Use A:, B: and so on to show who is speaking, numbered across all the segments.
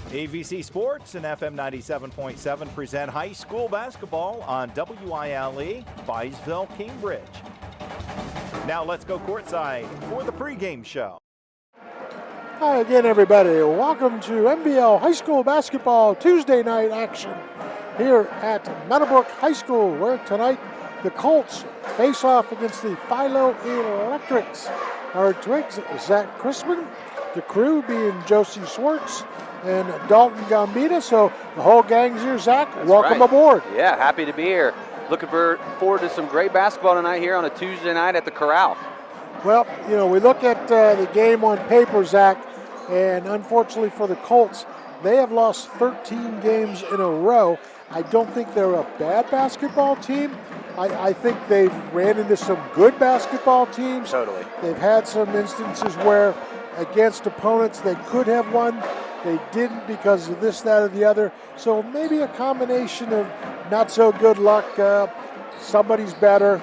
A: AVC Sports and FM 97.7 present high school basketball on WILE, Byesville, Cambridge. Now let's go courtside for the pregame show.
B: Hi again, everybody. Welcome to NBL High School Basketball Tuesday night action here at Meadowbrook High School, where tonight the Colts face off against the Philo Electrics. Our Twigs, Zack, Chrisman, the crew being Josie Swartz and Dalton Gambita. So the whole gang's here. Zack, welcome aboard.
C: Yeah, happy to be here. Looking forward to some great basketball tonight here on a Tuesday night at the Corral.
B: Well, you know, we look at the game on paper, Zack, and unfortunately for the Colts, they have lost 13 games in a row. I don't think they're a bad basketball team. I think they've ran into some good basketball teams.
C: Totally.
B: They've had some instances where against opponents they could have won. They didn't because of this, that, or the other. So maybe a combination of not so good luck, somebody's better.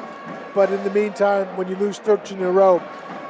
B: But in the meantime, when you lose 13 in a row,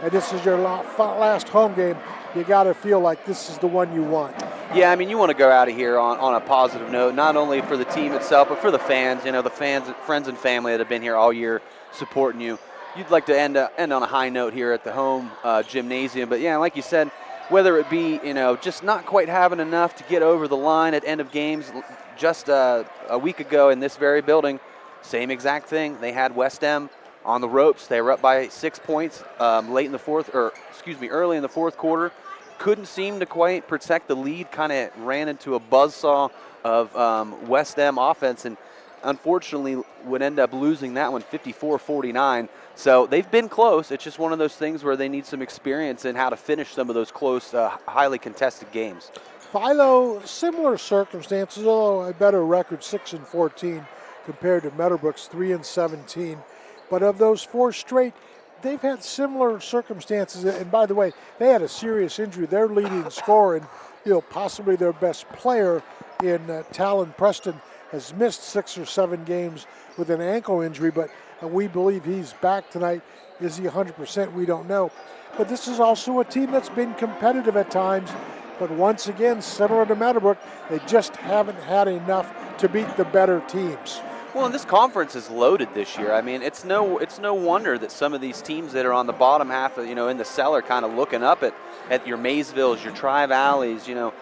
B: and this is your last home game, you got to feel like this is the one you want.
C: Yeah, I mean, you want to go out of here on a positive note, not only for the team itself, but for the fans. You know, the fans, friends and family that have been here all year supporting you. You'd like to end on a high note here at the home gymnasium. But, yeah, like you said, whether it be, you know, just not quite having enough to get over the line at end of games. Just a week ago in this very building, same exact thing. They had West Em on the ropes. They were up by 6 points early in the fourth quarter. Couldn't seem to quite protect the lead, kind of ran into a buzzsaw of West Em offense, and unfortunately would end up losing that one 54-49. So they've been close. It's just one of those things where they need some experience in how to finish some of those close, highly contested games.
B: Philo, similar circumstances, although a better record, 6-14 compared to Meadowbrook's 3-17. But of those four straight, they've had similar circumstances. And by the way, they had a serious injury. Their leading scorer and, you know, possibly their best player in Talon Preston has missed 6 or 7 games with an ankle injury, but we believe he's back tonight. Is he 100%? We don't know. But this is also a team that's been competitive at times. But once again, similar to Meadowbrook, they just haven't had enough to beat the better teams.
C: Well, and this conference is loaded this year. I mean, it's no wonder that some of these teams that are on the bottom half, of, you know, in the cellar, kind of looking up at your Maysvilles, your Tri-Valleys, you know,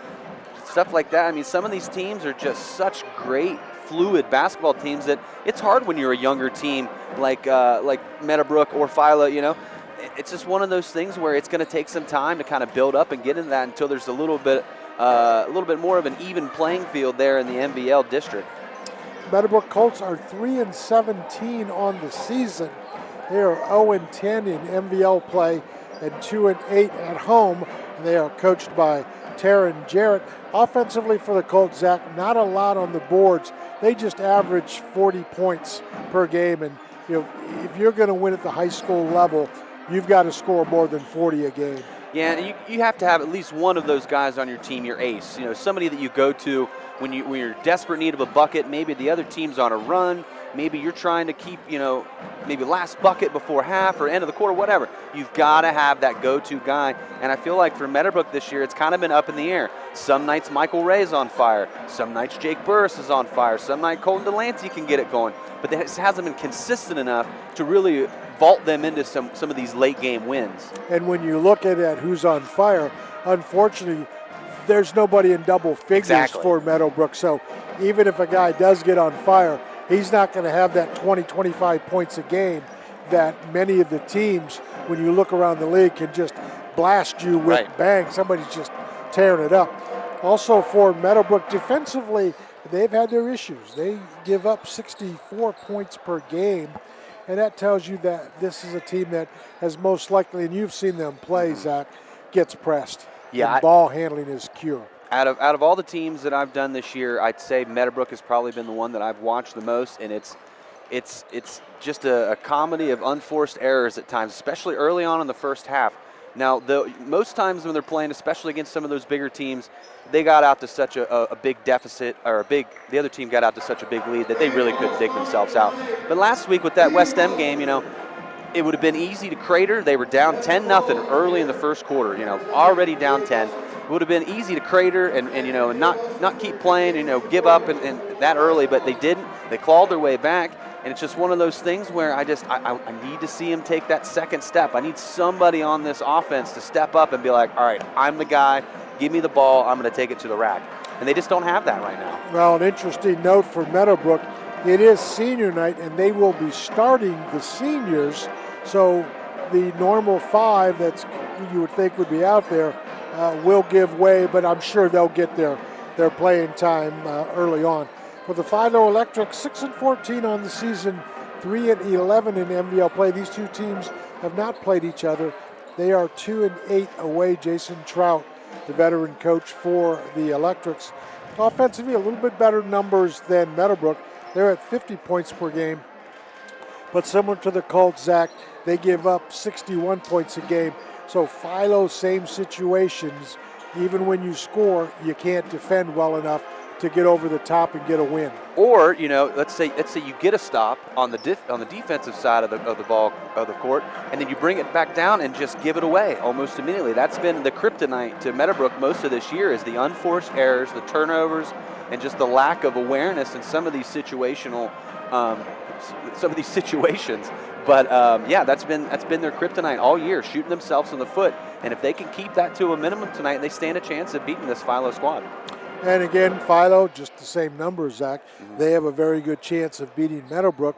C: stuff like that. I mean, some of these teams are just such great, fluid basketball teams that it's hard when you're a younger team like Meadowbrook or Philo. You know, it's just one of those things where it's going to take some time to kind of build up and get into that until there's a little bit more of an even playing field there in the NBL district.
B: Meadowbrook Colts are 3-17 on the season. They are 0-10 in MVL play and 2-8 at home. They are coached by Taryn Jarrett. Offensively for the Colts, Zack, not a lot on the boards. They just average 40 points per game. And you know, if you're going to win at the high school level, you've got to score more than 40 a game.
C: Yeah, and you have to have at least one of those guys on your team, your ace. You know, somebody that you go to when you're desperate need of a bucket. Maybe the other team's on a run. Maybe you're trying to keep, you know, maybe last bucket before half or end of the quarter, whatever. You've got to have that go-to guy. And I feel like for Meadowbrook this year, it's kind of been up in the air. Some nights Michael Ray's on fire. Some nights Jake Burris is on fire. Some night Colton Delancey can get it going. But this hasn't been consistent enough to really vault them into some of these late-game wins.
B: And when you look at who's on fire, unfortunately, there's nobody in double figures for Meadowbrook. So even if a guy does get on fire, he's not going to have that 20, 25 points a game that many of the teams, when you look around the league, can just blast you with bang. Somebody's just tearing it up. Also for Meadowbrook, defensively, they've had their issues. They give up 64 points per game, and that tells you that this is a team that has most likely, and you've seen them play, Zack, gets pressed.
C: Yeah,
B: and ball handling is cure.
C: Out of all the teams that I've done this year, I'd say Meadowbrook has probably been the one that I've watched the most, and it's just a comedy of unforced errors at times, especially early on in the first half. Now, most times when they're playing, especially against some of those bigger teams, they got out to such a big deficit, or the other team got out to such a big lead that they really couldn't dig themselves out. But last week with that West Em game, you know, it would have been easy to crater. They were down 10-0 early in the first quarter, you know, already down 10. would have been easy to crater and you know, and not keep playing, you know, give up and that early, but they didn't. They clawed their way back, and it's just one of those things where I need to see him take that second step. I need somebody on this offense to step up and be like, all right, I'm the guy, give me the ball, I'm going to take it to the rack. And they just don't have that right now.
B: Well, an interesting note for Meadowbrook, it is senior night, and they will be starting the seniors, so the normal 5 that you would think would be out there will give way, but I'm sure they'll get their playing time early on. For the Philo Electrics, 6-14 on the season, 3-11 in MVL play. These two teams have not played each other. They are 2-8 away. Jason Trout, the veteran coach for the Electrics. Offensively, a little bit better numbers than Meadowbrook. They're at 50 points per game. But similar to the Colts, Zack, they give up 61 points a game. So Philo, same situations. Even when you score, you can't defend well enough to get over the top and get a win.
C: Or, you know, let's say you get a stop on the defensive side of the court, and then you bring it back down and just give it away almost immediately. That's been the kryptonite to Meadowbrook most of this year, is the unforced errors, the turnovers, and just the lack of awareness in some of these situations. But yeah, that's been their kryptonite all year, shooting themselves in the foot. And if they can keep that to a minimum tonight, they stand a chance of beating this Philo squad.
B: And again, Philo, just the same numbers, Zack. They have a very good chance of beating Meadowbrook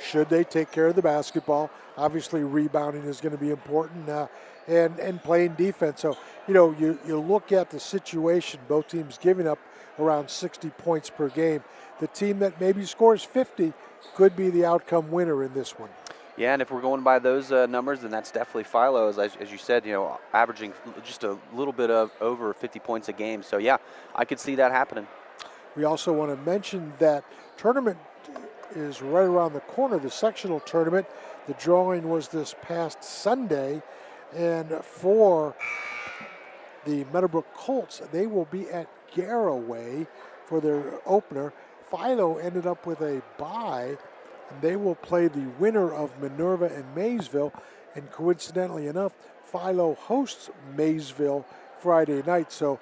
B: should they take care of the basketball. Obviously, rebounding is going to be important, and playing defense. So, you know, you look at the situation, both teams giving up around 60 points per game. The team that maybe scores 50 could be the outcome winner in this one.
C: Yeah, and if we're going by those numbers, then that's definitely Philo, as you said, you know, averaging just a little bit of over 50 points a game. So, yeah, I could see that happening.
B: We also want to mention that tournament is right around the corner, the sectional tournament. The drawing was this past Sunday, and for the Meadowbrook Colts, they will be at Garraway for their opener. Philo ended up with a bye, and they will play the winner of Minerva and Maysville. And coincidentally enough, Philo hosts Maysville Friday night, so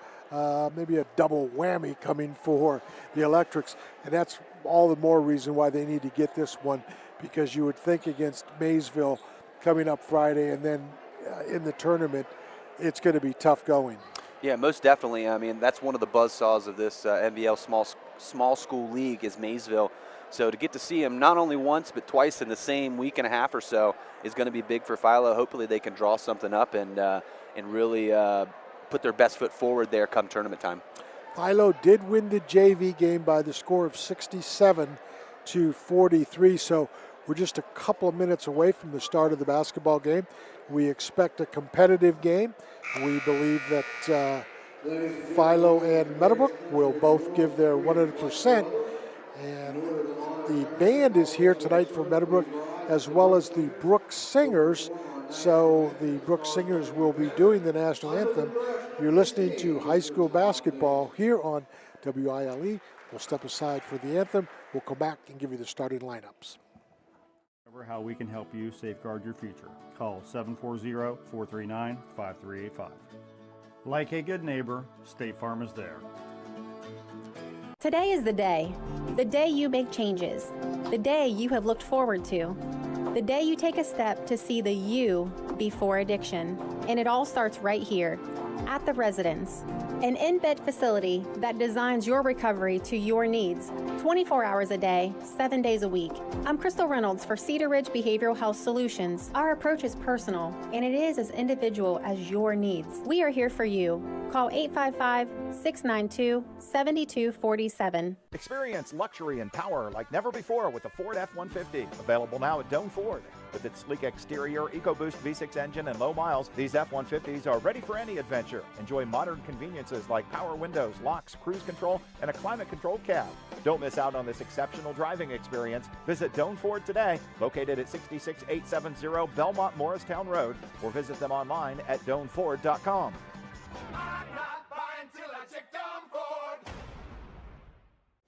B: maybe a double whammy coming for the Electrics. And that's all the more reason why they need to get this one, because you would think against Maysville coming up Friday and then in the tournament, it's going to be tough going.
C: Yeah, most definitely. I mean, that's one of the buzzsaws of this NVL small school league is Maysville. So to get to see them not only once but twice in the same week and a half or so is going to be big for Philo. Hopefully they can draw something up and really put their best foot forward there come tournament time.
B: Philo did win the JV game by the score of 67-43. So we're just a couple of minutes away from the start of the basketball game. We expect a competitive game. We believe that Philo and Meadowbrook will both give their 100%. And the band is here tonight for Meadowbrook, as well as the Brook Singers. So the Brook Singers will be doing the national anthem. You're listening to high school basketball here on WILE. We'll step aside for the anthem. We'll come back and give you the starting lineups.
D: How we can help you safeguard your future. Call 740-439-5385. Like a good neighbor, State Farm is there.
E: Today is the day you make changes, the day you have looked forward to, the day you take a step to see the you before addiction. And it all starts right here at the Residence, an in-bed facility that designs your recovery to your needs, 24 hours a day, 7 days a week. I'm Crystal Reynolds for Cedar Ridge Behavioral Health Solutions. Our approach is personal, and it is as individual as your needs. We are here for you. Call 855-692-7247.
A: Experience luxury and power like never before with the Ford F-150. Available now at Doane Ford. With its sleek exterior, EcoBoost V6 engine, and low miles, these F-150s are ready for any adventure. Enjoy modern conveniences like power windows, locks, cruise control, and a climate-controlled cab. Don't miss out on this exceptional driving experience. Visit Doane Ford today, located at 66870 Belmont Morristown Road, or visit them online at DoaneFord.com.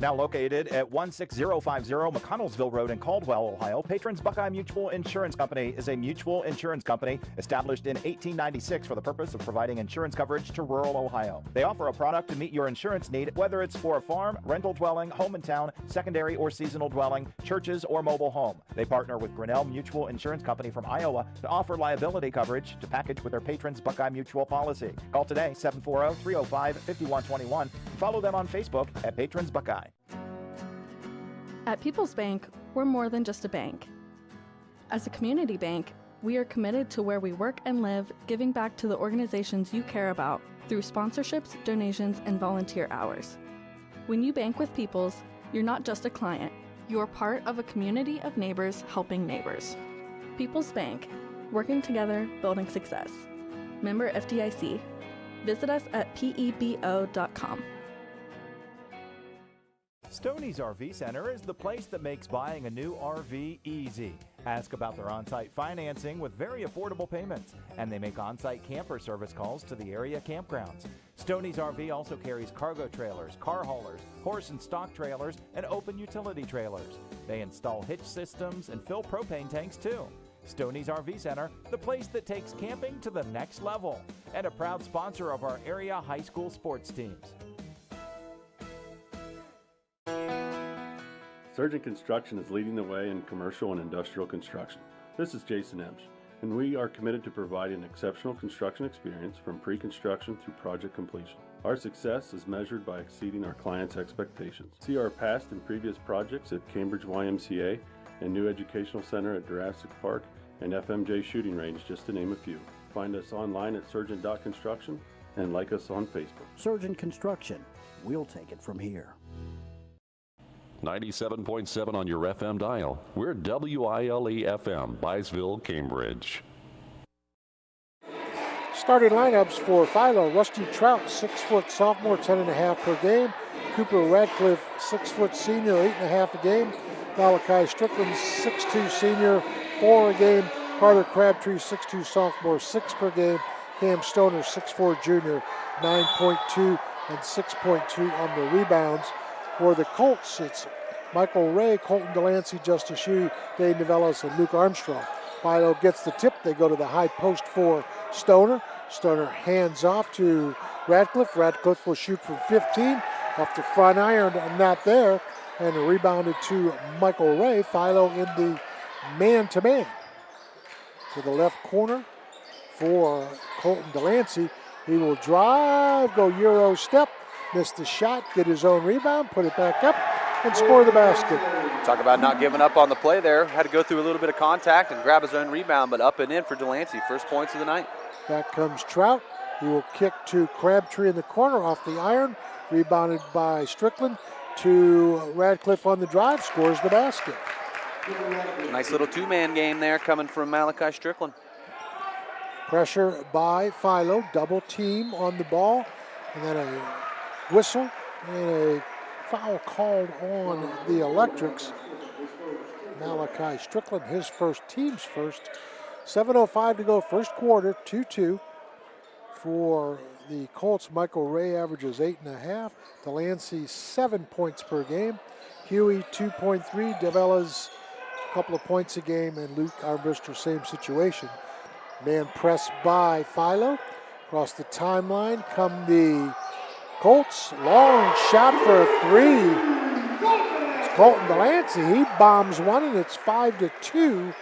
A: Now located at 16050 McConnellsville Road in Caldwell, Ohio, Patrons Buckeye Mutual Insurance Company is a mutual insurance company established in 1896 for the purpose of providing insurance coverage to rural Ohio. They offer a product to meet your insurance need, whether it's for a farm, rental dwelling, home in town, secondary or seasonal dwelling, churches, or mobile home. They partner with Grinnell Mutual Insurance Company from Iowa to offer liability coverage to package with their Patrons Buckeye Mutual policy. Call today, 740-305-5121, and follow them on Facebook at Patrons Buckeye.
F: At People's Bank, we're more than just a bank. As a community bank, we are committed to where we work and live, giving back to the organizations you care about through sponsorships, donations, and volunteer hours. When you bank with People's, you're not just a client, you're part of a community of neighbors helping neighbors. People's Bank, working together, building success. Member FDIC. Visit us at pebo.com.
A: Stoney's RV Center is the place that makes buying a new RV easy. Ask about their on-site financing with very affordable payments, and they make on-site camper service calls to the area campgrounds. Stoney's RV also carries cargo trailers, car haulers, horse and stock trailers, and open utility trailers. They install hitch systems and fill propane tanks too. Stoney's RV Center, the place that takes camping to the next level, and a proud sponsor of our area high school sports teams.
G: Surgeon Construction is leading the way in commercial and industrial construction. This is Jason Emsch, and we are committed to providing an exceptional construction experience from pre-construction through project completion. Our success is measured by exceeding our clients' expectations. See our past and previous projects at Cambridge YMCA and New Educational Center at Jurassic Park and FMJ Shooting Range, just to name a few. Find us online at surgeon.construction and like us on Facebook.
H: Surgeon Construction, we'll take it from here.
I: 97.7 on your FM dial. We're WILE FM, Byesville, Cambridge.
B: Starting lineups for Philo: Rusty Trout, 6-foot sophomore, 10.5 per game. Cooper Radcliffe, 6-foot senior, 8.5 a game. Malachi Strickland, 6'2 senior, 4 a game. Carter Crabtree, 6'2 sophomore, 6 per game. Cam Stoner, 6'4 junior, 9.2 and 6.2 on the rebounds. For the Colts, it's Michael Ray, Colton Delancey, Justice Hugh, Dane Novellis, and Luke Armstrong. Philo gets the tip. They go to the high post for Stoner. Stoner hands off to Radcliffe. Radcliffe will shoot from 15 off the front iron, not there, and rebounded to Michael Ray. Philo in the man-to-man. To the left corner for Colton Delancey. He will drive, go Euro step, miss the shot, get his own rebound, put it back up, and score the basket.
C: Talk about not giving up on the play there. Had to go through a little bit of contact and grab his own rebound, but up and in for Delancey. First points of the night.
B: Back comes Trout. He will kick to Crabtree in the corner off the iron. Rebounded by Strickland to Radcliffe on the drive, scores the basket.
C: Nice little two-man game there coming from Malachi Strickland.
B: Pressure by Philo, double team on the ball, and then a whistle and a foul called on the Electrics. Malachi Strickland, his first, team's first. 7:05 to go, first quarter, 2-2 for the Colts. Michael Ray averages 8.5. Delancey 7 points per game. Huey 2.3. Develas a couple of points a game, and Luke Armbruster same situation. Man pressed by Philo. Across the timeline come the Colts. Long shot for a three. It's Colton Delancey. He bombs one, and it's 5-2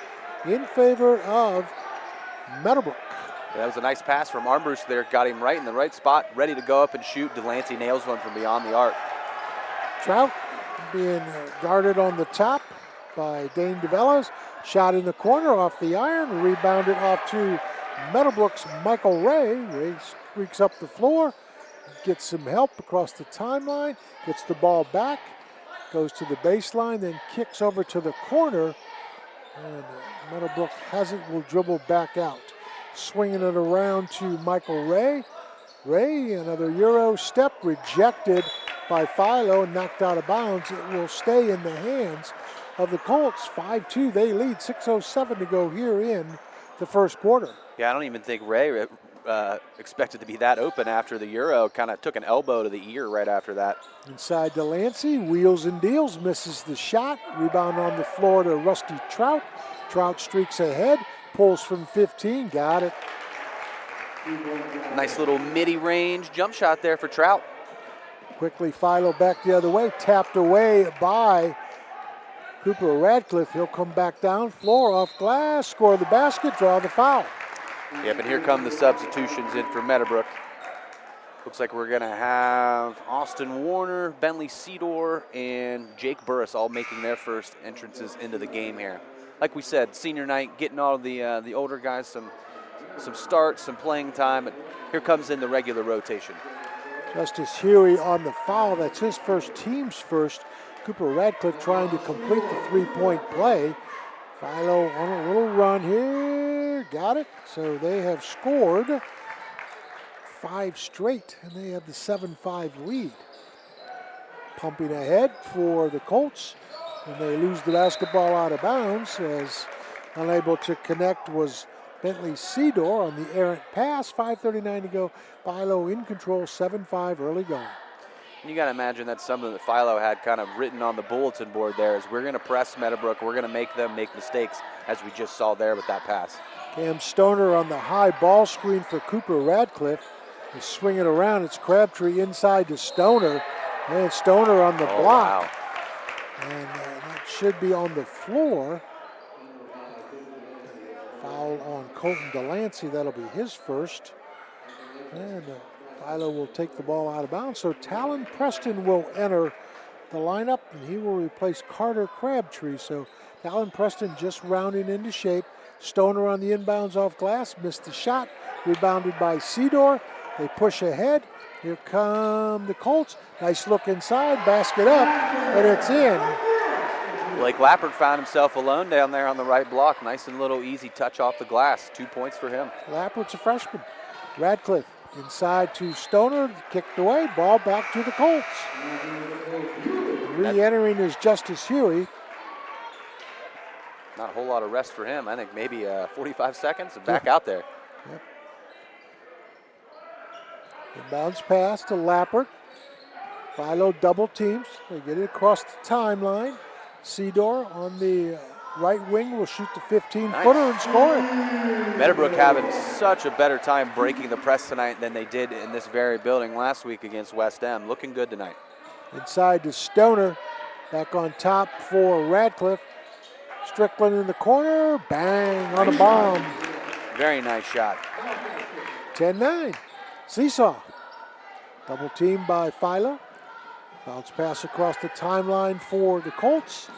B: in favor of Meadowbrook.
C: That was a nice pass from Armbruster there. Got him right in the right spot, ready to go up and shoot. Delancey nails one from beyond the arc.
B: Trout being guarded on the top by Dane DeVellos. Shot in the corner off the iron, rebounded off to Meadowbrook's Michael Ray. Ray streaks up the floor, gets some help across the timeline, gets the ball back, goes to the baseline, then kicks over to the corner, and Meadowbrook has it, will dribble back out. Swinging it around to Michael Ray. Ray, another Euro step, rejected by Philo and knocked out of bounds. It will stay in the hands of the Colts. 5-2, they lead, 6:07 to go here in the first quarter.
C: Yeah, I don't even think Ray expect it to be that open after the Euro. Kind of took an elbow to the ear right after that.
B: Inside Delancey, wheels and deals, misses the shot. Rebound on the floor to Rusty Trout. Trout streaks ahead, pulls from 15, got it.
C: Nice little midi-range jump shot there for Trout.
B: Quickly Philo back the other way, tapped away by Cooper Radcliffe. He'll come back down, floor off glass, score the basket, draw the foul.
C: Yep, and here come the substitutions in for Meadowbrook. Looks like we're gonna have Austin Warner, Bentley Cedor, and Jake Burris all making their first entrances into the game here. Like we said, senior night, getting all of the older guys some starts, some playing time. And here comes in the regular rotation.
B: Justice Huey on the foul. That's his first, team's first. Cooper Radcliffe trying to complete the three-point play. Philo on a little run here. Got it. So they have scored 5 straight, and they have the 7-5 lead. Pumping ahead for the Colts, and they lose the basketball out of bounds as unable to connect was Bentley Cedor on the errant pass. 5:39 to go. Philo in control, 7-5 early going.
C: You got to imagine that's something that Philo had kind of written on the bulletin board there is we're going to press Meadowbrook. We're going to make them make mistakes, as we just saw there with that pass.
B: Cam Stoner on the high ball screen for Cooper Radcliffe. They swing it around. It's Crabtree inside to Stoner. And Stoner on the block.
C: Wow.
B: And that should be on the floor. Foul on Colton Delancey. That'll be his first. And Philo will take the ball out of bounds. So Talon Preston will enter the lineup, and he will replace Carter Crabtree. So Talon Preston just rounding into shape. Stoner on the inbounds off glass, missed the shot. Rebounded by Cedor. They push ahead. Here come the Colts. Nice look inside, basket up, and it's in.
C: Blake Lappert found himself alone down there on the right block. Nice and little easy touch off the glass. 2 points for him.
B: Lappert's a freshman. Radcliffe inside to Stoner, kicked away, ball back to the Colts. Re-entering is Justice Huey.
C: Not a whole lot of rest for him. I think maybe 45 seconds and back out there.
B: Yep. Inbounds pass to Lappert. Philo double teams. They get it across the timeline. Cedor on the right wing will shoot the 15-footer and score it.
C: Meadowbrook having such a better time breaking the press tonight than they did in this very building last week against West End. Looking good tonight.
B: Inside to Stoner. Back on top for Radcliffe. Strickland in the corner. Bang on a bomb.
C: Very nice shot.
B: 10-9. Seesaw. Double team by Philo. Bounce pass across the timeline for the Colts.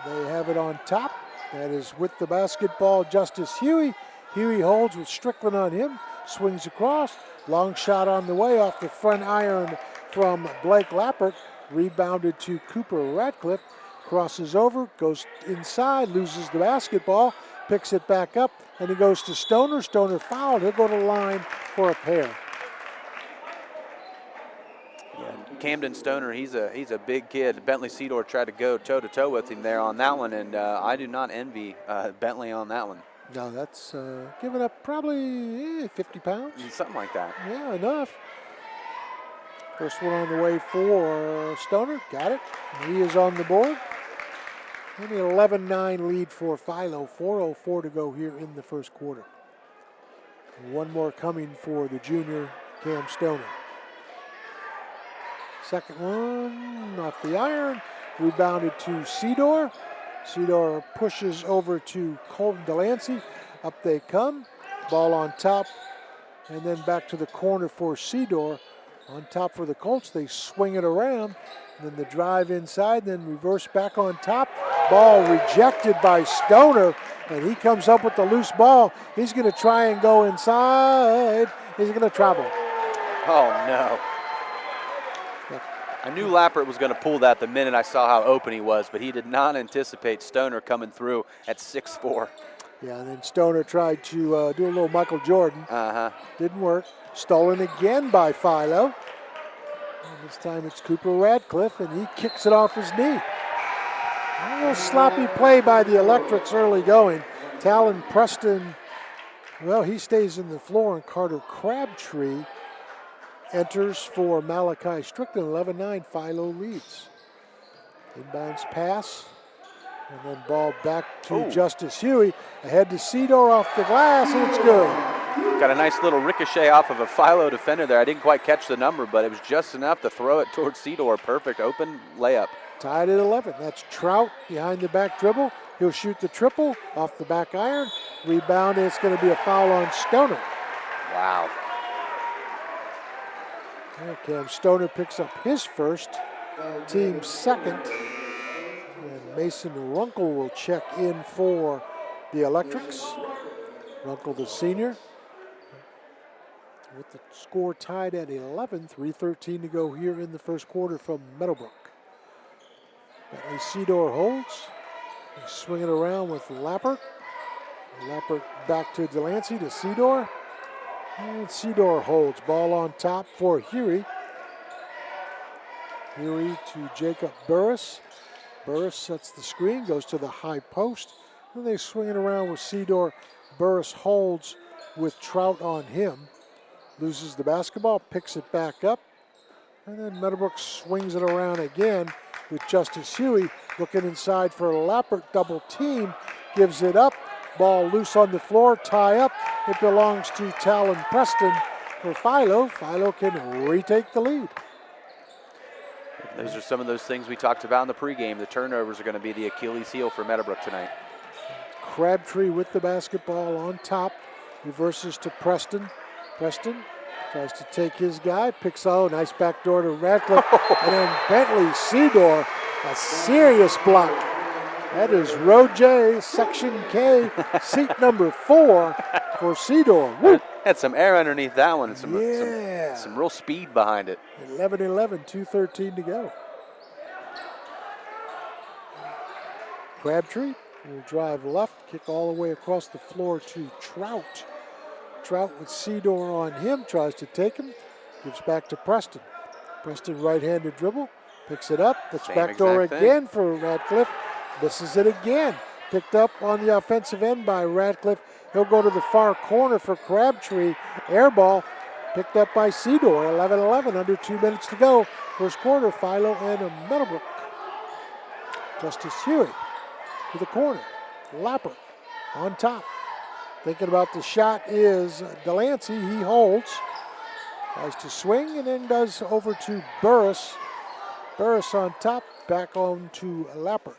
B: They have it on top. That is with the basketball, Justice Huey. Huey holds with Strickland on him. Swings across. Long shot on the way off the front iron from Blake Lappert. Rebounded to Cooper Radcliffe. Crosses over, goes inside, loses the basketball, picks it back up, and he goes to Stoner. Stoner fouled. He'll go to the line for a pair.
C: Yeah, Camden Stoner, he's a big kid. Bentley Cedor tried to go toe-to-toe with him there on that one, and I do not envy Bentley on that one.
B: No, that's giving up probably 50 pounds.
C: Something like that.
B: Yeah, enough. First one on the way for Stoner. Got it. And he is on the board. Only an 11-9 lead for Philo. 4:04 to go here in the first quarter. And one more coming for the junior Cam Stoner. Second one off the iron. Rebounded to Cedor. Cedor pushes over to Colton Delancey. Up they come. Ball on top. And then back to the corner for Cedor. On top for the Colts, they swing it around. And then the drive inside, then reverse back on top. Ball rejected by Stoner, and he comes up with the loose ball. He's going to try and go inside. He's going to travel.
C: Oh, no. I knew Lappert was going to pull that the minute I saw how open he was, but he did not anticipate Stoner coming through at 6'4".
B: Yeah, and then Stoner tried to do a little Michael Jordan. Didn't work. Stolen again by Philo. And this time it's Cooper Radcliffe, and he kicks it off his knee. A little sloppy play by the Electrics early going. Talon Preston Well, he stays in the floor, and Carter Crabtree enters for Malachi Strickland. 11-9, Philo leads. Inbounds pass, and then ball back to Justice Huey. Ahead to Cedar off the glass, and it's good.
C: Got a nice little ricochet off of a Philo defender there. I didn't quite catch the number, but it was just enough to throw it towards Cedar. Perfect open layup.
B: Tied at 11. That's Trout behind the back dribble. He'll shoot the triple off the back iron. Rebound, and it's going to be a foul on Stoner.
C: Wow.
B: Cam Stoner picks up his first, team second. And Mason Runkle will check in for the Electrics. Runkle, the senior. With the score tied at 11, 3:13 to go here in the first quarter from Meadowbrook. Bentley Cedar holds. They swing it around with Lappert. Lappert back to Delancey to Cedar. And Cedar holds. Ball on top for Huey. Huey to Jacob Burris. Burris sets the screen, goes to the high post. Then they swing it around with Cedar. Burris holds with Trout on him. Loses the basketball, picks it back up. And then Meadowbrook swings it around again with Justice Huey looking inside for Lappert, double team, gives it up. Ball loose on the floor, tie up. It belongs to Talon Preston for Philo. Philo can retake the lead.
C: Those are some of those things we talked about in the pregame. The turnovers are going to be the Achilles heel for Meadowbrook tonight.
B: Crabtree with the basketball on top. Reverses to Preston. Preston tries to take his guy. Picks out. Nice backdoor to Radcliffe. And then Bentley Cedar. A serious block. That is Row J, Section K, seat number 4 for Cedar. Woo.
C: Had some air underneath that one and some real speed behind it.
B: 11-11, 2:13 to go. Crabtree will drive left, kick all the way across the floor to Trout. Trout with Cedar on him, tries to take him, gives back to Preston. Preston right-handed dribble, picks it up, that's backdoor again for Radcliffe. Misses it again. Picked up on the offensive end by Radcliffe. He'll go to the far corner for Crabtree. Air ball picked up by Cedar. 11-11, under 2 minutes to go. First quarter, Philo and Meadowbrook. Justice Huey to the corner. Lappert on top. Thinking about the shot is Delancey. He holds. Tries to swing and then goes over to Burris. Burris on top. Back on to Lappert.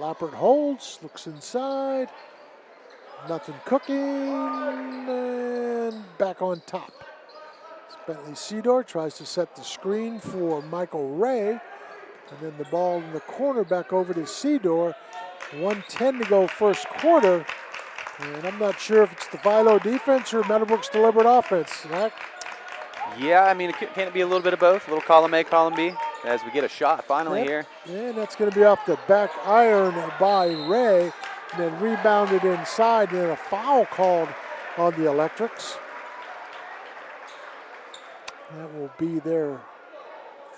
B: Lappert holds, looks inside, nothing cooking, and back on top. Bentley Cedar tries to set the screen for Michael Ray, and then the ball in the corner back over to Cedar. 1:10 to go first quarter, and I'm not sure if it's the Philo defense or Meadowbrook's deliberate offense, Zack.
C: Yeah, I mean, can it be a little bit of both? A little column A, column B, as we get a shot finally here.
B: And that's going to be off the back iron by Ray, and then rebounded inside, and then a foul called on the Electrics. That will be their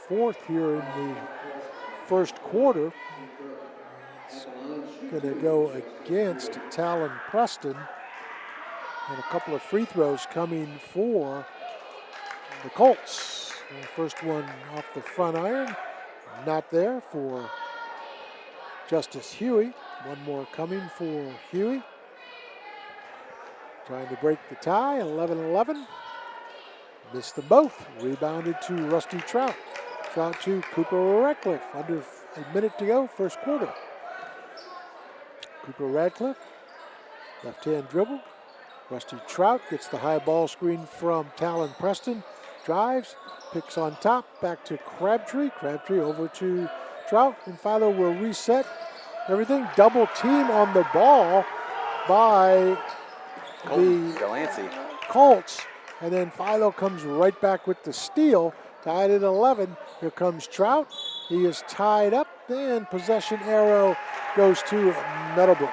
B: 4th here in the first quarter. It's going to go against Talon Preston, and a couple of free throws coming for the Colts. The first one off the front iron, not there for Justice Huey. One more coming for Huey. Trying to break the tie, 11-11. Missed them both. Rebounded to Rusty Trout. Trout to Cooper Radcliffe. Under a minute to go, first quarter. Cooper Radcliffe, left-hand dribble. Rusty Trout gets the high ball screen from Talon Preston. Drives, picks on top, back to Crabtree. Crabtree over to Trout, and Philo will reset everything. Double team on the ball by the Colts. And then Philo comes right back with the steal, tied at 11. Here comes Trout. He is tied up, and possession arrow goes to Meadowbrook.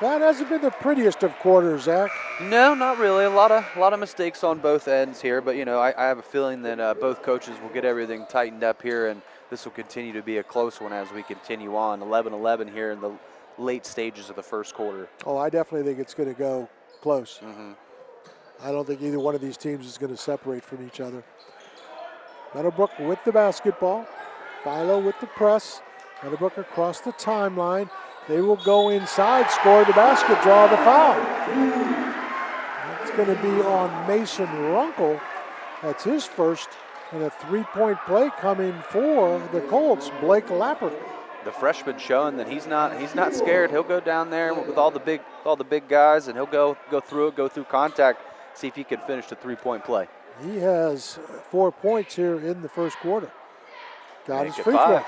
B: That hasn't been the prettiest of quarters, Zach.
C: No, not really. A lot of mistakes on both ends here, but you know, I have a feeling that both coaches will get everything tightened up here, and this will continue to be a close one as we continue on. 11-11 here in the late stages of the first quarter.
B: Oh, I definitely think it's going to go close.
C: Mm-hmm.
B: I don't think either one of these teams is going to separate from each other. Meadowbrook with the basketball. Philo with the press. Meadowbrook across the timeline. They will go inside, score the basket, draw the foul. That's going to be on Mason Runkle. That's his first, and a three-point play coming for the Colts, Blake Lappert.
C: The freshman showing that he's not scared. He'll go down there with all the big guys, and he'll go through contact, see if he can finish the three-point play.
B: He has 4 points here in the first quarter. Got his
C: Make it
B: free
C: 5.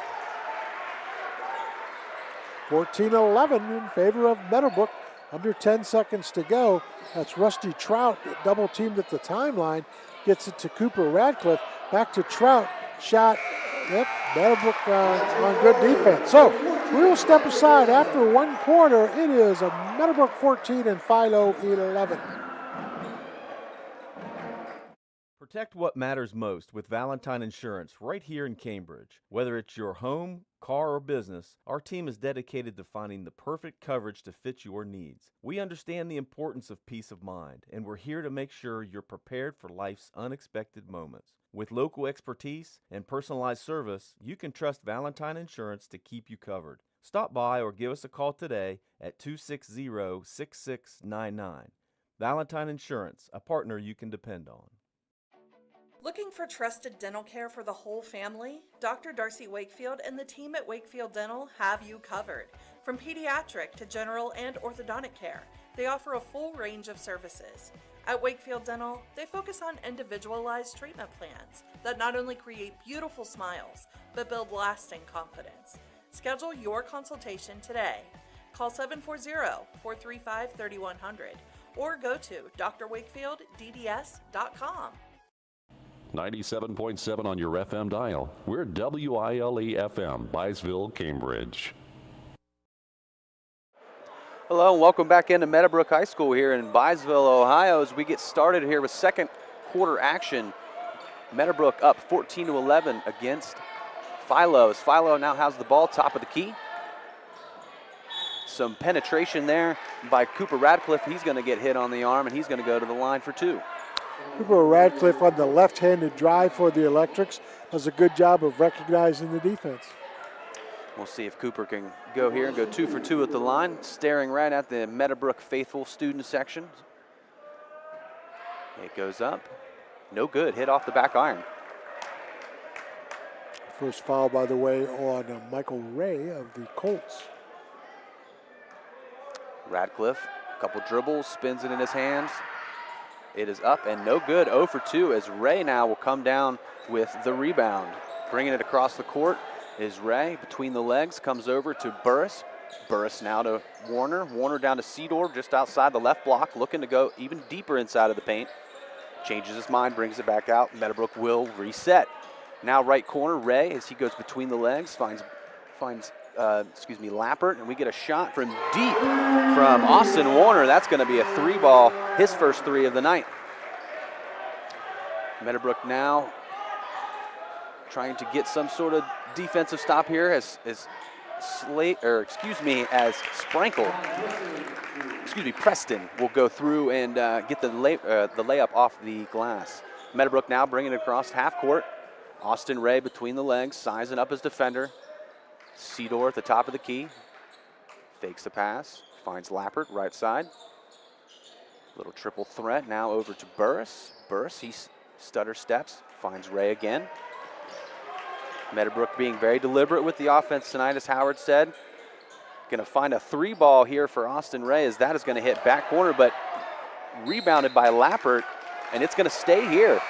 B: throw. 14-11 in favor of Meadowbrook. Under 10 seconds to go. That's Rusty Trout, double teamed at the timeline. Gets it to Cooper Radcliffe. Back to Trout. Shot. Yep, Meadowbrook on good defense. So we will step aside after 1 quarter. It is a Meadowbrook 14 and Philo 11.
J: Protect what matters most with Valentine Insurance right here in Cambridge. Whether it's your home, car, or business, our team is dedicated to finding the perfect coverage to fit your needs. We understand the importance of peace of mind, and we're here to make sure you're prepared for life's unexpected moments. With local expertise and personalized service, you can trust Valentine Insurance to keep you covered. Stop by or give us a call today at 260-6699. Valentine Insurance, a partner you can depend on.
K: Looking for trusted dental care for the whole family? Dr. Darcy Wakefield and the team at Wakefield Dental have you covered. From pediatric to general and orthodontic care, they offer a full range of services. At Wakefield Dental, they focus on individualized treatment plans that not only create beautiful smiles, but build lasting confidence. Schedule your consultation today. Call 740-435-3100 or go to drwakefieldDDS.com.
I: 97.7 on your FM dial. We're WILE FM, Byesville, Cambridge.
C: Hello and welcome back into Meadowbrook High School here in Byesville, Ohio. As we get started here with second quarter action, Meadowbrook up 14-11 against Philo. As Philo now has the ball, top of the key. Some penetration there by Cooper Radcliffe. He's going to get hit on the arm, and he's going to go to the line for 2.
B: Cooper Radcliffe on the left-handed drive for the Electrics does a good job of recognizing the defense.
C: We'll see if Cooper can go here and go 2 for 2 at the line, staring right at the Meadowbrook faithful student section. It goes up. No good. Hit off the back iron.
B: First foul, by the way, on Michael Ray of the Colts.
C: Radcliffe, a couple dribbles, spins it in his hands. It is up and no good. 0 for 2 as Ray now will come down with the rebound. Bringing it across the court is Ray. Between the legs, comes over to Burris. Burris now to Warner. Warner down to Seedorf, just outside the left block, looking to go even deeper inside of the paint. Changes his mind, brings it back out. Meadowbrook will reset. Now right corner, Ray, as he goes between the legs, finds Lappert, and we get a shot from deep from Austin Warner. That's going to be a 3-ball, his first 3 of the night. Meadowbrook now trying to get some sort of defensive stop here as Preston will go through and get the layup off the glass. Meadowbrook now bringing it across half court. Austin Ray between the legs, sizing up his defender. Seedorf at the top of the key. Fakes the pass, finds Lappert right side. Little triple threat now over to Burris. Burris, he stutter steps, finds Ray again. Meadowbrook being very deliberate with the offense tonight, as Howard said. Going to find a 3-ball here for Austin Ray, as that is going to hit back corner, but rebounded by Lappert, and it's going to stay here.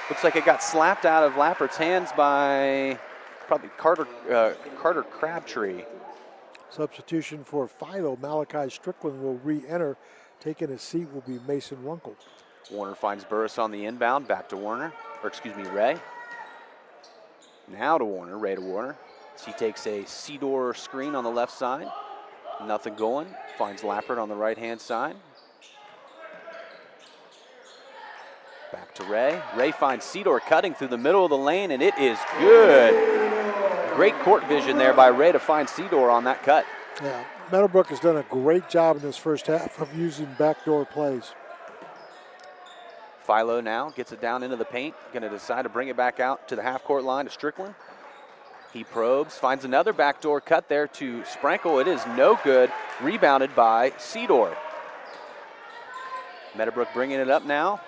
C: Looks like it got slapped out of Lappert's hands by probably Carter Crabtree.
B: Substitution for Philo. Malachi Strickland will re-enter. Taking a seat will be Mason Runkle.
C: Warner finds Burris on the inbound, back to Ray. Now to Warner, Ray to Warner. He takes a Seedor screen on the left side. Nothing going. Finds Lappert on the right-hand side. Back to Ray. Ray finds Seedor cutting through the middle of the lane, and it is good. Great court vision there by Ray to find Seedor on that cut.
B: Yeah, Meadowbrook has done a great job in this first half of using backdoor plays.
C: Philo now gets it down into the paint. Going to decide to bring it back out to the half-court line to Strickland. He probes, finds another backdoor cut there to Sprankle. It is no good. Rebounded by Cedor. Meadowbrook bringing it up now.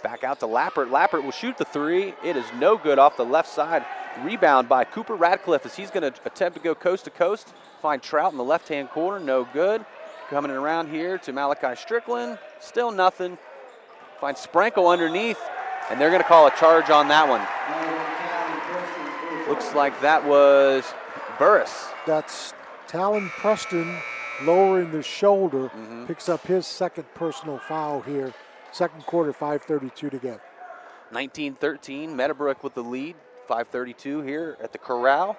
C: Back out to Lappert. Lappert will shoot the three. It is no good off the left side. Rebound by Cooper Radcliffe as he's going to attempt to go coast to coast. Find Trout in the left-hand corner. No good. Coming around here to Malachi Strickland. Still nothing. Find Sprankle underneath, and they're going to call a charge on that one. Looks like that was Burris.
B: That's Talon Preston lowering the shoulder. Picks up his second personal foul here. Second quarter, 5:32 to go.
C: 19-13, Meadowbrook with the lead. 5:32 here at the corral.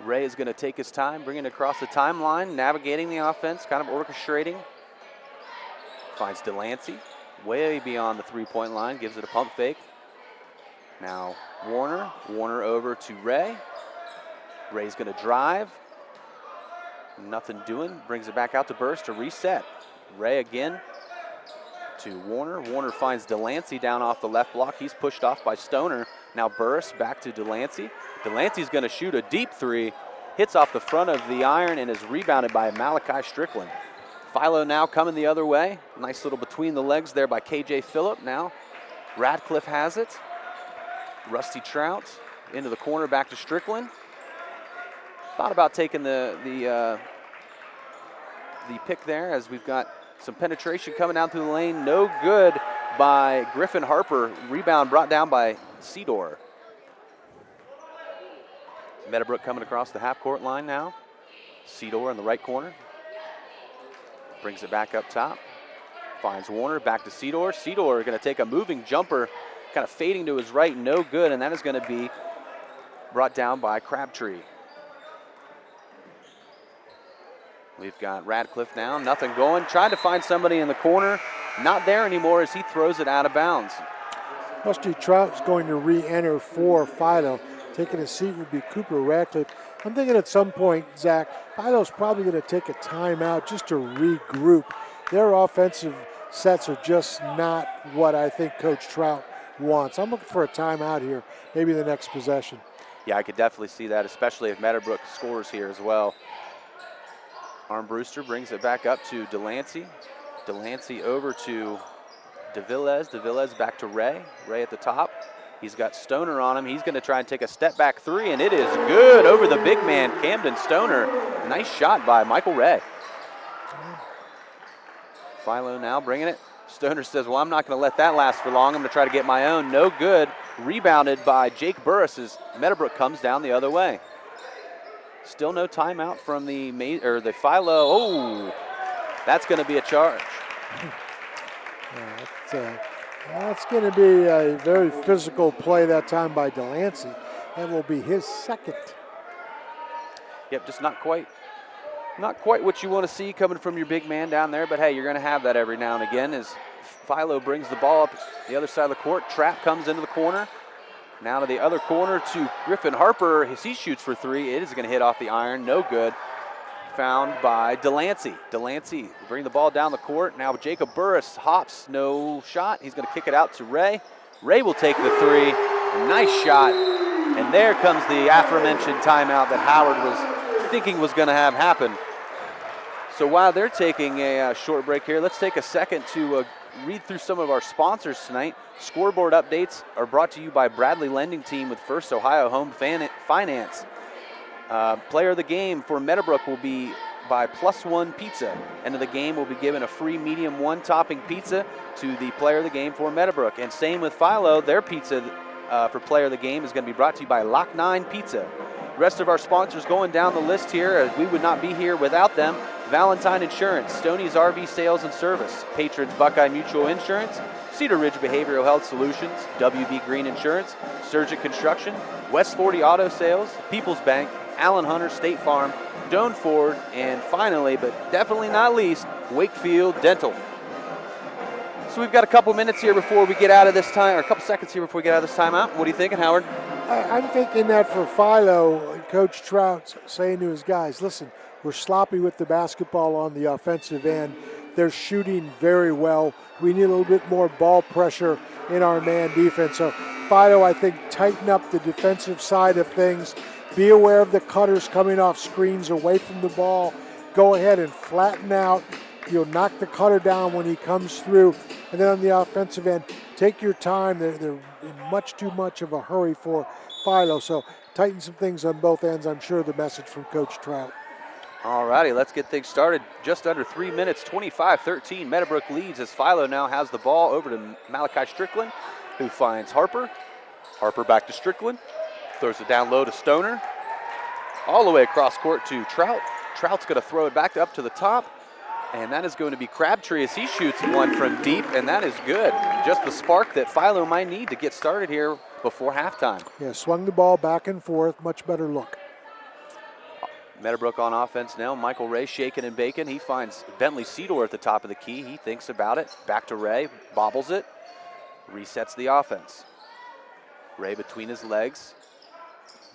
C: Ray is going to take his time, bringing it across the timeline, navigating the offense, kind of orchestrating. Finds Delancey, way beyond the three-point line, gives it a pump fake. Now Warner over to Ray. Ray's going to drive. Nothing doing, brings it back out to Burst to reset. Ray again to Warner. Warner finds Delancey down off the left block. He's pushed off by Stoner. Now Burris back to Delancey. Delancey's going to shoot a deep three. Hits off the front of the iron and is rebounded by Malachi Strickland. Philo now coming the other way. Nice little between the legs there by KJ Phillip. Now Radcliffe has it. Rusty Trout into the corner back to Strickland. Thought about taking the pick there as we've got some penetration coming down through the lane. No good by Griffin Harper. Rebound brought down by Cedor. Meadowbrook coming across the half-court line now. Cedor in the right corner. Brings it back up top. Finds Warner, back to Cedor. Cedor going to take a moving jumper, kind of fading to his right, no good, and that is going to be brought down by Crabtree. We've got Radcliffe now, nothing going. Trying to find somebody in the corner. Not there anymore as he throws it out of bounds.
B: Rusty Trout's going to re-enter for Philo. Taking a seat would be Cooper Radcliffe. I'm thinking at some point, Zach, Philo's probably going to take a timeout just to regroup. Their offensive sets are just not what I think Coach Trout wants. I'm looking for a timeout here, maybe the next possession.
C: Yeah, I could definitely see that, especially if Meadowbrook scores here as well. Armbruster brings it back up to Delancey. Delancey over to DeVillez. DeVillez back to Ray. Ray at the top. He's got Stoner on him. He's going to try and take a step back three, and it is good over the big man, Camden Stoner. Nice shot by Michael Ray. Philo now bringing it. Stoner says, well, I'm not going to let that last for long. I'm going to try to get my own. No good. Rebounded by Jake Burris as Meadowbrook comes down the other way. Still no timeout from the Philo. Oh, that's going to be a charge.
B: That's going to be a very physical play that time by Delancey. That will be his second.
C: Yep, just not quite what you want to see coming from your big man down there, but hey, you're going to have that every now and again as Philo brings the ball up the other side of the court. Trap comes into the corner. Now to the other corner to Griffin Harper. As he shoots for three, it is going to hit off the iron. No good. Found by Delancey. Delancey bring the ball down the court. Now Jacob Burris hops, no shot. He's going to kick it out to Ray. Ray will take the three. Nice shot. And there comes the aforementioned timeout that Howard was thinking was going to have happen. So while they're taking a short break here, let's take a second to read through some of our sponsors tonight. Scoreboard updates are brought to you by Bradley Lending Team with First Ohio Home Finance. Player of the game for Meadowbrook will be by Plus One Pizza. End of the game will be given a free medium one topping pizza to the player of the game for Meadowbrook. And same with Philo, their pizza for player of the game is going to be brought to you by Lock 9 Pizza. Rest of our sponsors going down the list here, as we would not be here without them. Valentine Insurance, Stoney's RV Sales and Service, Patriots Buckeye Mutual Insurance, Cedar Ridge Behavioral Health Solutions, WB Green Insurance, Surgent Construction, West 40 Auto Sales, People's Bank, Allen Hunter State Farm, Doan Ford, and finally, but definitely not least, Wakefield Dental. So we've got a couple minutes here before we get out of this time, or a couple seconds here before we get out of this timeout. What are you thinking, Howard?
B: I'm thinking that for Philo, Coach Trout's saying to his guys, listen, we're sloppy with the basketball on the offensive end. They're shooting very well. We need a little bit more ball pressure in our man defense. So Philo, I think, tighten up the defensive side of things. Be aware of the cutters coming off screens away from the ball. Go ahead and flatten out. You'll knock the cutter down when he comes through. And then on the offensive end, take your time. They're in much too much of a hurry for Philo. So tighten some things on both ends. I'm sure the message from Coach Trout.
C: All righty, let's get things started. Just under 3 minutes, 25-13. Meadowbrook leads as Philo now has the ball over to Malachi Strickland, who finds Harper. Harper back to Strickland. Throws it down low to Stoner. All the way across court to Trout. Trout's going to throw it back up to the top. And that is going to be Crabtree as he shoots one from deep, and that is good. Just the spark that Philo might need to get started here before halftime.
B: Yeah, swung the ball back and forth. Much better look.
C: Meadowbrook on offense now. Michael Ray shaking and baking. He finds Bentley Cedar at the top of the key. He thinks about it. Back to Ray. Bobbles it. Resets the offense. Ray between his legs.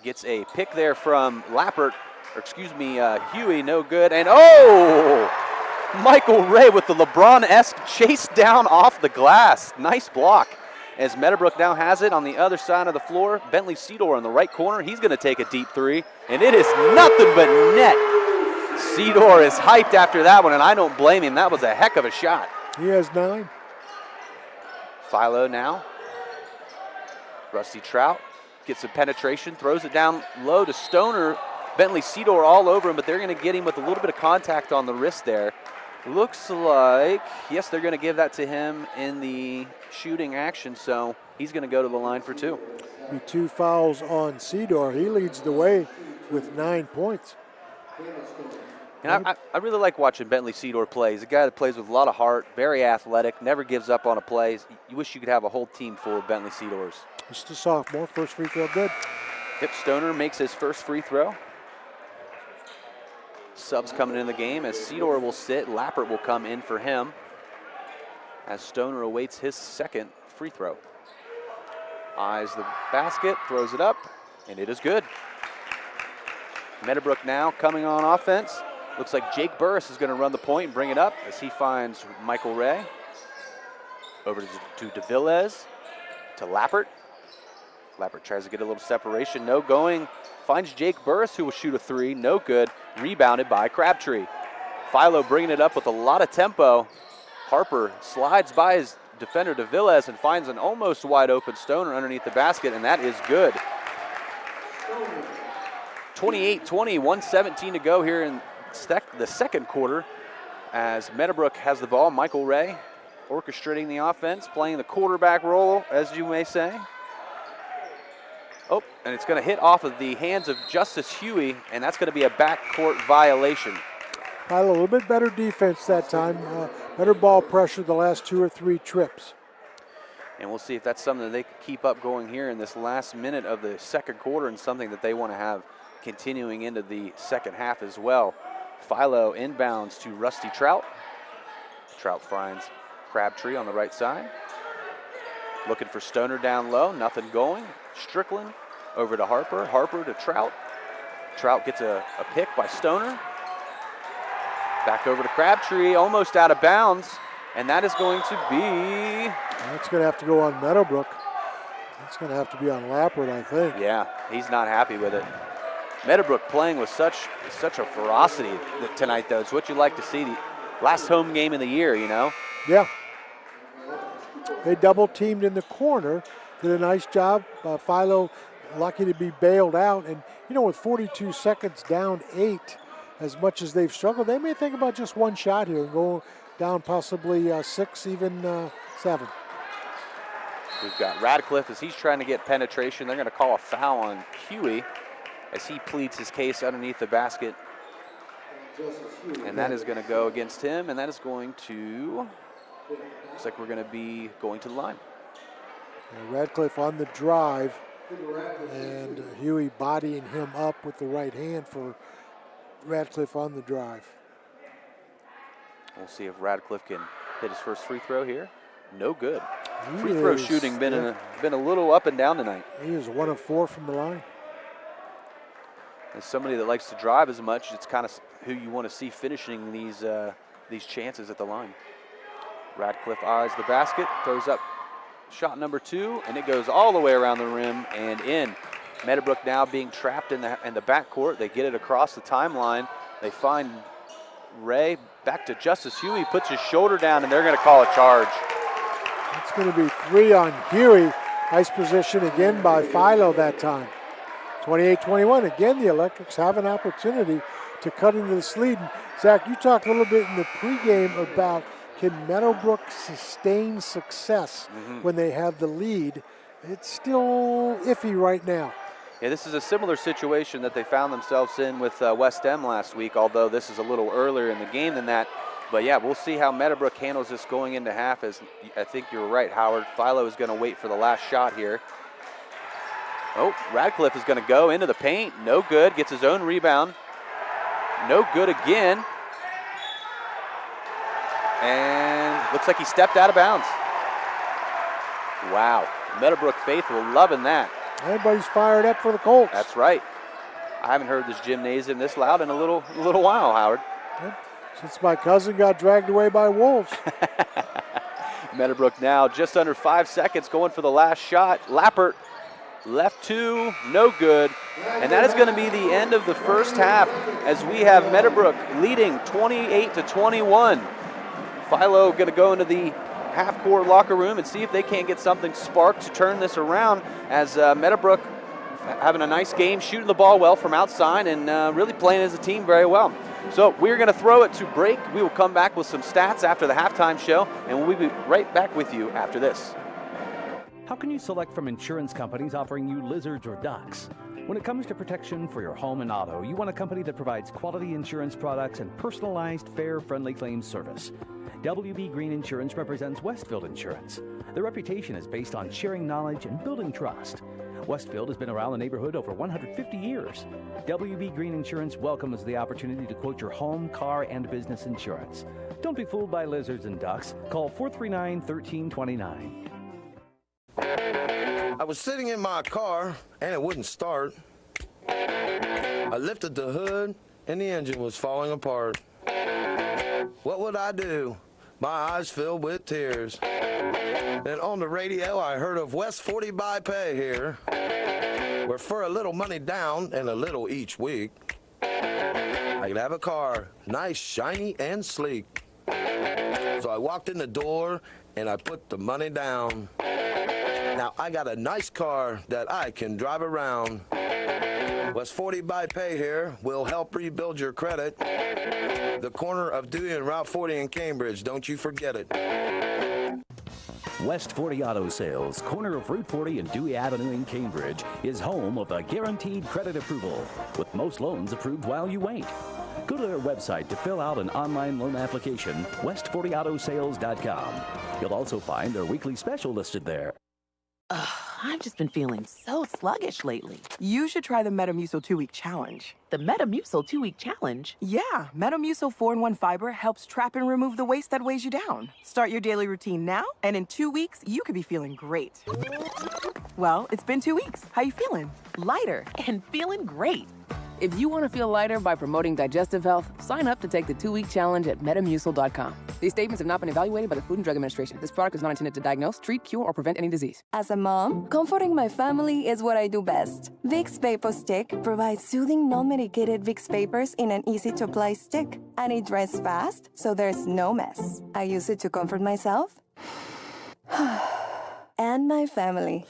C: Gets a pick there from Huey. No good. And Michael Ray with the LeBron-esque chase down off the glass. Nice block. As Meadowbrook now has it on the other side of the floor. Bentley Cedar in the right corner. He's going to take a deep three, and it is nothing but net. Cedar is hyped after that one, and I don't blame him. That was a heck of a shot.
B: He has 9.
C: Philo now. Rusty Trout gets some penetration, throws it down low to Stoner. Bentley Cedar all over him, but they're going to get him with a little bit of contact on the wrist there. Looks like, yes, they're going to give that to him in the shooting action, so he's going to go to the line for 2.
B: Be 2 fouls on Cedar. He leads the way with 9 points.
C: And I really like watching Bentley Cedar play. He's a guy that plays with a lot of heart, very athletic, never gives up on a play. You wish you could have a whole team full of Bentley Cedars.
B: Just a sophomore, first free throw good.
C: Hip Stoner makes his first free throw. Subs coming in the game as Cedar will sit. Lappert will come in for him as Stoner awaits his second free throw. Eyes the basket, throws it up, and it is good. Meadowbrook now coming on offense. Looks like Jake Burris is going to run the point and bring it up as he finds Michael Ray. Over to DeVillez, to Lappert. Lappert tries to get a little separation, no going. Finds Jake Burris, who will shoot a 3, no good. Rebounded by Crabtree. Philo bringing it up with a lot of tempo. Harper slides by his defender DeVillez and finds an almost wide open Stoner underneath the basket, and that is good. 28-20, 1:17 to go here in the second quarter as Meadowbrook has the ball. Michael Ray orchestrating the offense, playing the quarterback role, as you may say. Oh, and it's going to hit off of the hands of Justice Huey, and that's going to be a backcourt violation.
B: A little bit better defense that time. Better ball pressure the last 2 or 3 trips.
C: And we'll see if that's something that they can keep up going here in this last minute of the second quarter and something that they want to have continuing into the second half as well. Philo inbounds to Rusty Trout. Trout finds Crabtree on the right side. Looking for Stoner down low, nothing going. Strickland over to Harper. Harper to Trout. Trout gets a pick by Stoner. Back over to Crabtree, almost out of bounds. And that is going to be...
B: That's going to have to go on Meadowbrook. That's going to have to be on Lappert, I think.
C: Yeah, he's not happy with it. Meadowbrook playing with such a ferocity tonight, though. It's what you like to see. The last home game of the year, you know?
B: Yeah. They double teamed in the corner. Did a nice job. Philo lucky to be bailed out. And, you know, with 42 seconds down 8, as much as they've struggled, they may think about just one shot here and go down possibly 6, even 7.
C: We've got Radcliffe as he's trying to get penetration. They're going to call a foul on Huey as he pleads his case underneath the basket. And that is going to go against him, and that is going to, looks like we're going to be going to the line.
B: Radcliffe on the drive, and Huey bodying him up with the right hand for Radcliffe on the drive.
C: We'll see if Radcliffe can hit his first free throw here. No good. Free throw shooting been a little up and down tonight.
B: He is 1 of 4 from the line.
C: As somebody that likes to drive as much, it's kind of who you want to see finishing these chances at the line. Radcliffe eyes the basket, throws up shot number 2, and it goes all the way around the rim and in. Meadowbrook now being trapped in the backcourt. They get it across the timeline. They find Ray, back to Justice Huey, puts his shoulder down, and they're going to call a charge.
B: It's going to be 3 on Huey. Nice position again by Philo that time. 28-21. Again, the Electrics have an opportunity to cut into this lead. And Zach, you talked a little bit in the pregame about can Meadowbrook sustain success when they have the lead. It's still iffy right now.
C: Yeah, this is a similar situation that they found themselves in with West End last week, although this is a little earlier in the game than that. But yeah, we'll see how Meadowbrook handles this going into half. As I think you're right, Howard. Philo is going to wait for the last shot here. Oh, Radcliffe is going to go into the paint. No good. Gets his own rebound. No good again. And looks like he stepped out of bounds. Wow. Meadowbrook faithful loving that.
B: Everybody's fired up for the Colts.
C: That's right. I haven't heard this gymnasium this loud in a little while, Howard.
B: Since my cousin got dragged away by wolves.
C: Meadowbrook now just under 5 seconds going for the last shot. Lappert, left 2, no good. And that is going to be the end of the first half as we have Meadowbrook leading 28-21. Philo going to go into the half-court locker room and see if they can't get something sparked to turn this around, as Meadowbrook having a nice game, shooting the ball well from outside and really playing as a team very well. So we're going to throw it to break. We will come back with some stats after the halftime show, and we'll be right back with you after this.
L: How can you select from insurance companies offering you lizards or ducks? When it comes to protection for your home and auto, you want a company that provides quality insurance products and personalized, fair, friendly claims service. WB Green Insurance represents Westfield Insurance. Their reputation is based on sharing knowledge and building trust. Westfield has been around the neighborhood over 150 years. WB Green Insurance welcomes the opportunity to quote your home, car, and business insurance. Don't be fooled by lizards and ducks. Call 439-1329.
M: I was sitting in my car and it wouldn't start. I lifted the hood and the engine was falling apart. What would I do? My eyes filled with tears. Then on the radio I heard of West 40 by Pay here, where for a little money down and a little each week, I could have a car, nice, shiny, and sleek. So I walked in the door and I put the money down. Now I got a nice car that I can drive around. West 40 by Pay here will help rebuild your credit. The corner of Dewey and Route 40 in Cambridge, don't you forget it.
H: West 40 Auto Sales, corner of Route 40 and Dewey Avenue in Cambridge, is home of the guaranteed credit approval, with most loans approved while you wait. Go to their website to fill out an online loan application, west40autosales.com. You'll also find their weekly special listed there.
N: I've just been feeling so sluggish lately. You should try the Metamucil 2-Week Challenge. The Metamucil 2-Week Challenge? Yeah, Metamucil 4-in-1 Fiber helps trap and remove the waste that weighs you down. Start your daily routine now, and in 2 weeks, you could be feeling great. Well, it's been 2 weeks. How you feeling? Lighter and feeling great.
O: If you want to feel lighter by promoting digestive health, sign up to take the 2-week challenge at Metamucil.com. These statements have not been evaluated by the Food and Drug Administration. This product is not intended to diagnose, treat, cure, or prevent any disease.
P: As a mom, comforting my family is what I do best. Vicks Vapor Stick provides soothing, non-medicated Vicks Vapors in an easy-to-apply stick. And it dries fast, so there's no mess. I use it to comfort myself and my family.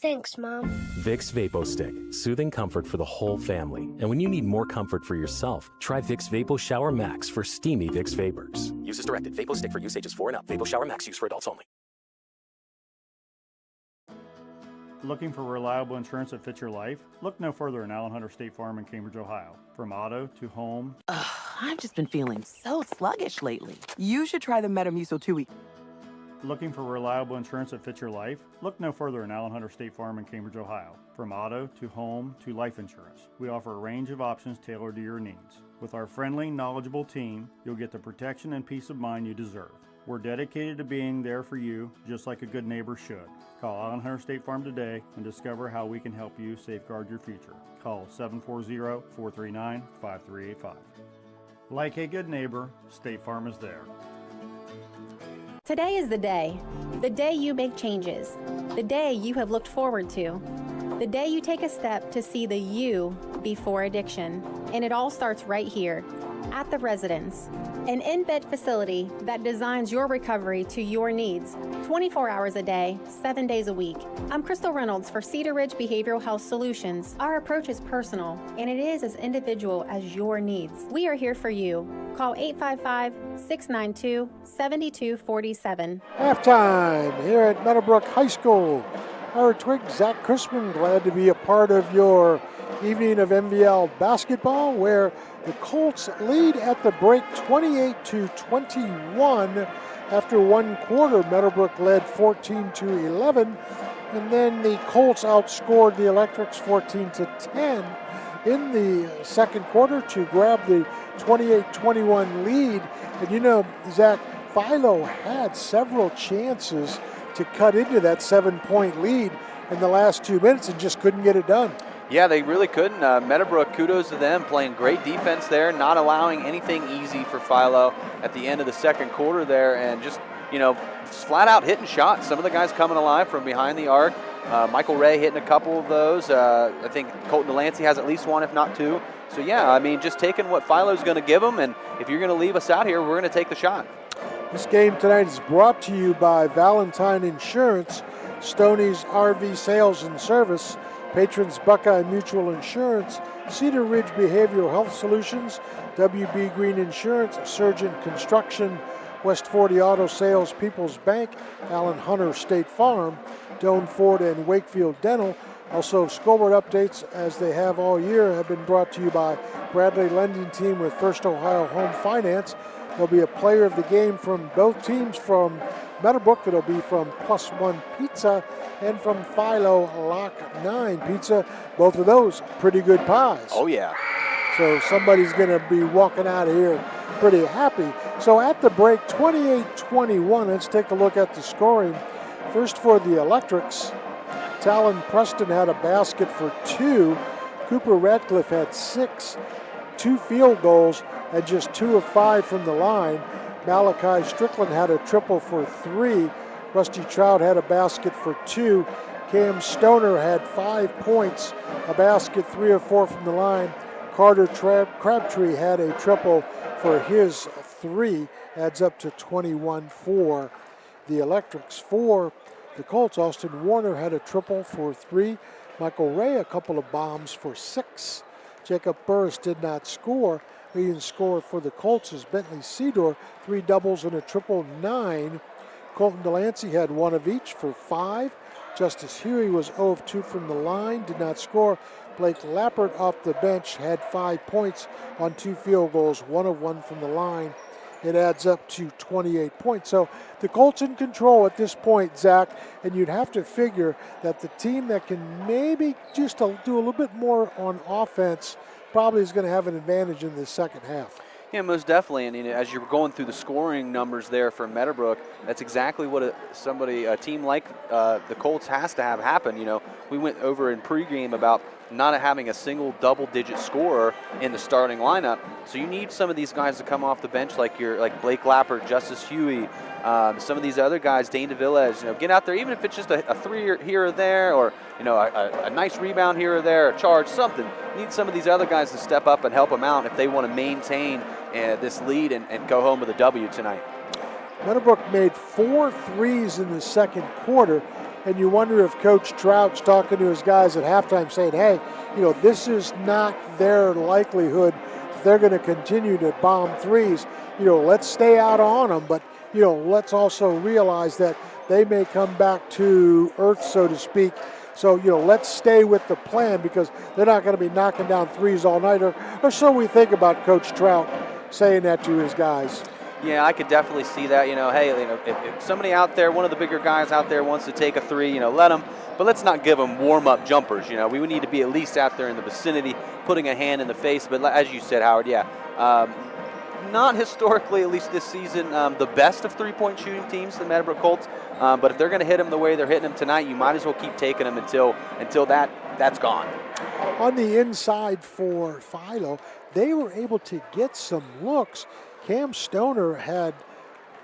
Q: Thanks, Mom.
R: Vicks Vapo Stick, soothing comfort for the whole family. And when you need more comfort for yourself, try Vicks Vapo Shower Max for steamy Vicks Vapors. Use as directed. Vapo Stick for use ages 4 and up. Vapo Shower Max use for adults only.
D: Looking for reliable insurance that fits your life? Look no further than Allen Hunter State Farm in Cambridge, Ohio. From auto to home.
N: I've just been feeling so sluggish lately. You should try the Metamucil 2-Week.
D: Looking for reliable insurance that fits your life? Look no further than Allen Hunter State Farm in Cambridge, Ohio. From auto to home to life insurance, we offer a range of options tailored to your needs. With our friendly, knowledgeable team, you'll get the protection and peace of mind you deserve. We're dedicated to being there for you, just like a good neighbor should. Call Island Hunter State Farm today and discover how we can help you safeguard your future. Call 740-439-5385. Like a good neighbor, State Farm is there.
E: Today is the day you make changes, the day you have looked forward to, the day you take a step to see the you before addiction. And it all starts right here at the Residence, an in-bed facility that designs your recovery to your needs, 24 hours a day, 7 days a week. I'm Crystal Reynolds for Cedar Ridge Behavioral Health Solutions. Our approach is personal, and it is as individual as your needs. We are here for you. Call 855-692-7247.
B: Halftime here at Meadowbrook High School. Howard Twig, Zack Chrisman, glad to be a part of your evening of MVL basketball, where the Colts lead at the break 28-21. After one quarter, Meadowbrook led 14-11, and then the Colts outscored the Electrics 14-10 in the second quarter to grab the 28-21 lead. And you know, Zach, Philo had several chances to cut into that 7-point lead in the last 2 minutes and just couldn't get it done.
C: Yeah, they really couldn't. Meadowbrook, kudos to them, playing great defense there, not allowing anything easy for Philo at the end of the second quarter there, and just flat out hitting shots. Some of the guys coming alive from behind the arc. Michael Ray hitting a couple of those. I think Colton Delancey has at least one, if not two. So yeah, I mean, just taking what Philo's going to give them, and if you're going to leave us out here, we're going to take the shot.
B: This game tonight is brought to you by Valentine Insurance, Stoney's RV Sales and Service, Patrons Buckeye Mutual Insurance, Cedar Ridge Behavioral Health Solutions, WB Green Insurance, Surgeon Construction, West 40 Auto Sales, People's Bank, Allen Hunter State Farm, Doane Ford and Wakefield Dental. Also, scoreboard updates, as they have all year, have been brought to you by Bradley Lending Team with First Ohio Home Finance. There'll be a player of the game from both teams. From Meadowbrook, it'll be from Plus One Pizza, and from Philo Lock 9 Pizza. Both of those pretty good pies.
C: Oh, yeah.
B: So somebody's going to be walking out of here pretty happy. So at the break, 28-21. Let's take a look at the scoring. First for the Electrics, Talon Preston had a basket for 2. Cooper Radcliffe had 6, 2 field goals, and just 2 of 5 from the line. Malachi Strickland had a triple for 3. Rusty Trout had a basket for 2. Cam Stoner had 5 points, a basket, 3 of 4 from the line. Carter Crabtree had a triple for his 3, adds up to 21 for the Electrics. For the Colts, Austin Warner had a triple for 3. Michael Ray a couple of bombs for 6. Jacob Burris did not score. Leading scorer for the Colts is Bentley Seedor, 3 doubles and a triple, 9. Colton Delancey had 1 of each for 5. Justice Huey was 0 of 2 from the line, did not score. Blake Lappert off the bench had 5 points on 2 field goals, 1 of 1 from the line. It adds up to 28 points. So the Colts in control at this point, Zach, and you'd have to figure that the team that can maybe just do a little bit more on offense probably is going to have an advantage in the second half.
C: Yeah, most definitely. And as you're going through the scoring numbers there for Meadowbrook, that's exactly what a team like the Colts has to have happen. We went over in pregame about not having a single double-digit scorer in the starting lineup. So you need some of these guys to come off the bench, like Blake Lappert, Justice Huey, some of these other guys, Dane DeVillez. Get out there, even if it's just a 3 here or there, or a nice rebound here or there, a charge, something. You need some of these other guys to step up and help them out if they want to maintain this lead and go home with a W tonight.
B: Meadowbrook made 4 threes in the second quarter, and you wonder if Coach Trout's talking to his guys at halftime saying, hey, this is not their likelihood. They're going to continue to bomb threes. Let's stay out on them, but, let's also realize that they may come back to earth, so to speak. So, let's stay with the plan, because they're not going to be knocking down threes all night, or so we think about Coach Trout saying that to his guys.
C: Yeah, I could definitely see that. If somebody out there, one of the bigger guys out there wants to take a 3, let them. But let's not give them warm-up jumpers. We would need to be at least out there in the vicinity, putting a hand in the face. But as you said, Howard, not historically, at least this season, the best of three-point shooting teams, the Meadowbrook Colts. But if they're going to hit them the way they're hitting them tonight, you might as well keep taking them until that's gone.
B: On the inside for Philo, they were able to get some looks. Cam Stoner had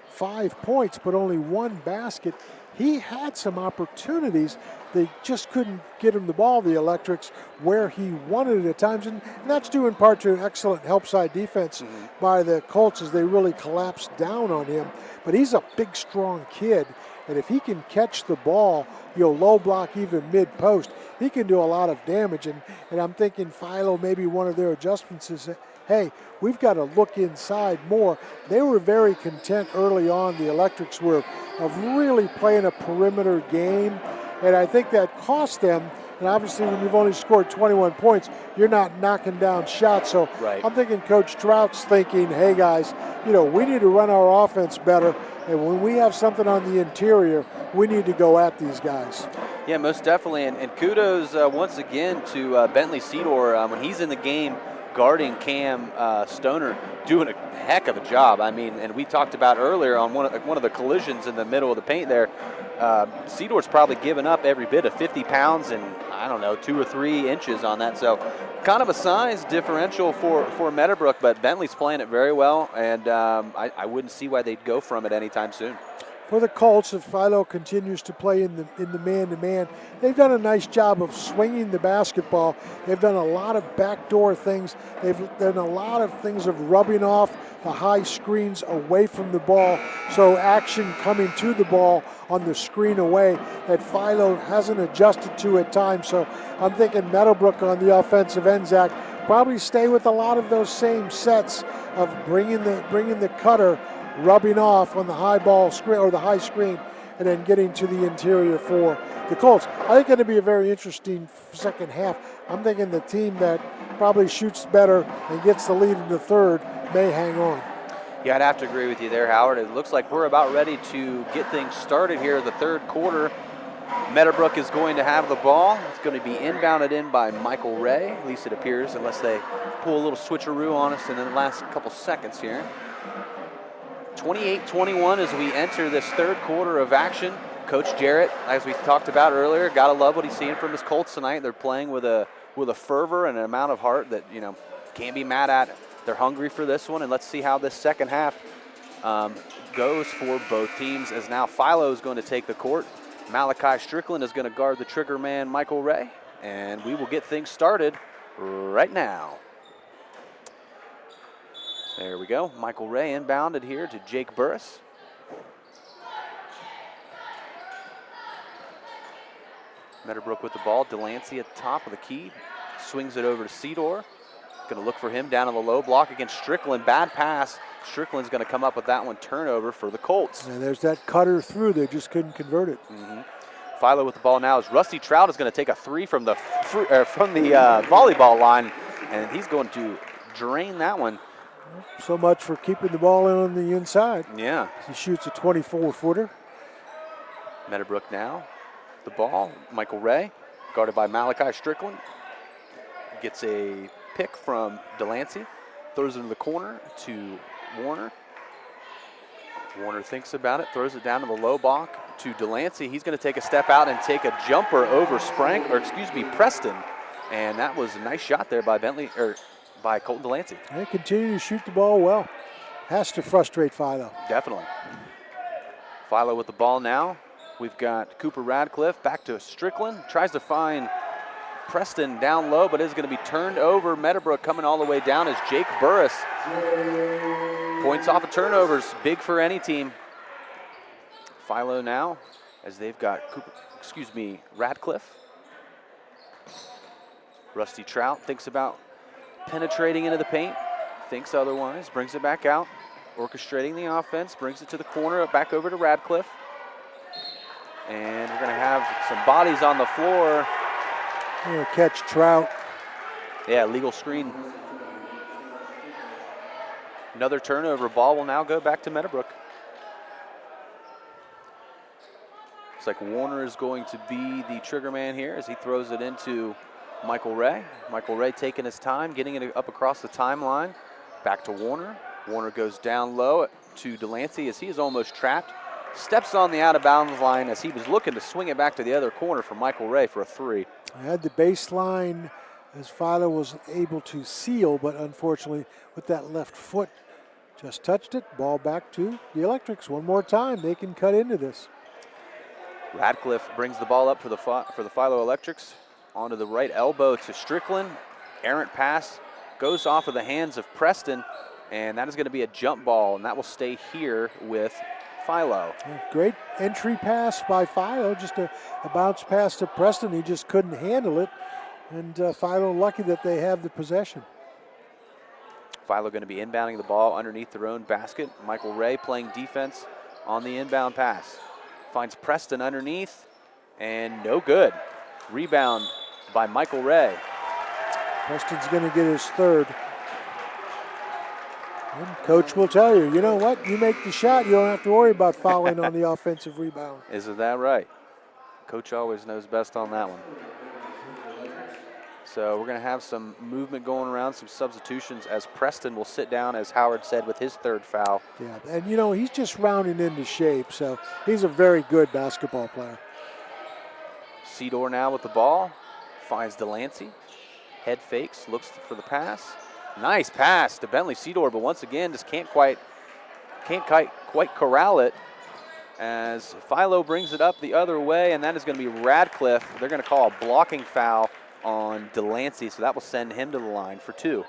B: 5 points, but only 1 basket. He had some opportunities. They just couldn't get him the ball, the Electrics, where he wanted it at times. And that's due in part to excellent help side defense by the Colts as they really collapsed down on him. But he's a big, strong kid. And if he can catch the ball, low block even mid-post, he can do a lot of damage. And I'm thinking Philo, maybe one of their adjustments is, hey, we've got to look inside more. They were very content early on, the Electrics were, of really playing a perimeter game. And I think that cost them. And obviously when you've only scored 21 points, you're not knocking down shots. So I'm thinking Coach Trout's thinking, hey guys, we need to run our offense better. And when we have something on the interior, we need to go at these guys.
C: Yeah, most definitely. And kudos once again to Bentley Cedar when he's in the game guarding Cam Stoner, doing a heck of a job. I mean, and we talked about earlier on one of the collisions in the middle of the paint there, Cedor's probably given up every bit of 50 pounds and, I don't know, 2 or 3 inches on that. So kind of a size differential for Meadowbrook, but Bentley's playing it very well, and I wouldn't see why they'd go from it anytime soon.
B: For the Colts, if Philo continues to play in the man-to-man, they've done a nice job of swinging the basketball. They've done a lot of backdoor things. They've done a lot of things of rubbing off the high screens away from the ball, so action coming to the ball on the screen away that Philo hasn't adjusted to at times. So I'm thinking Meadowbrook on the offensive end, Zach, probably stay with a lot of those same sets of bringing the cutter, rubbing off on the high ball screen or the high screen, and then getting to the interior for the Colts. I think it'll be a very interesting second half. I'm thinking the team that probably shoots better and gets the lead in the third may hang on.
C: Yeah, I'd have to agree with you there, Howard. It looks like we're about ready to get things started here the third quarter. Meadowbrook is going to have the ball. It's going to be inbounded in by Michael Ray, at least it appears, unless they pull a little switcheroo on us in the last couple seconds here. 28-21 as we enter this third quarter of action. Coach Jarrett, as we talked about earlier, gotta love what he's seeing from his Colts tonight. They're playing with a fervor and an amount of heart that can't be mad at. They're hungry for this one, and let's see how this second half goes for both teams. As now Philo is going to take the court. Malachi Strickland is going to guard the trigger man Michael Ray, and we will get things started right now. There we go. Michael Ray inbounded here to Jake Burris. Meadowbrook with the ball. Delancey at the top of the key. Swings it over to Cedar. Going to look for him down on the low block against Strickland. Bad pass. Strickland's going to come up with that one. Turnover for the Colts.
B: And there's that cutter through. They just couldn't convert it.
C: Philo with the ball now as Rusty Trout is going to take a 3 from the volleyball line, and he's going to drain that one.
B: So much for keeping the ball in on the inside.
C: Yeah.
B: He shoots a 24-footer.
C: Meadowbrook now. The ball. Michael Ray, guarded by Malachi Strickland. Gets a pick from Delancey. Throws it in the corner to Warner. Warner thinks about it, throws it down to the low block to Delancey. He's going to take a step out and take a jumper over Preston. And that was a nice shot there by by Colton Delancey.
B: They continue to shoot the ball well. Has to frustrate Philo.
C: Definitely. Philo with the ball now. We've got Cooper Radcliffe back to Strickland. Tries to find Preston down low, but is going to be turned over. Meadowbrook coming all the way down is Jake Burris. Points off of turnovers, big for any team. Philo now, as they've got Radcliffe. Rusty Trout thinks about penetrating into the paint, thinks otherwise, brings it back out, orchestrating the offense, brings it to the corner, back over to Radcliffe. And we're going to have some bodies on the floor.
B: Catch Trout.
C: Yeah, legal screen. Another turnover. Ball will now go back to Meadowbrook. Looks like Warner is going to be the trigger man here as he throws it into Michael Ray. Michael Ray taking his time, getting it up across the timeline. Back to Warner. Warner goes down low to Delancey as he is almost trapped. Steps on the out-of-bounds line as he was looking to swing it back to the other corner for Michael Ray for a three.
B: I had the baseline as Philo was able to seal, but unfortunately with that left foot, just touched it. Ball back to the Electrics one more time. They can cut into this.
C: Radcliffe brings the ball up for the Philo Electrics onto the right elbow to Strickland. Errant pass goes off of the hands of Preston, and that is going to be a jump ball, and that will stay here with Philo.
B: Great entry pass by Philo, just a bounce pass to Preston. He just couldn't handle it, and Philo lucky that they have the possession.
C: Philo going to be inbounding the ball underneath their own basket. Michael Ray playing defense on the inbound pass. Finds Preston underneath, and no good. Rebound by Michael Ray.
B: Preston's going to get his third. And coach will tell you, you know what? You make the shot, you don't have to worry about fouling on the offensive rebound.
C: Isn't that right? Coach always knows best on that one. So we're going to have some movement going around, some substitutions as Preston will sit down, as Howard said, with his third foul.
B: Yeah, and you know, he's just rounding into shape, so he's a very good basketball player.
C: Sedor now with the ball, finds Delancey. Head fakes, looks for the pass. Nice pass to Bentley Sedor, but once again just can't quite corral it as Philo brings it up the other way, and that is going to be Radcliffe. They're going to call a blocking foul on Delancey, so that will send him to the line for two.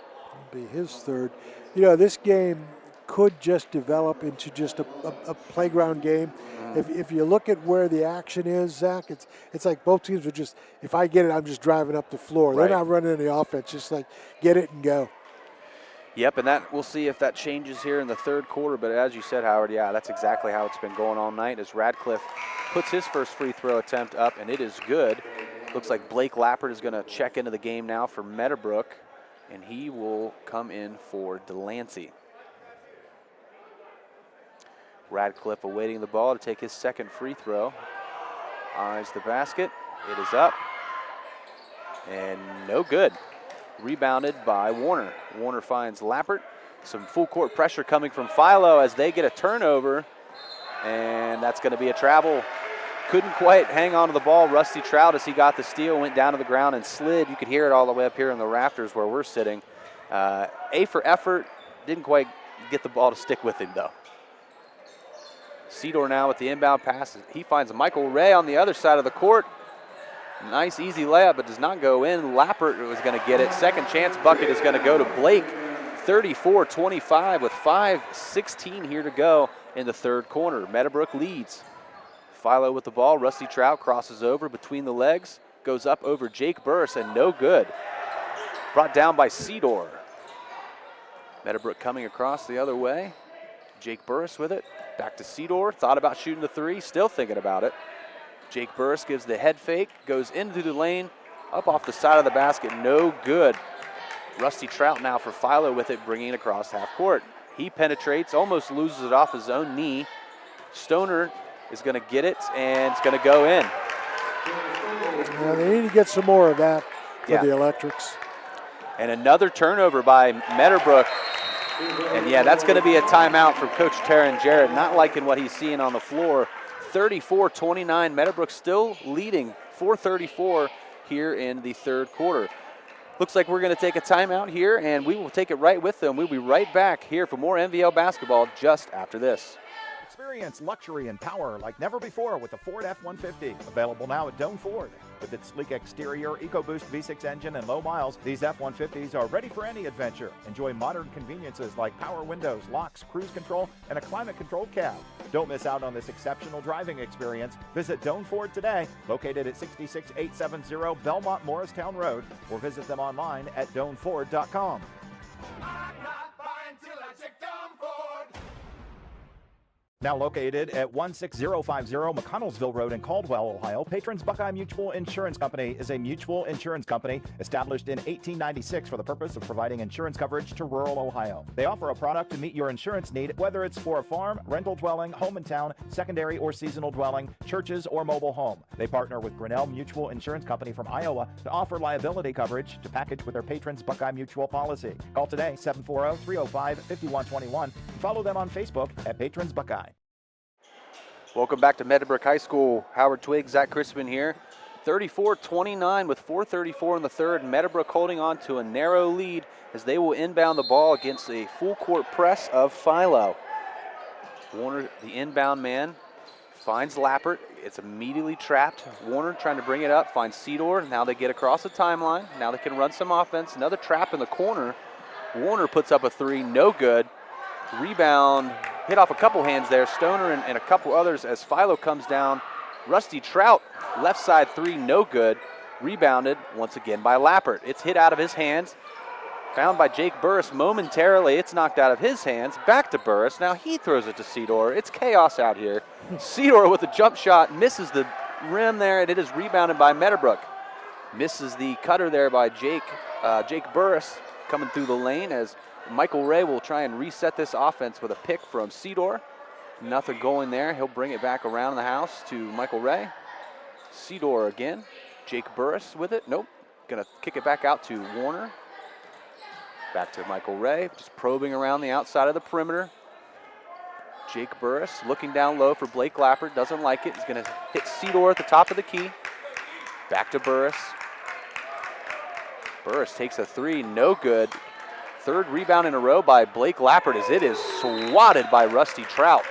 B: It'll be his third. You know, this game could just develop into just a playground game. If you look at where the action is, Zach, it's like both teams are just, if I get it, I'm just driving up the floor.
C: Right.
B: They're not running any offense, just like get it and go.
C: Yep, and that we'll see if that changes here in the third quarter, but as you said, Howard, yeah, that's exactly how it's been going all night as Radcliffe puts his first free throw attempt up, and it is good. Looks like Blake Lappert is going to check into the game now for Meadowbrook, and he will come in for Delancey. Radcliffe awaiting the ball to take his second free throw. Eyes the basket. It is up. And no good. Rebounded by Warner. Warner finds Lappert. Some full court pressure coming from Philo as they get a turnover. And that's going to be a travel. Couldn't quite hang on to the ball. Rusty Trout, as he got the steal, went down to the ground and slid. You could hear it all the way up here in the rafters where we're sitting. A for effort. Didn't quite get the ball to stick with him, though. Sedor now with the inbound pass. He finds Michael Ray on the other side of the court. Nice, easy layup, but does not go in. Lappert was going to get it. Second chance bucket is going to go to Blake. 34-25 with 5:16 here to go in the third quarter. Meadowbrook leads. Philo with the ball. Rusty Trout crosses over between the legs. Goes up over Jake Burris, and no good. Brought down by Sedor. Meadowbrook coming across the other way. Jake Burris with it. Back to Sedor. Thought about shooting the three. Still thinking about it. Jake Burris gives the head fake. Goes into the lane. Up off the side of the basket. No good. Rusty Trout now for Philo with it, bringing it across half court. He penetrates. Almost loses it off his own knee. Stoner is going to get it, and it's going to go in.
B: Yeah, they need to get some more of that for the Electrics.
C: And another turnover by Meadowbrook. And yeah, that's going to be a timeout from Coach Taryn Jarrett. Not liking what he's seeing on the floor. 34-29, Meadowbrook still leading 4:34 here in the third quarter. Looks like we're going to take a timeout here, and we will take it right with them. We'll be right back here for more MVL basketball just after this.
A: Experience luxury and power like never before with the Ford F-150. Available now at Doane Ford. With its sleek exterior, EcoBoost V6 engine, and low miles, these F-150s are ready for any adventure. Enjoy modern conveniences like power windows, locks, cruise control, and a climate-controlled cab. Don't miss out on this exceptional driving experience. Visit Doane Ford today, located at 66870 Belmont Morristown Road, or visit them online at DoaneFord.com. Now located at 16050 McConnellsville Road in Caldwell, Ohio, Patrons Buckeye Mutual Insurance Company is a mutual insurance company established in 1896 for the purpose of providing insurance coverage to rural Ohio. They offer a product to meet your insurance need, whether it's for a farm, rental dwelling, home in town, secondary or seasonal dwelling, churches, or mobile home. They partner with Grinnell Mutual Insurance Company from Iowa to offer liability coverage to package with their Patrons Buckeye Mutual policy. Call today, 740-305-5121, and follow them on Facebook at Patrons Buckeye.
C: Welcome back to Meadowbrook High School. Howard Twigg, Zack Chrisman here. 34-29 with 4:34 in the third. Meadowbrook holding on to a narrow lead as they will inbound the ball against a full court press of Philo. Warner, the inbound man, finds Lappert. It's immediately trapped. Warner trying to bring it up, finds Cedor. Now they get across the timeline. Now they can run some offense. Another trap in the corner. Warner puts up a three, no good. Rebound, hit off a couple hands there. Stoner and a couple others as Philo comes down. Rusty Trout, left side three, no good. Rebounded once again by Lappert. It's hit out of his hands. Found by Jake Burris momentarily. It's knocked out of his hands. Back to Burris. Now he throws it to Cedor. It's chaos out here. Cedor with a jump shot, misses the rim there, and it is rebounded by Meadowbrook. Misses the cutter there by Jake Burris coming through the lane as Michael Ray will try and reset this offense with a pick from Cedor. Nothing going there. He'll bring it back around the house to Michael Ray. Cedor again. Jake Burris with it. Nope. Gonna kick it back out to Warner. Back to Michael Ray, just probing around the outside of the perimeter. Jake Burris looking down low for Blake Lappert. Doesn't like it. He's gonna hit Cedor at the top of the key. Back to Burris. Burris takes a three, no good. Third rebound in a row by Blake Lappert as it is swatted by Rusty Trout.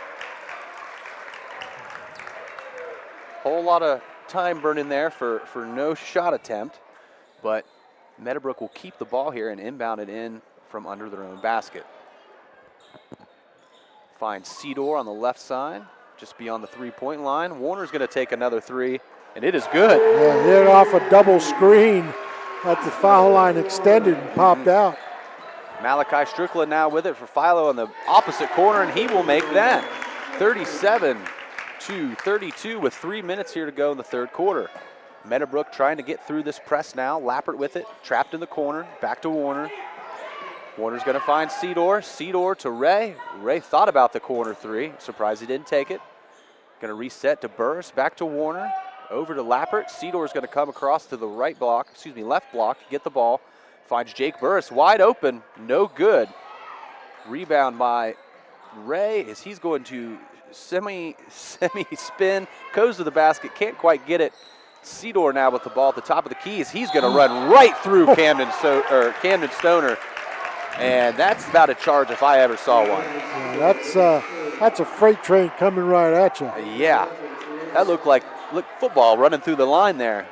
C: Whole lot of time burning there for no shot attempt, but Meadowbrook will keep the ball here and inbound it in from under their own basket. Finds Cedor on the left side, just beyond the three-point line. Warner's gonna take another three, and it is good.
B: Yeah, hit off a double screen at the foul line, extended and popped out.
C: Malachi Strickland now with it for Philo in the opposite corner, and he will make that. 37-32 with 3 minutes here to go in the third quarter. Meadowbrook trying to get through this press now. Lappert with it, trapped in the corner, back to Warner. Warner's gonna find Cedor. Cedor to Ray. Ray thought about the corner three. Surprised he didn't take it. Gonna reset to Burris, back to Warner. Over to Lappert. Cedor's gonna come across to the left block, get the ball. Finds Jake Burris wide open, no good. Rebound by Ray as he's going to semi-spin, goes to the basket, can't quite get it. Cedor now with the ball at the top of the keys. He's going to run right through Camden Stoner, and that's about a charge if I ever saw one.
B: Yeah, that's a freight train coming right at you.
C: Yeah, that looked football running through the line there.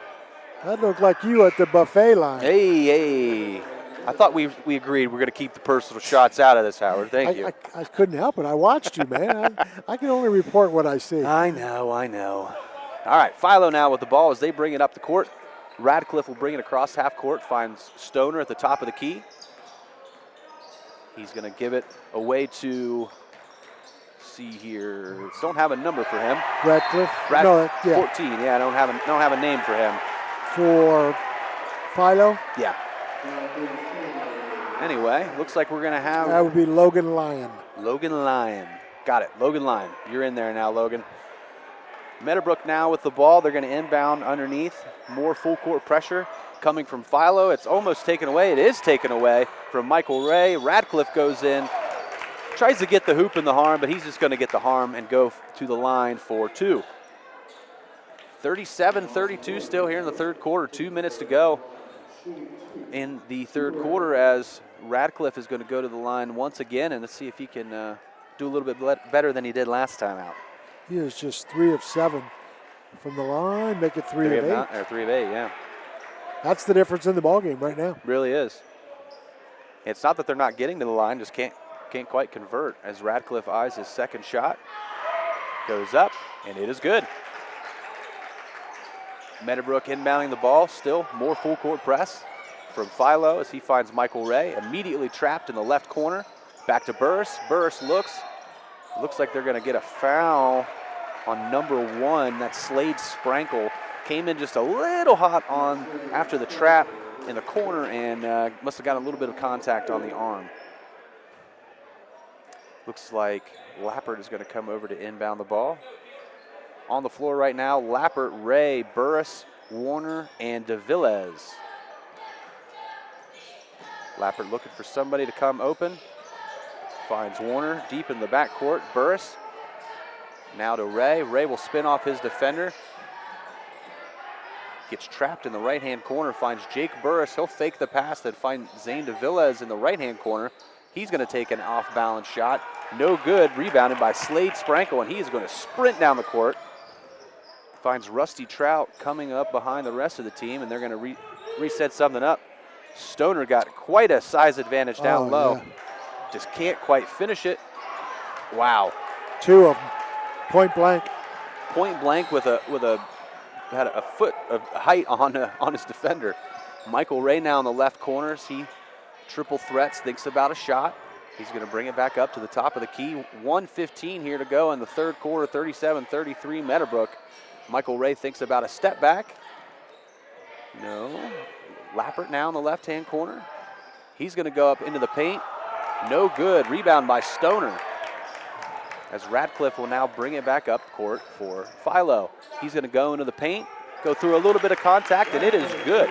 B: That looked like you at the buffet line.
C: Hey. I thought we agreed we're going to keep the personal shots out of this, Howard. Thank you.
B: I couldn't help it. I watched you, man. I can only report what I see.
C: I know. All right, Philo now with the ball as they bring it up the court. Radcliffe will bring it across half court, finds Stoner at the top of the key. He's going to give it away to, see here, don't have a number for him.
B: Radcliffe?
C: 14, yeah, I don't have a name for him.
B: For Philo?
C: Yeah. Anyway, looks like we're going to have...
B: That would be Logan Lyon.
C: Logan Lyon. Got it, Logan Lyon. You're in there now, Logan. Meadowbrook now with the ball. They're going to inbound underneath. More full court pressure coming from Philo. It's almost taken away. It is taken away from Michael Ray. Radcliffe goes in, tries to get the hoop in the harm, but he's just going to get the harm and go to the line for two. 37-32 still here in the third quarter. 2 minutes to go in the third quarter as Radcliffe is going to go to the line once again, and let's see if he can do a little bit better than he did last time out.
B: He is just 3 of 7 from the line, make it 3 of 8.
C: 3 of 8, yeah.
B: That's the difference in the ballgame right now.
C: Really is. It's not that they're not getting to the line, just can't quite convert as Radcliffe eyes his second shot. Goes up, and it is good. Meadowbrook inbounding the ball, still more full court press from Philo as he finds Michael Ray, immediately trapped in the left corner. Back to Burris. Burris looks, Looks like they're going to get a foul on number 1. That's Slade Sprankle. Came in just a little hot on after the trap in the corner and must have got a little bit of contact on the arm. Looks like Lappert is going to come over to inbound the ball. On the floor right now, Lappert, Ray, Burris, Warner, and DeVillez. Lappert looking for somebody to come open. Finds Warner deep in the backcourt. Burris now to Ray. Ray will spin off his defender. Gets trapped in the right-hand corner. Finds Jake Burris. He'll fake the pass, then find Zane DeVillez in the right-hand corner. He's going to take an off-balance shot. No good. Rebounded by Slade Sprankle, and he is going to sprint down the court. Finds Rusty Trout coming up behind the rest of the team, and they're going to reset something up. Stoner got quite a size advantage down low.
B: Yeah.
C: Just can't quite finish it. Wow.
B: 2 of them. Point blank.
C: Point blank with had a foot of height on his defender. Michael Ray now in the left corner. He triple threats, thinks about a shot. He's going to bring it back up to the top of the key. 1:15 here to go in the third quarter, 37-33 Meadowbrook. Michael Ray thinks about a step back. No. Lappert now in the left-hand corner. He's going to go up into the paint. No good. Rebound by Stoner. As Radcliffe will now bring it back up court for Philo. He's going to go into the paint, go through a little bit of contact, and it is good.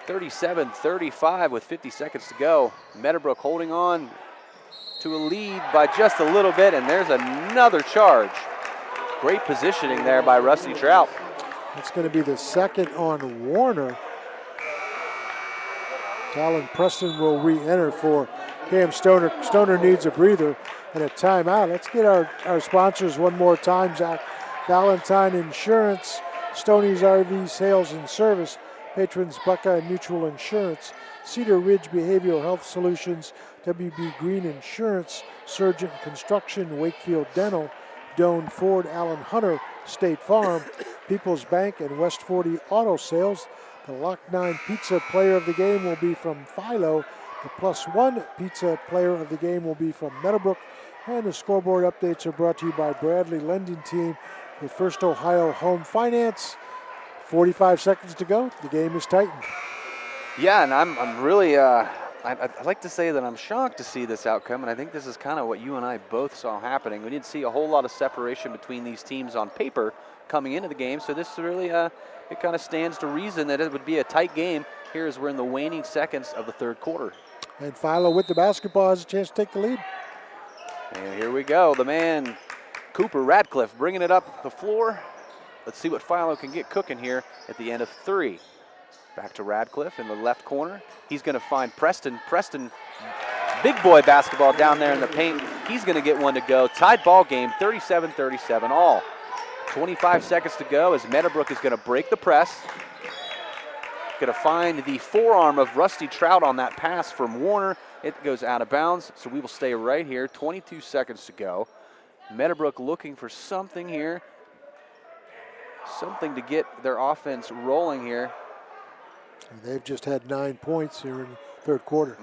C: 37-35 with 50 seconds to go. Meadowbrook holding on to a lead by just a little bit, and there's another charge. Great positioning there by Rusty Trout.
B: It's going to be the second on Warner. Talon Preston will re-enter for Cam Stoner. Stoner needs a breather and a timeout. Let's get our sponsors one more time, Zack. Valentine Insurance, Stoney's RV Sales and Service, Patrons Buckeye Mutual Insurance, Cedar Ridge Behavioral Health Solutions, WB Green Insurance, Surgeon Construction, Wakefield Dental, Doane Ford, Allen Hunter, State Farm, People's Bank, and West 40 Auto Sales. The Lock 9 Pizza Player of the Game will be from Philo. The +1 Pizza Player of the Game will be from Meadowbrook. And the scoreboard updates are brought to you by Bradley Lending Team with First Ohio Home Finance. 45 seconds to go. The game is tightened.
C: Yeah, and I'm really, I'd like to say that I'm shocked to see this outcome, and I think this is kind of what you and I both saw happening. We didn't see a whole lot of separation between these teams on paper coming into the game, so this really, it kind of stands to reason that it would be a tight game here as we're in the waning seconds of the third quarter.
B: And Philo with the basketball has a chance to take the lead.
C: And here we go, the man, Cooper Radcliffe, bringing it up the floor. Let's see what Philo can get cooking here at the end of 3. Back to Radcliffe in the left corner. He's going to find Preston. Preston, big boy basketball down there in the paint. He's going to get one to go. Tied ball game, 37-37 all. 25 seconds to go as Meadowbrook is going to break the press. Going to find the forearm of Rusty Trout on that pass from Warner. It goes out of bounds, so we will stay right here. 22 seconds to go. Meadowbrook looking for something here. Something to get their offense rolling here.
B: They've just had 9 points here in the third quarter.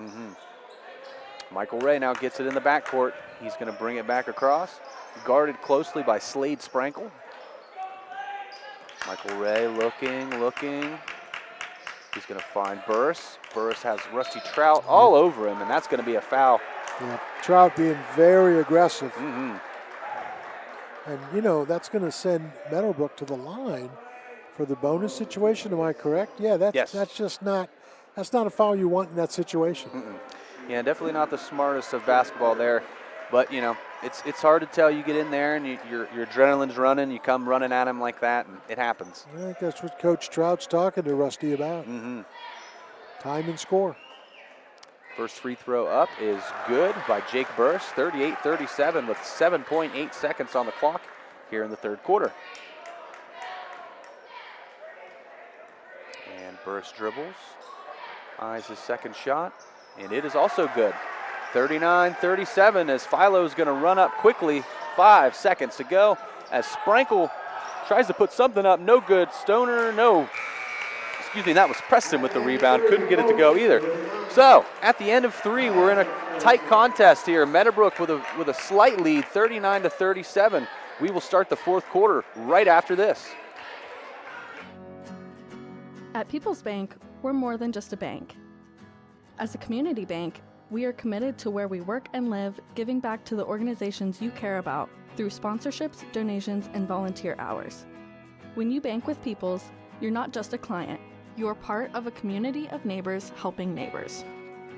C: Michael Ray now gets it in the backcourt. He's going to bring it back across. Guarded closely by Slade Sprankle. Michael Ray looking. He's going to find Burris. Burris has Rusty Trout all over him, and that's going to be a foul.
B: Yeah, Trout being very aggressive. And, you know, that's going to send Meadowbrook to the line for the bonus situation. Am I correct? Yeah, that's just not a foul you want in that situation.
C: Yeah, definitely not the smartest of basketball there. But, you know, it's hard to tell. You get in there and your adrenaline's running. You come running at him like that, and it happens.
B: I think that's what Coach Trout's talking to Rusty about. Time and score.
C: First free throw up is good by Jake Burris, 38-37 with 7.8 seconds on the clock here in the third quarter. And Burris dribbles, eyes his second shot, and it is also good. 39-37 as Philo's going to run up quickly. 5 seconds to go as Sprankle tries to put something up. No good. Stoner, no. excuse me, that was Preston with the rebound. Couldn't get it to go either. So at the end of 3, we're in a tight contest here. Meadowbrook with a slight lead, 39-37. We will start the 4th quarter right after this.
F: At People's Bank, we're more than just a bank. As a community bank, we are committed to where we work and live, giving back to the organizations you care about through sponsorships, donations, and volunteer hours. When you bank with People's, you're not just a client. You're part of a community of neighbors helping neighbors.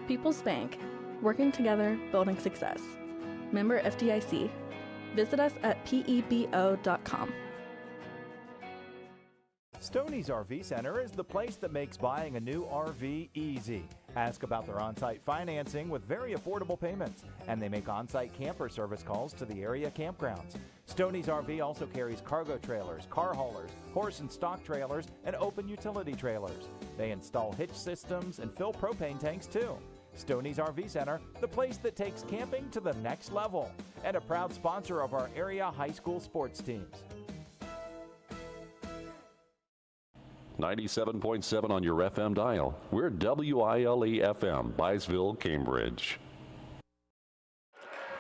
F: People's Bank, working together, building success. Member FDIC. Visit us at pebo.com.
A: Stoney's RV Center is the place that makes buying a new RV easy. Ask about their on-site financing with very affordable payments, and they make on-site camper service calls to the area campgrounds. Stoney's RV also carries cargo trailers, car haulers, horse and stock trailers, and open utility trailers. They install hitch systems and fill propane tanks too. Stoney's RV Center, the place that takes camping to the next level, and a proud sponsor of our area high school sports teams.
I: 97.7 on your FM dial. We're WILE FM, Byesville, Cambridge.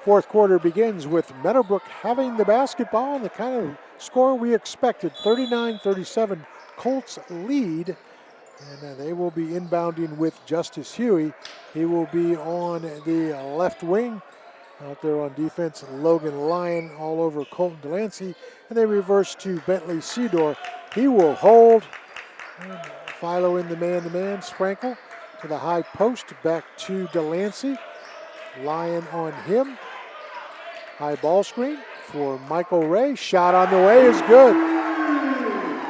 B: 4th quarter begins with Meadowbrook having the basketball and the kind of score we expected. 39-37 Colts lead. And they will be inbounding with Justice Huey. He will be on the left wing. Out there on defense, Logan Lyon all over Colton Delancey. And they reverse to Bentley Seedor. He will hold. And Philo in the man-to-man. Sprankle to the high post. Back to Delancey. Lyon on him. High ball screen for Michael Ray. Shot on the way is good.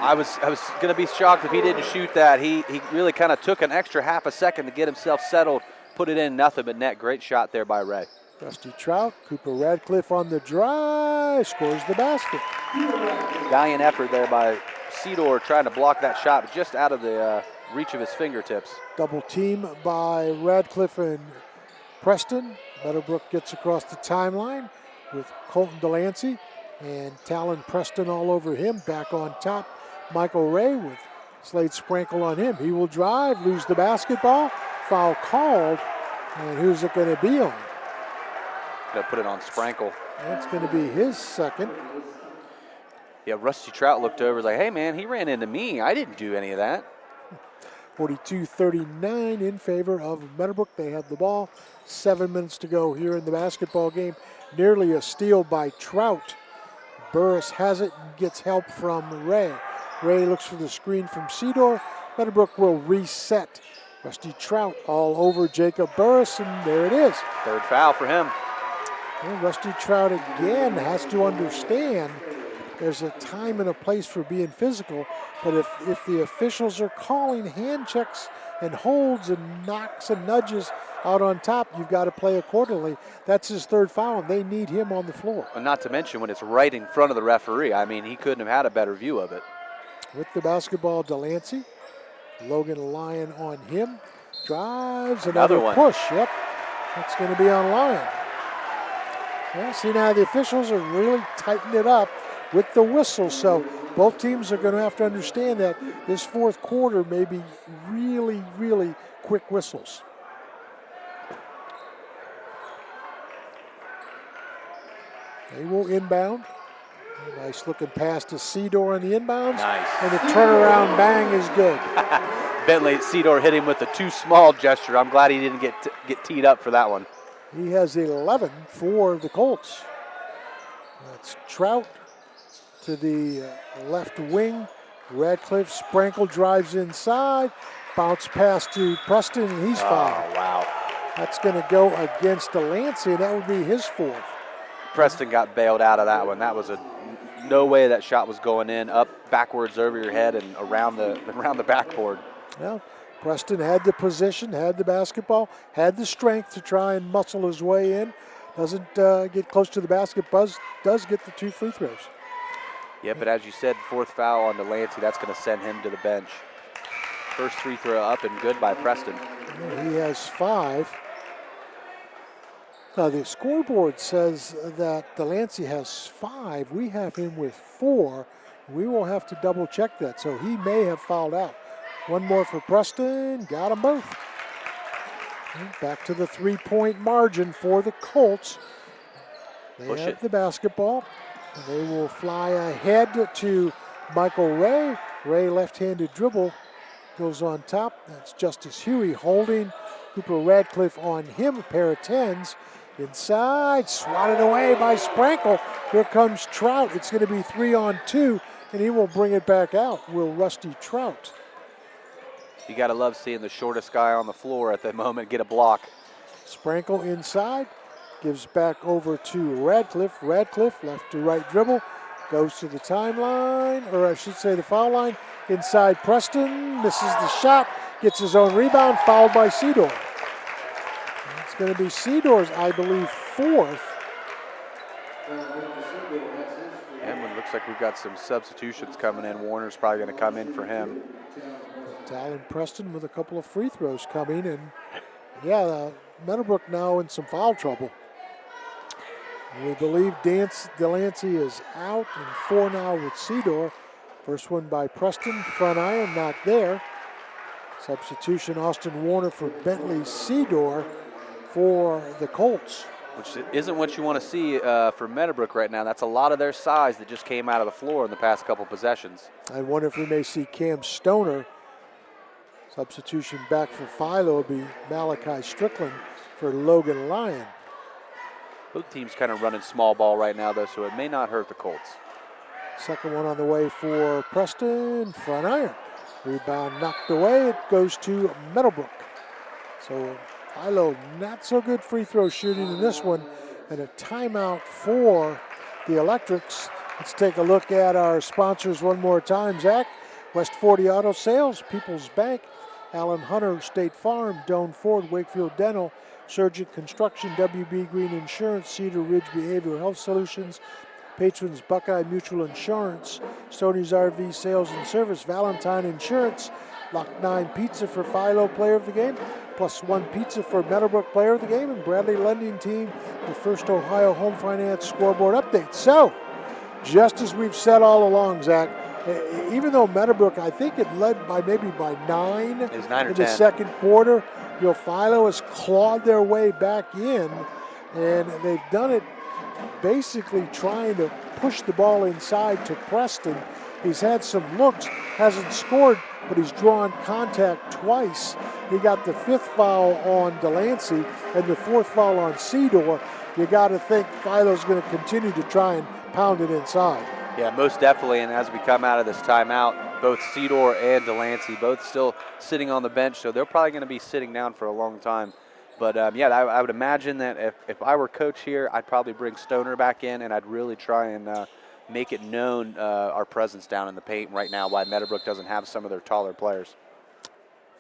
C: I was going to be shocked if he didn't shoot that. He really kind of took an extra half a second to get himself settled, put it in, nothing but net. Great shot there by Ray.
B: Rusty Trout, Cooper Radcliffe on the drive, scores the basket.
C: Valiant effort there by Seedor trying to block that shot, but just out of the reach of his fingertips.
B: Double team by Radcliffe and Preston. Meadowbrook gets across the timeline with Colton Delancey and Talon Preston all over him. Back on top, Michael Ray with Slade Sprankle on him. He will drive, lose the basketball, foul called, and who's it going to be on?
C: Going to put it on Sprankle.
B: That's going to be his second.
C: Yeah, Rusty Trout looked over like, hey man, he ran into me. I didn't do any of that.
B: 42-39 in favor of Meadowbrook. They have the ball. 7 minutes to go here in the basketball game. Nearly a steal by Trout. Burris has it and gets help from Ray. Ray looks for the screen from Seedor. Meadowbrook will reset. Rusty Trout all over Jacob Burris, and there it is.
C: 3rd foul for him.
B: And Rusty Trout again has to understand there's a time and a place for being physical, but if the officials are calling hand checks and holds and knocks and nudges out on top, you've got to play accordingly. That's his 3rd foul, and they need him on the floor.
C: And not to mention when it's right in front of the referee. I mean, he couldn't have had a better view of it.
B: With the basketball, Delancey. Logan Lyon on him. Drives, another
C: one.
B: Push. Yep, that's going to be on Lyon. Well, see now the officials are really tightening it up with the whistle, so both teams are going to have to understand that this 4th quarter may be really, really quick whistles. They will inbound. Nice looking pass to Seedor on the inbounds.
C: Nice.
B: And the turnaround bang is good.
C: Bentley Seedor hit him with a too small gesture. I'm glad he didn't get teed up for that one.
B: He has 11 for the Colts. That's Trout to the left wing. Radcliffe, Sprankle drives inside. Bounce pass to Preston, and he's fouled.
C: Oh, wow.
B: That's going to go against Delancey, and that would be his 4th.
C: Preston got bailed out of that one. That was no way that shot was going in, up, backwards, over your head, and around the backboard.
B: Well, Preston had the position, had the basketball, had the strength to try and muscle his way in. Doesn't get close to the basket, does get the 2 free throws.
C: Yeah, but as you said, 4th foul on Delancey, that's going to send him to the bench. First free throw up and good by Preston.
B: He has 5. Now the scoreboard says that Delancey has 5. We have him with 4. We will have to double check that, so he may have fouled out. One more for Preston. Got them both. And back to the 3-point margin for the Colts. They have the basketball. And they will fly ahead to Michael Ray. Ray left-handed dribble goes on top. That's Justice Huey holding Cooper Radcliffe on him. A pair of 10s. Inside, swatted away by Sprankle. Here comes Trout. It's going to be 3-on-2, and he will bring it back out. Will Rusty Trout.
C: You got to love seeing the shortest guy on the floor at the moment get a block.
B: Sprankle inside, gives back over to Radcliffe. Radcliffe, left to right dribble, goes to the timeline, or I should say the foul line. Inside Preston, misses the shot, gets his own rebound, fouled by Seedorf. It's going to be Seedorf's, I believe, 4th.
C: And it looks like we've got some substitutions coming in. Warner's probably going to come in for him.
B: Talon Preston with a couple of free throws coming, and yeah, Meadowbrook now in some foul trouble. We believe Delancey is out, and 4 now with Seedorf. First one by Preston, front iron, not there. Substitution, Austin Warner for Bentley Seedorf for the Colts.
C: Which isn't what you want to see for Meadowbrook right now. That's a lot of their size that just came out of the floor in the past couple possessions.
B: I wonder if we may see Cam Stoner. Substitution back for Philo will be Malachi Strickland for Logan Lyon.
C: Both teams kind of running small ball right now, though, so it may not hurt the Colts.
B: Second one on the way for Preston, front iron. Rebound knocked away, it goes to Meadowbrook. So Philo not so good free throw shooting in this one, and a timeout for the Electrics. Let's take a look at our sponsors one more time, Zach. West 40 Auto Sales, People's Bank, Allen Hunter, State Farm, Doan Ford, Wakefield Dental, Surgic Construction, WB Green Insurance, Cedar Ridge Behavioral Health Solutions, Patrons Buckeye Mutual Insurance, Stoney's RV Sales and Service, Valentine Insurance, Lock 9 Pizza for Philo Player of the Game, +1 Pizza for Meadowbrook Player of the Game, and Bradley Lending Team, the First Ohio Home Finance Scoreboard Update. So, just as we've said all along, Zach, even though Meadowbrook, I think it led by maybe by 9
C: in
B: the second quarter, Philo has clawed their way back in, and they've done it basically trying to push the ball inside to Preston. He's had some looks, hasn't scored, but he's drawn contact twice. He got the 5th foul on Delancey and the 4th foul on Seedorf. You got to think Philo's going to continue to try and pound it inside.
C: Yeah, most definitely, and as we come out of this timeout, both Seedorf and Delancey both still sitting on the bench, so they're probably going to be sitting down for a long time. But, yeah, I would imagine that if I were coach here, I'd probably bring Stoner back in, and I'd really try and make it known our presence down in the paint right now, why Meadowbrook doesn't have some of their taller players.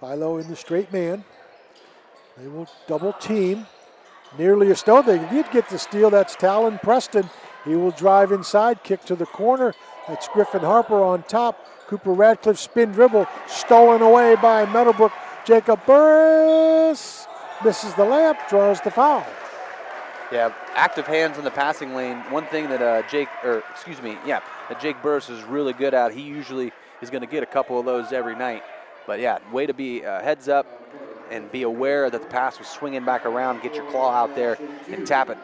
B: Philo in the straight man. They will double team. Nearly a stone. They did get the steal. That's Talon Preston. He will drive inside, kick to the corner. That's Griffin Harper on top. Cooper Radcliffe spin dribble, stolen away by Meadowbrook. Jacob Burris misses the layup, draws the foul.
C: Yeah, active hands in the passing lane. One thing that Jake Burris is really good at. He usually is going to get a couple of those every night. But yeah, way to be heads up and be aware that the pass was swinging back around. Get your claw out there and tap it.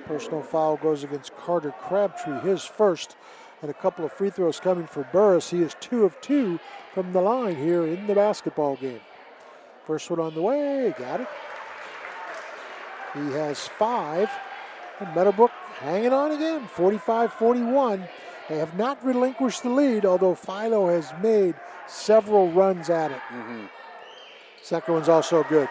B: Personal foul goes against Carter Crabtree, his first, and a couple of free throws coming for Burris. He is 2 of 2 from the line here in the basketball game. First one on the way, got it. He has 5, and Meadowbrook hanging on again, 45-41. They have not relinquished the lead, although Philo has made several runs at it. Second one's also good.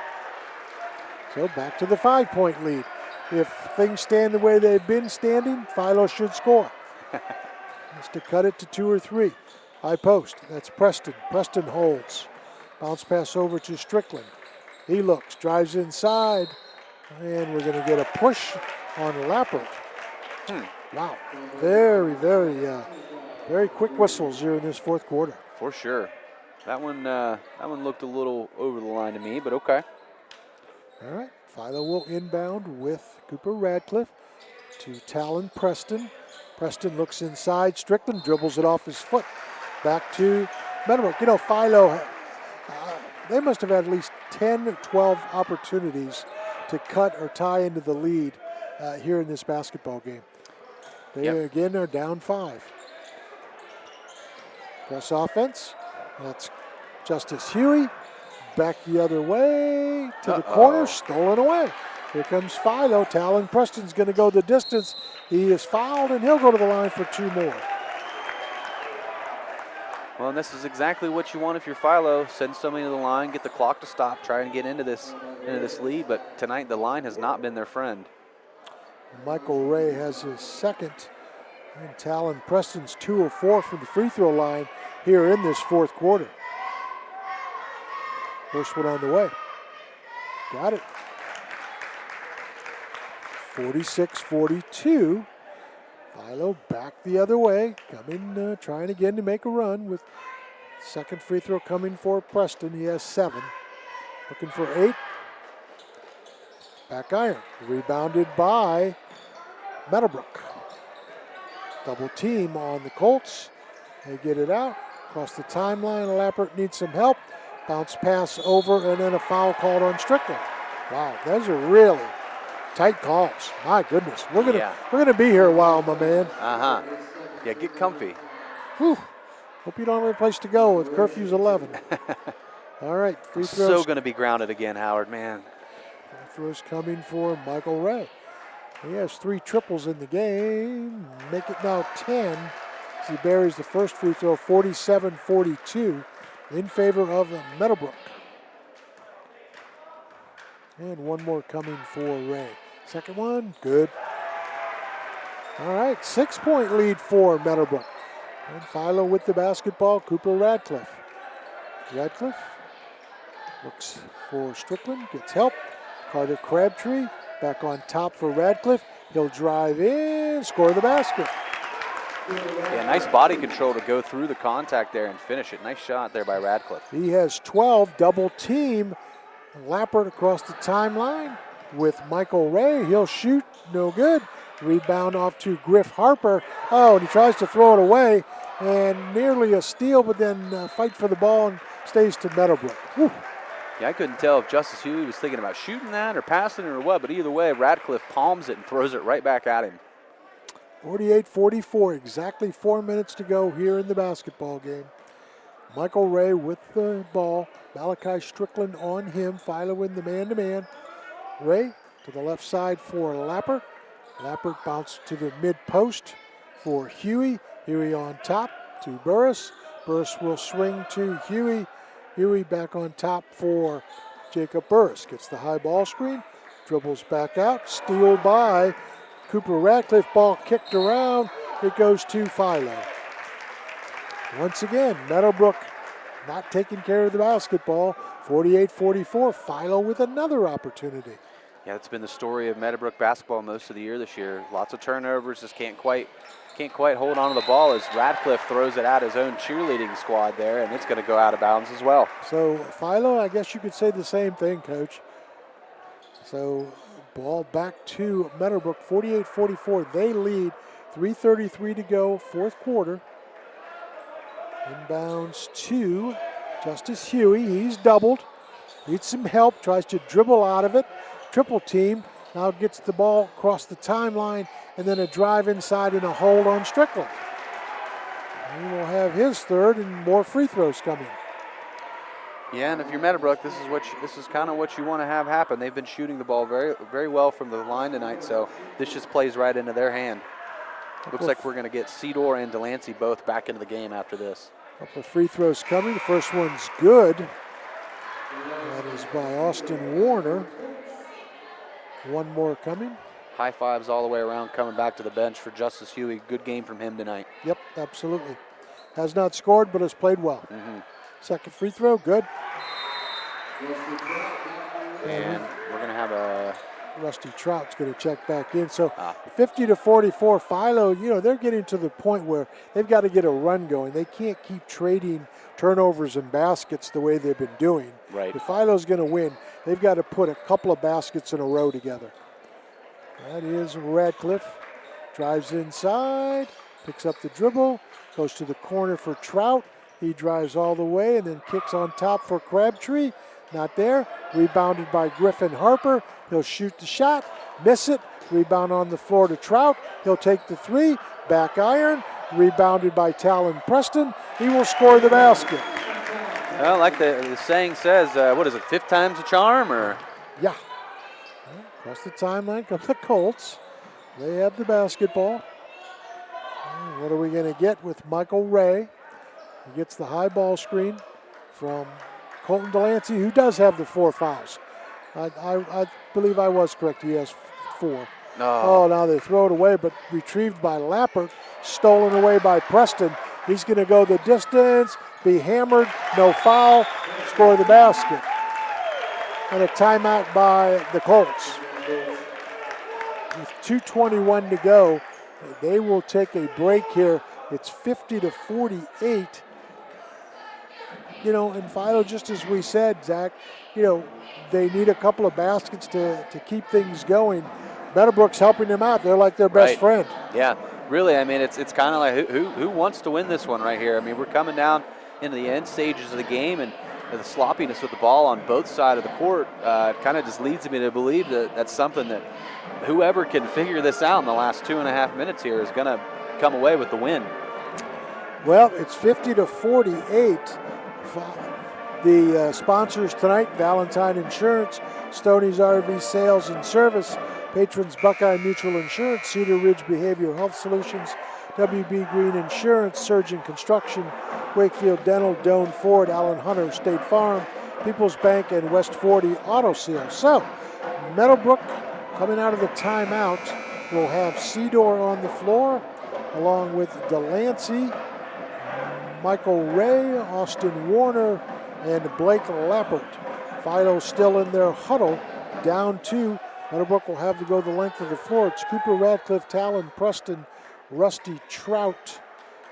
B: So back to the 5-point lead. If things stand the way they've been standing, Philo should score. Has to cut it to 2 or 3. High post, that's Preston. Preston holds. Bounce pass over to Strickland. He looks, drives inside, and we're going to get a push on Lappert. Wow, very, very quick whistles here in this 4th quarter.
C: For sure. That one looked a little over the line to me, but okay.
B: All right, Philo will inbound with Cooper Radcliffe to Talon Preston. Preston looks inside. Strickland dribbles it off his foot. Back to Meadowbrook. Philo they must have had at least 10 or 12 opportunities to cut or tie into the lead here in this basketball game. They again are down 5. Press offense. That's Justice Huey. Back the other way to the corner, stolen away. Here comes Philo. Talon Preston's going to go the distance. He is fouled, and he'll go to the line for 2 more.
C: Well, and this is exactly what you want if you're Philo. Send somebody to the line, get the clock to stop, try and get into this lead. But tonight, the line has not been their friend.
B: Michael Ray has his second, and Talon Preston's 2 of 4 from the free throw line here in this 4th quarter. First one on the way. Got it. 46-42. Philo back the other way, coming, trying again to make a run with second free throw coming for Preston. He has 7. Looking for 8. Back iron. Rebounded by Meadowbrook. Double team on the Colts. They get it out. Across the timeline, Lappert needs some help. Bounce pass over, and then a foul called on Strickland. Wow, those are really tight calls. My goodness. We're gonna be here a while, my man.
C: Yeah, get comfy.
B: Whew. Hope you don't have a place to go with curfew's 11. All right, free throws.
C: So gonna be grounded again, Howard, man.
B: Free throws coming for Michael Ray. He has 3 triples in the game. Make it now 10. As he buries the first free throw, 47-42 in favor of Meadowbrook. And one more coming for Ray. Second one, good. All right, 6-point lead for Meadowbrook. And Philo with the basketball, Cooper Radcliffe. Radcliffe looks for Strickland, gets help. Carter Crabtree back on top for Radcliffe. He'll drive in, score the basket.
C: Yeah, nice body control to go through the contact there and finish it. Nice shot there by Radcliffe.
B: He has 12, double team. Lappert across the timeline with Michael Ray. He'll shoot, no good. Rebound off to Griff Harper. Oh, and he tries to throw it away, and nearly a steal, but then fight for the ball and stays to Meadowbrook. Whew.
C: Yeah, I couldn't tell if Justice Huey was thinking about shooting that or passing it or what, but either way, Radcliffe palms it and throws it right back at him.
B: 48-44, exactly 4 minutes to go here in the basketball game. Michael Ray with the ball. Malachi Strickland on him. Philo in the man-to-man. Ray to the left side for Lappert. Lappert bounced to the mid-post for Huey. Huey on top to Burris. Burris will swing to Huey. Huey back on top for Jacob Burris. Gets the high ball screen. Dribbles back out. Steal by Cooper Radcliffe. Ball kicked around. It goes to Philo. Once again, Meadowbrook not taking care of the basketball. 48-44, Philo with another opportunity.
C: Yeah, that's been the story of Meadowbrook basketball most of the year this year. Lots of turnovers, just can't quite hold on to the ball as Radcliffe throws it at his own cheerleading squad there, and it's going to go out of bounds as well.
B: So Philo, I guess you could say the same thing, Coach. So ball back to Meadowbrook, 48-44. They lead, 3:33 to go, 4th quarter. Inbounds to Justice Huey. He's doubled. Needs some help. Tries to dribble out of it. Triple team. Now gets the ball across the timeline and then a drive inside and a hold on Strickland. He will have his third and more free throws coming.
C: Yeah, and if you're Meadowbrook, this is kind of what you want to have happen. They've been shooting the ball very, very well from the line tonight, so this just plays right into their hand. Looks like we're going to get Cedar and Delancey both back into the game after this.
B: Couple of free throws coming. The first one's good. That is by Austin Warner. One more coming.
C: High fives all the way around coming back to the bench for Justice Huey. Good game from him tonight.
B: Yep, absolutely. Has not scored, but has played well. Second free throw, good.
C: And we're going to have a...
B: Rusty Trout's going to check back in. So 50-44, Philo, they're getting to the point where they've got to get a run going. They can't keep trading turnovers and baskets the way they've been doing.
C: Right.
B: If Philo's going to win, they've got to put a couple of baskets in a row together. That is Radcliffe. Drives inside, picks up the dribble, goes to the corner for Trout. He drives all the way and then kicks on top for Crabtree. Not there. Rebounded by Griffin Harper. He'll shoot the shot, miss it. Rebound on the floor to Trout. He'll take the three. Back iron. Rebounded by Talon Preston. He will score the basket.
C: Well, like the saying says, what is it, fifth time's a charm? Or?
B: Yeah. Across the timeline come the Colts. They have the basketball. What are we going to get with Michael Ray? He gets the high ball screen from Colton Delancey, who does have the 4 fouls. I believe I was correct. He has 4.
C: No.
B: Oh, now they throw it away, but retrieved by Lappert, stolen away by Preston. He's going to go the distance, be hammered, no foul, score the basket. And a timeout by the Colts. With 2:21 to go, they will take a break here. It's 50-48. And Philo, just as we said, Zach, they need a couple of baskets to keep things going. Meadowbrook's helping them out. They're like their best friend.
C: Yeah, really. I mean, it's kind of like who wants to win this one right here? I mean, we're coming down into the end stages of the game, and the sloppiness with the ball on both sides of the court kind of just leads me to believe that that's something that whoever can figure this out in the last 2.5 minutes here is going to come away with the win.
B: Well, it's 50-48. The sponsors tonight, Valentine Insurance, Stoney's RV Sales and Service, Patrons Buckeye Mutual Insurance, Cedar Ridge Behavioral Health Solutions, WB Green Insurance, Surgeon Construction, Wakefield Dental, Doane Ford, Allen Hunter, State Farm, People's Bank, and West 40 Auto Seal. So, Meadowbrook coming out of the timeout will have Cedor on the floor, along with Delancey, Michael Ray, Austin Warner, and Blake Lappert. Philo still in their huddle, down 2. Meadowbrook will have to go the length of the floor. It's Cooper Radcliffe, Talon Preston, Rusty Trout,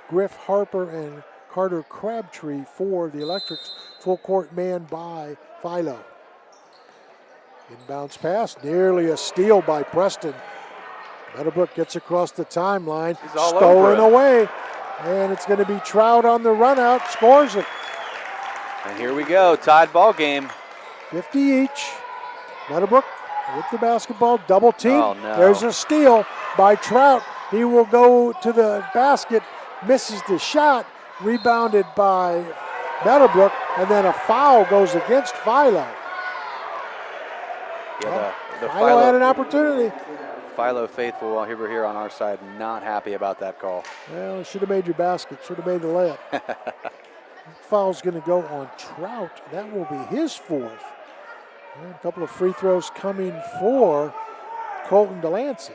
B: Griff Harper, and Carter Crabtree for the Electrics. Full court man by Philo. Inbounds pass, nearly a steal by Preston. Meadowbrook gets across the timeline, stolen away, and it's going to be Trout on the run out, scores it.
C: And here we go, tied ball game.
B: 50 each. Meadowbrook with the basketball, double team.
C: Oh, no.
B: There's a steal by Trout. He will go to the basket, misses the shot, rebounded by Meadowbrook, and then a foul goes against Philo.
C: Yeah, the
B: Philo had an opportunity.
C: Philo faithful over here on our side, not happy about that call.
B: Well, should have made your basket, should have made the layup. Foul's going to go on Trout. That will be his 4th. And a couple of free throws coming for Colton Delancey.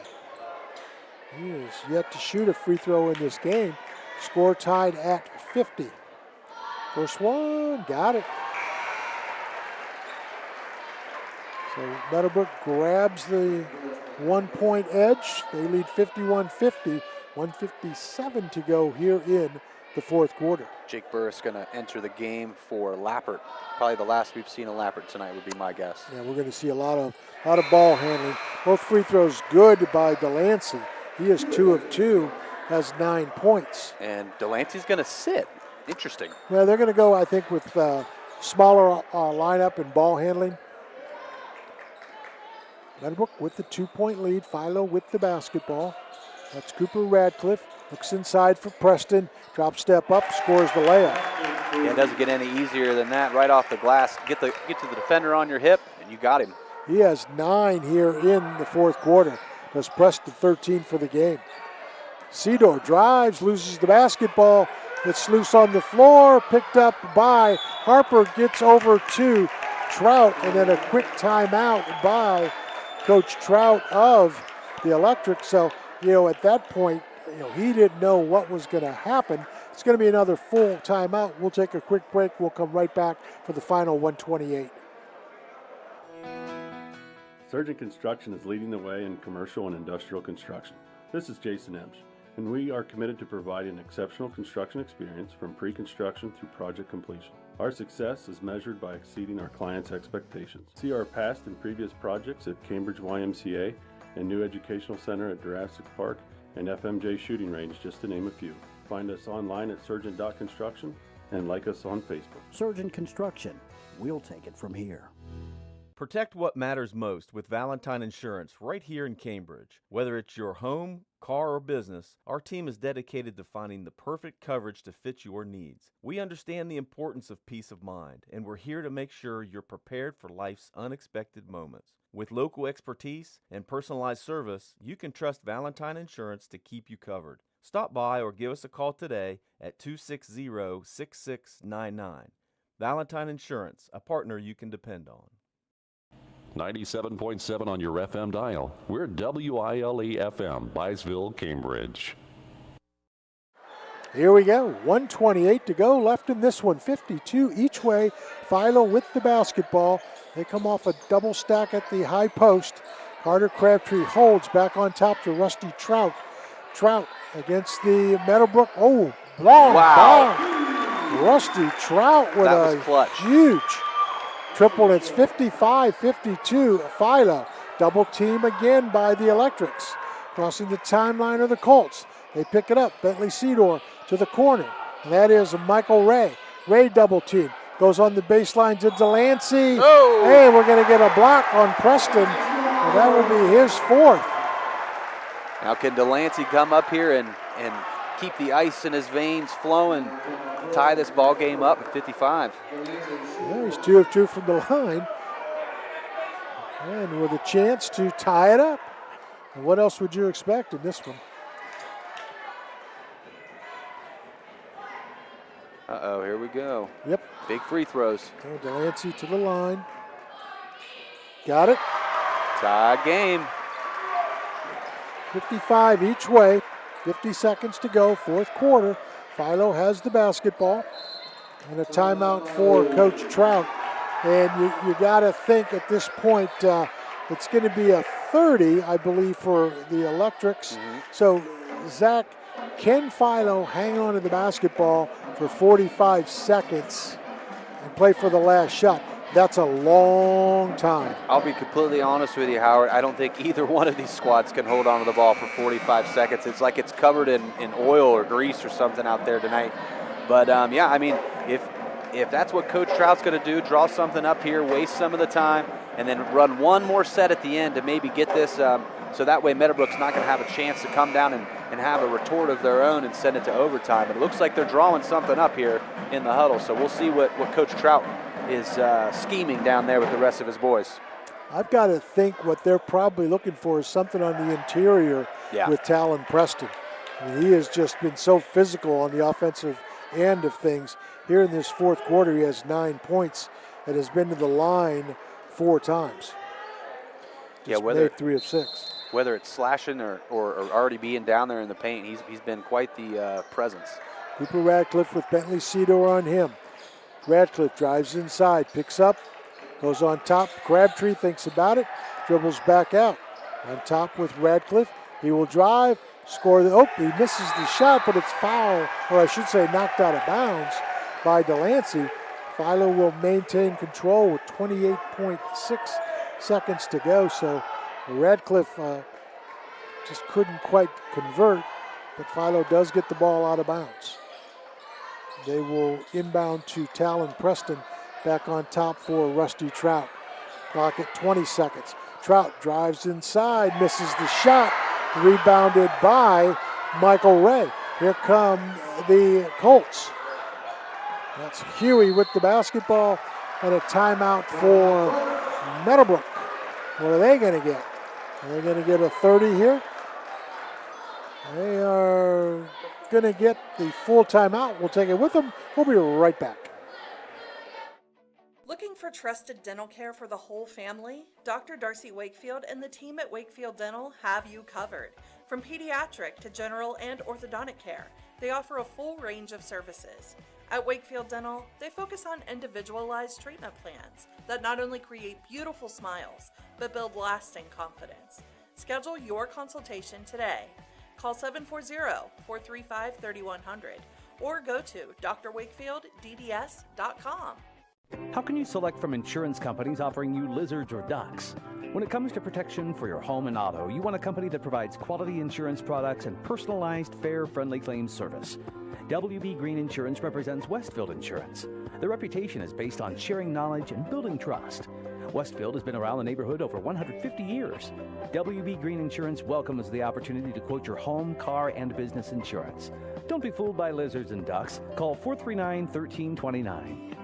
B: He is yet to shoot a free throw in this game. Score tied at 50. First one, got it. So Meadowbrook grabs the 1-point edge. They lead 51-50, 1:57 to go here in the 4th quarter.
C: Jake Burris going to enter the game for Lappert. Probably the last we've seen of Lappert tonight would be my guess.
B: Yeah, we're going to see a lot of ball handling. Both free throws good by Delancey. He is 2 of 2, has 9 points.
C: And Delancey's going to sit. Interesting.
B: Well, they're going to go, I think, with smaller lineup and ball handling. Meadowbrook with the 2-point lead. Philo with the basketball. That's Cooper Radcliffe. Looks inside for Preston. Drop step up, scores the layup.
C: Yeah, it doesn't get any easier than that. Right off the glass, get to the defender on your hip, and you got him.
B: He has 9 here in the 4th quarter. Does Preston 13 for the game. Cedor drives, loses the basketball. It's loose on the floor, picked up by Harper, gets over to Trout, and then a quick timeout by Coach Trout of the Electric. So, at that point, he didn't know what was going to happen. It's going to be another full timeout. We'll take a quick break. We'll come right back for the final 128.
G: Surgeon Construction is leading the way in commercial and industrial construction. This is Jason Emsch, and we are committed to providing exceptional construction experience from pre-construction through project completion. Our success is measured by exceeding our clients' expectations. See our past and previous projects at Cambridge YMCA and New Educational Center at Jurassic Park and FMJ Shooting Range, just to name a few. Find us online at surgeon.construction and like us on Facebook.
Q: Surgeon Construction. We'll take it from here.
J: Protect what matters most with Valentine Insurance right here in Cambridge. Whether it's your home, car, or business, our team is dedicated to finding the perfect coverage to fit your needs. We understand the importance of peace of mind, and we're here to make sure you're prepared for life's unexpected moments. With local expertise and personalized service, you can trust Valentine Insurance to keep you covered. Stop by or give us a call today at 260-6699. Valentine Insurance, a partner you can depend on.
I: 97.7 on your FM dial. We're WILE FM, Byesville, Cambridge.
B: Here we go. 1:28 to go left in this one. 52 each way. Philo with the basketball. They come off a double stack at the high post. Carter Crabtree holds back on top to Rusty Trout. Trout against the Meadowbrook. Oh, long
C: Wow.
B: bomb. Rusty Trout with
C: That was
B: a
C: clutch.
B: huge triple. It's 55-52. Philo. Double team again by the Electrics. Crossing the timeline of the Colts. They pick it up. Bentley Cedar to the corner. And that is Michael Ray. Ray double team. Goes on the baseline to Delancey.
C: Oh.
B: Hey, we're going to get a block on Preston. And that will be his fourth.
C: Now can Delancey come up here and keep the ice in his veins flowing, tie this ball game up at 55?
B: Yeah, he's 2 of 2 from the line. And with a chance to tie it up. And what else would you expect in this one?
C: Uh-oh, here we go.
B: Yep.
C: Big free throws.
B: Delancey to the line. Got it.
C: Tie game.
B: 55 each way. 50 seconds to go, fourth quarter. Philo has the basketball. And a timeout for Coach Trout. And you got to think at this point it's going to be a 30, I believe, for the Electrics. So, Zack, can Philo hang on to the basketball for 45 seconds and play for the last shot? That's a long time.
C: I'll be completely honest with you, Howard. I don't think either one of these squads can hold on to the ball for 45 seconds. It's like it's covered in oil or grease or something out there tonight. But, yeah, I mean, if that's what Coach Trout's going to do, draw something up here, waste some of the time, and then run one more set at the end to maybe get this so that way Meadowbrook's not going to have a chance to come down and have a retort of their own and send it to overtime. But it looks like they're drawing something up here in the huddle, so we'll see what Coach Trout is scheming down there with the rest of his boys.
B: I've got to think what they're probably looking for is something on the interior with Talon Preston. I mean, he has just been so physical on the offensive end of things. Here in this fourth quarter, he has 9 points and has been to the line 4 times. Just made 3 of 6.
C: Whether it's slashing or already being down there in the paint, he's been quite the presence.
B: Cooper Radcliffe with Bentley Cedar on him. Radcliffe drives inside, picks up, goes on top. Crabtree thinks about it, dribbles back out. On top with Radcliffe. He will drive, score he misses the shot, but it's foul, or I should say knocked out of bounds by Delancey. Philo will maintain control with 28.6 seconds to go, so Radcliffe just couldn't quite convert, but Philo does get the ball out of bounds. They will inbound to Talon Preston, back on top for Rusty Trout. Clock at 20 seconds. Trout drives inside, misses the shot, rebounded by Michael Ray. Here come the Colts. That's Huey with the basketball and a timeout for Meadowbrook. What are they going to get? Are they going to get a 30 here? They are going to get the full timeout. We'll take it with them. We'll be right back.
K: Looking for trusted dental care for the whole family? Dr. Darcy Wakefield and the team at Wakefield Dental have you covered. From pediatric to general and orthodontic care, they offer a full range of services. At Wakefield Dental, they focus on individualized treatment plans that not only create beautiful smiles, but build lasting confidence. Schedule your consultation today. Call 740-435-3100 or go to drwakefieldDDS.com.
L: How can you select from insurance companies offering you lizards or ducks? When it comes to protection for your home and auto, you want a company that provides quality insurance products and personalized, fair, friendly claims service. WB Green Insurance represents Westfield Insurance. Their reputation is based on sharing knowledge and building trust. Westfield has been around the neighborhood over 150 years. WB Green Insurance welcomes the opportunity to quote your home, car, and business insurance. Don't be fooled by lizards and ducks. Call 439-1329.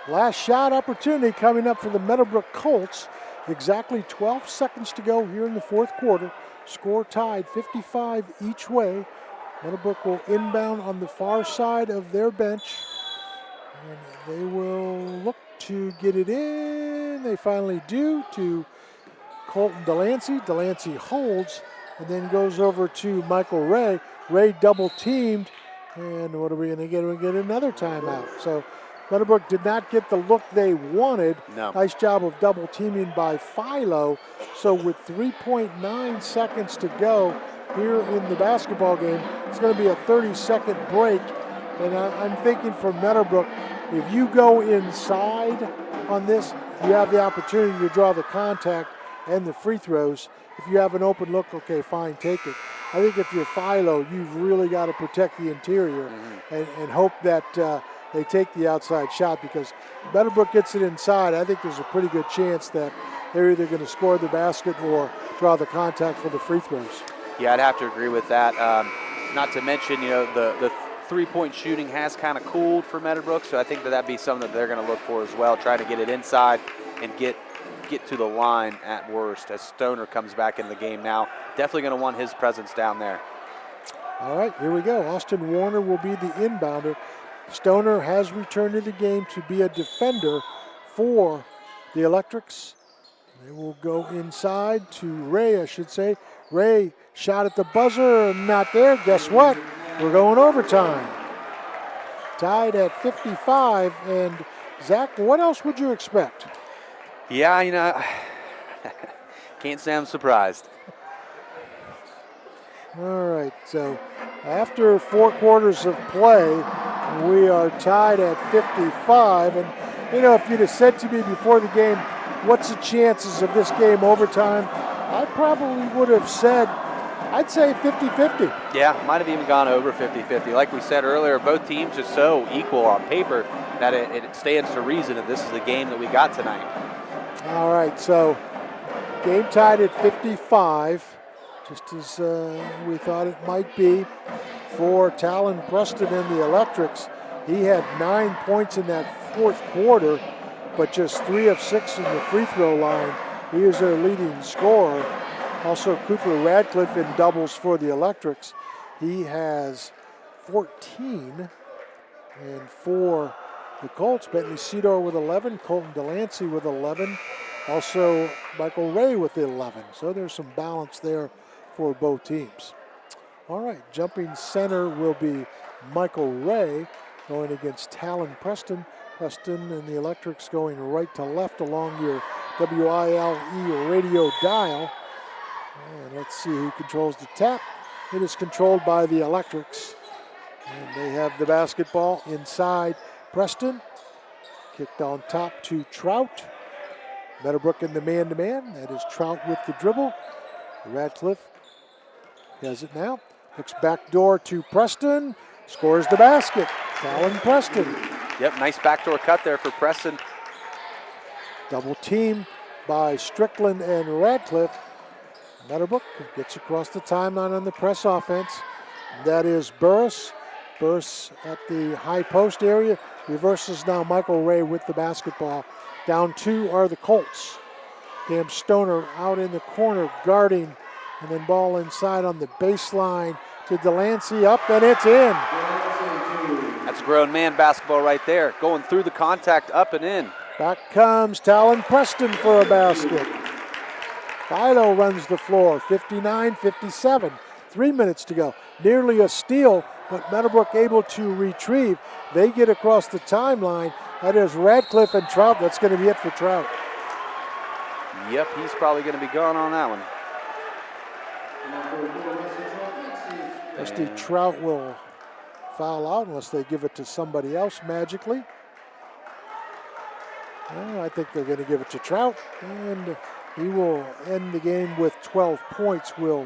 B: Last shot opportunity coming up for the Meadowbrook Colts. Exactly 12 seconds to go here in the fourth quarter. Score tied 55 each way. Meadowbrook will inbound on the far side of their bench. And they will look to get it in. They finally do to Colton Delancey. Delancey holds and then goes over to Michael Ray. Ray double teamed. And what are we going to get? We're going to get another timeout. So Meadowbrook did not get the look they wanted.
C: No.
B: Nice job of double teaming by Philo. So with 3.9 seconds to go here in the basketball game, it's going to be a 30-second break. And I'm thinking for Meadowbrook, if you go inside on this, you have the opportunity to draw the contact and the free throws. If you have an open look, okay, fine, take it. I think if you're Philo, you've really got to protect the interior and hope that they take the outside shot, because Meadowbrook gets it inside. I think there's a pretty good chance that they're either going to score the basket or draw the contact for the free throws.
C: Yeah, I'd have to agree with that. Not to mention, the three-point shooting has kind of cooled for Meadowbrook, so I think that'd be something that they're going to look for as well, try to get it inside and get to the line at worst as Stoner comes back in the game now. Definitely going to want his presence down there.
B: All right, here we go. Austin Warner will be the inbounder. Stoner has returned to the game to be a defender for the Electrics. They will go inside to Ray, I should say. Ray shot at the buzzer, not there. Guess what? We're going overtime. Tied at 55, and Zach, what else would you expect?
C: Yeah, can't say I'm surprised.
B: All right, so after 4 quarters of play, we are tied at 55. And, if you'd have said to me before the game, what's the chances of this game overtime, I probably would have said, I'd say 50-50.
C: Yeah, might have even gone over 50-50. Like we said earlier, both teams are so equal on paper that it stands to reason that this is the game that we got tonight.
B: All right, so game tied at 55, just as we thought it might be for Talon Preston and the Electrics. He had 9 points in that fourth quarter, but just 3 of 6 in the free throw line. He is their leading scorer. Also, Cooper Radcliffe in doubles for the Electrics. He has 14. And for the Colts, Bentley Cedar with 11, Colton Delancey with 11. Also, Michael Ray with 11. So there's some balance there for both teams. All right, jumping center will be Michael Ray going against Talon Preston. Preston and the Electrics going right to left along your WILE radio dial. And let's see who controls the tap. It is controlled by the Electrics. And they have the basketball inside Preston. Kicked on top to Trout. Meadowbrook in the man-to-man. That is Trout with the dribble. Radcliffe has it now. Looks backdoor to Preston. Scores the basket. Talon Preston.
C: Yep, nice backdoor cut there for Preston.
B: Double team by Strickland and Radcliffe. Meadowbrook gets across the timeline on the press offense. That is Burris. Burris at the high post area. Reverses now Michael Ray with the basketball. Down 2 are the Colts. Cam Stoner out in the corner guarding. And then ball inside on the baseline to Delancey, up, and it's in.
C: That's grown man basketball right there. Going through the contact, up and in.
B: Back comes Talon Preston for a basket. Philo runs the floor, 59-57. 3 minutes to go. Nearly a steal, but Meadowbrook able to retrieve. They get across the timeline. That is Radcliffe and Trout. That's going to be it for Trout.
C: Yep, he's probably going to be gone on that one.
B: Rusty Trout will foul out unless they give it to somebody else magically. Well, I think they're going to give it to Trout, and he will end the game with 12 points, will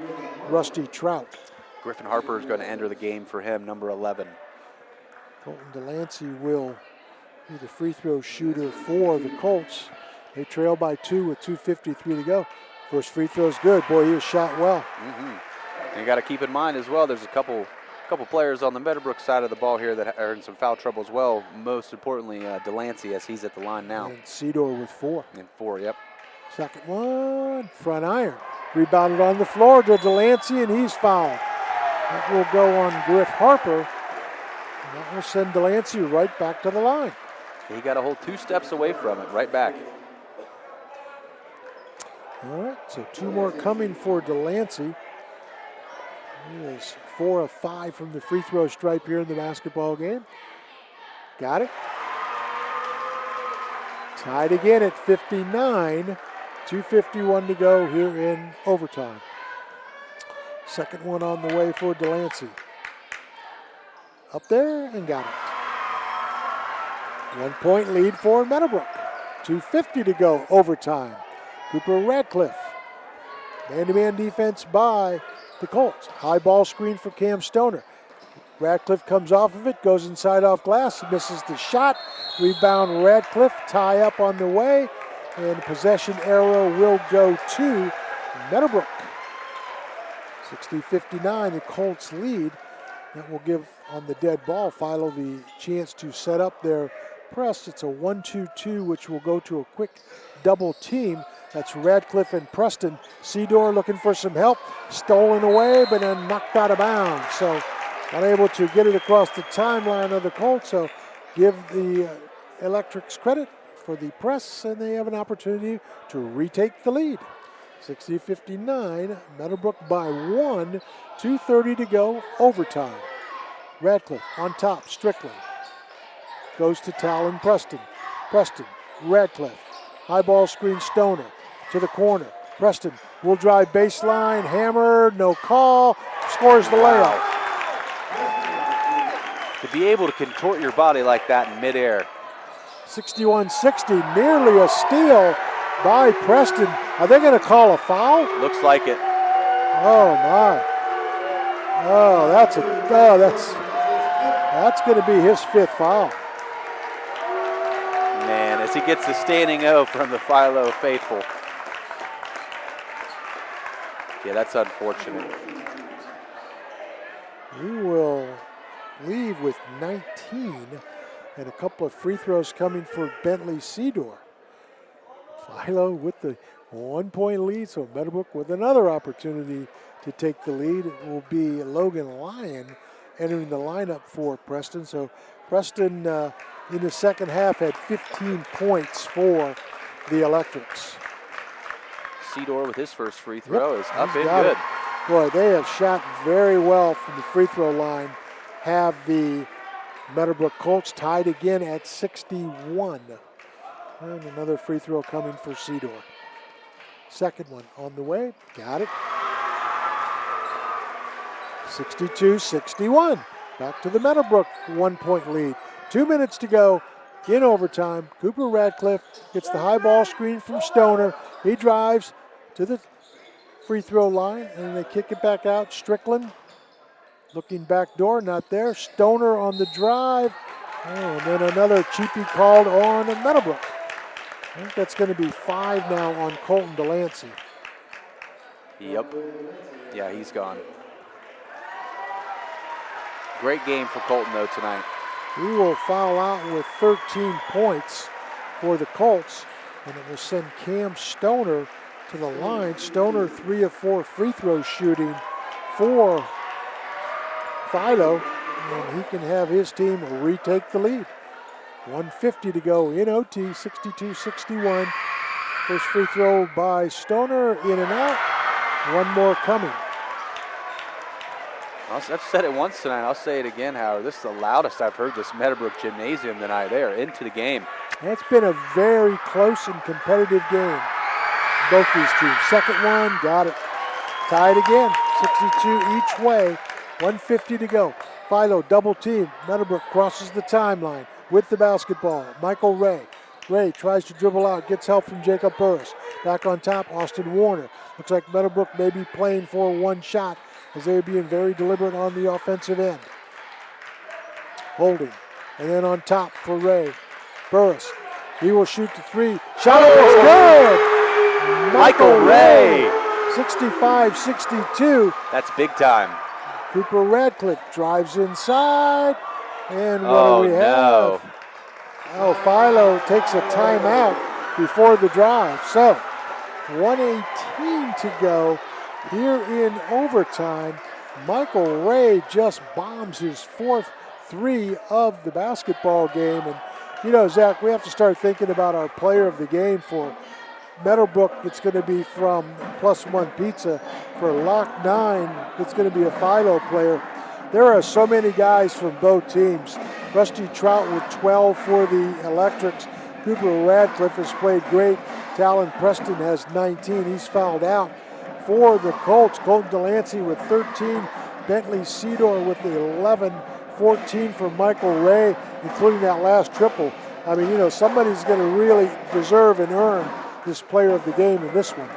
B: Rusty Trout.
C: Griffin Harper is going to enter the game for him, number 11.
B: Colton Delancey will be the free throw shooter for the Colts. They trail by 2 with 2:53 to go. First free throw's good. Boy, he has shot well.
C: And you got to keep in mind as well, there's a couple players on the Meadowbrook side of the ball here that are in some foul trouble as well. Most importantly, Delancey, as he's at the line now.
B: And Cedar with 4.
C: And 4, yep.
B: Second one, front iron. Rebounded on the floor to Delancey, and he's fouled. That will go on Griff Harper. And that will send Delancey right back to the line.
C: He got a whole 2 steps away from it, right back.
B: All right, so 2 more coming for Delancey. He is 4 of 5 from the free throw stripe here in the basketball game. Got it. Tied again at 59. 2:51 to go here in overtime. Second one on the way for Delancey. Up there and got it. 1 point lead for Meadowbrook. 2:50 to go, overtime. Cooper Radcliffe. Man-to-man defense by the Colts. High ball screen for Cam Stoner. Radcliffe comes off of it, goes inside off glass, misses the shot. Rebound Radcliffe, tie up on the way, and possession arrow will go to Meadowbrook. 60-59, the Colts lead. That will give, on the dead ball, Philo the chance to set up their press. It's a 1-2-2, which will go to a quick double team. That's Radcliffe and Preston. Cedar looking for some help. Stolen away, but then knocked out of bounds. So unable to get it across the timeline of the Colts. So give the Electrics credit for the press, and they have an opportunity to retake the lead. 60-59, Meadowbrook by 1, 2:30 to go, overtime. Radcliffe on top, Strickland. Goes to Talon Preston. Preston, Radcliffe. High ball screen, Stoner to the corner. Preston will drive baseline, hammered, no call, scores the layup.
C: To be able to contort your body like that in midair.
B: 61-60, nearly a steal by Preston. Are they going to call a foul?
C: Looks like it.
B: Oh my. Oh, that's going to be his 5th foul.
C: Man, as he gets the standing O from the Philo faithful. Yeah, that's unfortunate.
B: He will leave with 19, and a couple of free throws coming for Bentley Cedar. Philo with the 1 point lead, so Meadowbrook with another opportunity to take the lead. It will be Logan Lyon entering the lineup for Preston. So Preston in the second half had 15 points for the Electrics.
C: Cedar with his first free throw is up and
B: got
C: good.
B: it. Boy, they have shot very well from the free throw line. Have the Meadowbrook Colts tied again at 61. And another free throw coming for Cedar. Second one on the way. Got it. 62-61. Back to the Meadowbrook 1 point lead. 2 minutes to go in overtime. Cooper Radcliffe gets the high ball screen from Stoner. He drives to the free throw line, and they kick it back out. Strickland looking back door, not there. Stoner on the drive. Oh, and then another cheapie called on Meadowbrook. I think that's going to be 5 now on Colton Delancey.
C: Yep. Yeah, he's gone. Great game for Colton, though, tonight.
B: He will foul out with 13 points for the Colts, and it will send Cam Stoner to the line. Stoner 3 of 4 free throw shooting for Philo, and he can have his team retake the lead. 1:50 to go in OT, 62-61. First free throw by Stoner, in and out. One more coming.
C: I've said it once tonight. I'll say it again, Howard. This is the loudest I've heard this Meadowbrook Gymnasium tonight. They are into the game.
B: It's been a very close and competitive game. Both these teams. Second one, got it. Tied again, 62 each way. 1:50 to go. Philo double team. Meadowbrook crosses the timeline with the basketball. Michael Ray. Ray tries to dribble out, gets help from Jacob Burris. Back on top, Austin Warner. Looks like Meadowbrook may be playing for one shot as they were being very deliberate on the offensive end. Holding. And then on top for Ray. Burris. He will shoot the three. Shot is good!
C: Michael Ray.
B: 65-62.
C: That's big time.
B: Cooper Radcliffe drives inside. And what do we have? Oh, Philo takes a timeout before the drive. So, 1:18 to go here in overtime. Michael Ray just bombs his fourth three of the basketball game. And, you know, Zach, we have to start thinking about our player of the game. For Meadowbrook, it's going to be from Plus One Pizza. For Lock 9, it's going to be a Philo player. There are so many guys from both teams. Rusty Trout with 12 for the Electrics. Cooper Radcliffe has played great. Talon Preston has 19. He's fouled out. For the Colts, Colton Delancey with 13. Bentley Cedor with the 11. 14 for Michael Ray, including that last triple. I mean, you know, somebody's going to really deserve and earn this player of the game in this one.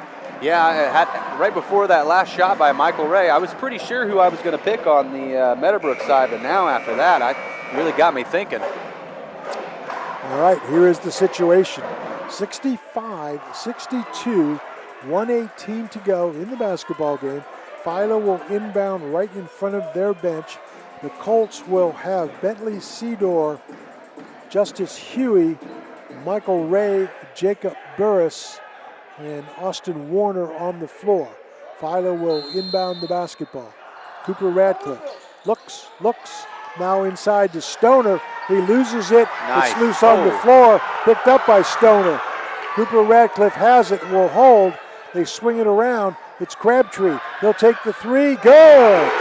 C: Yeah, right before that last shot by Michael Ray, I was pretty sure who I was going to pick on the Meadowbrook side, but now after that, it really got me thinking.
B: All right, here is the situation. 65-62, 1:18 to go in the basketball game. Philo will inbound right in front of their bench. The Colts will have Bentley Cedor, Justice Huey, Michael Ray, Jacob Burris, and Austin Warner on the floor. Philo will inbound the basketball. Cooper Radcliffe looks, now inside to Stoner. He loses it.
C: Nice.
B: It's loose on the floor, picked up by Stoner. Cooper Radcliffe has it, will hold. They swing it around. It's Crabtree. He'll take the three. Good!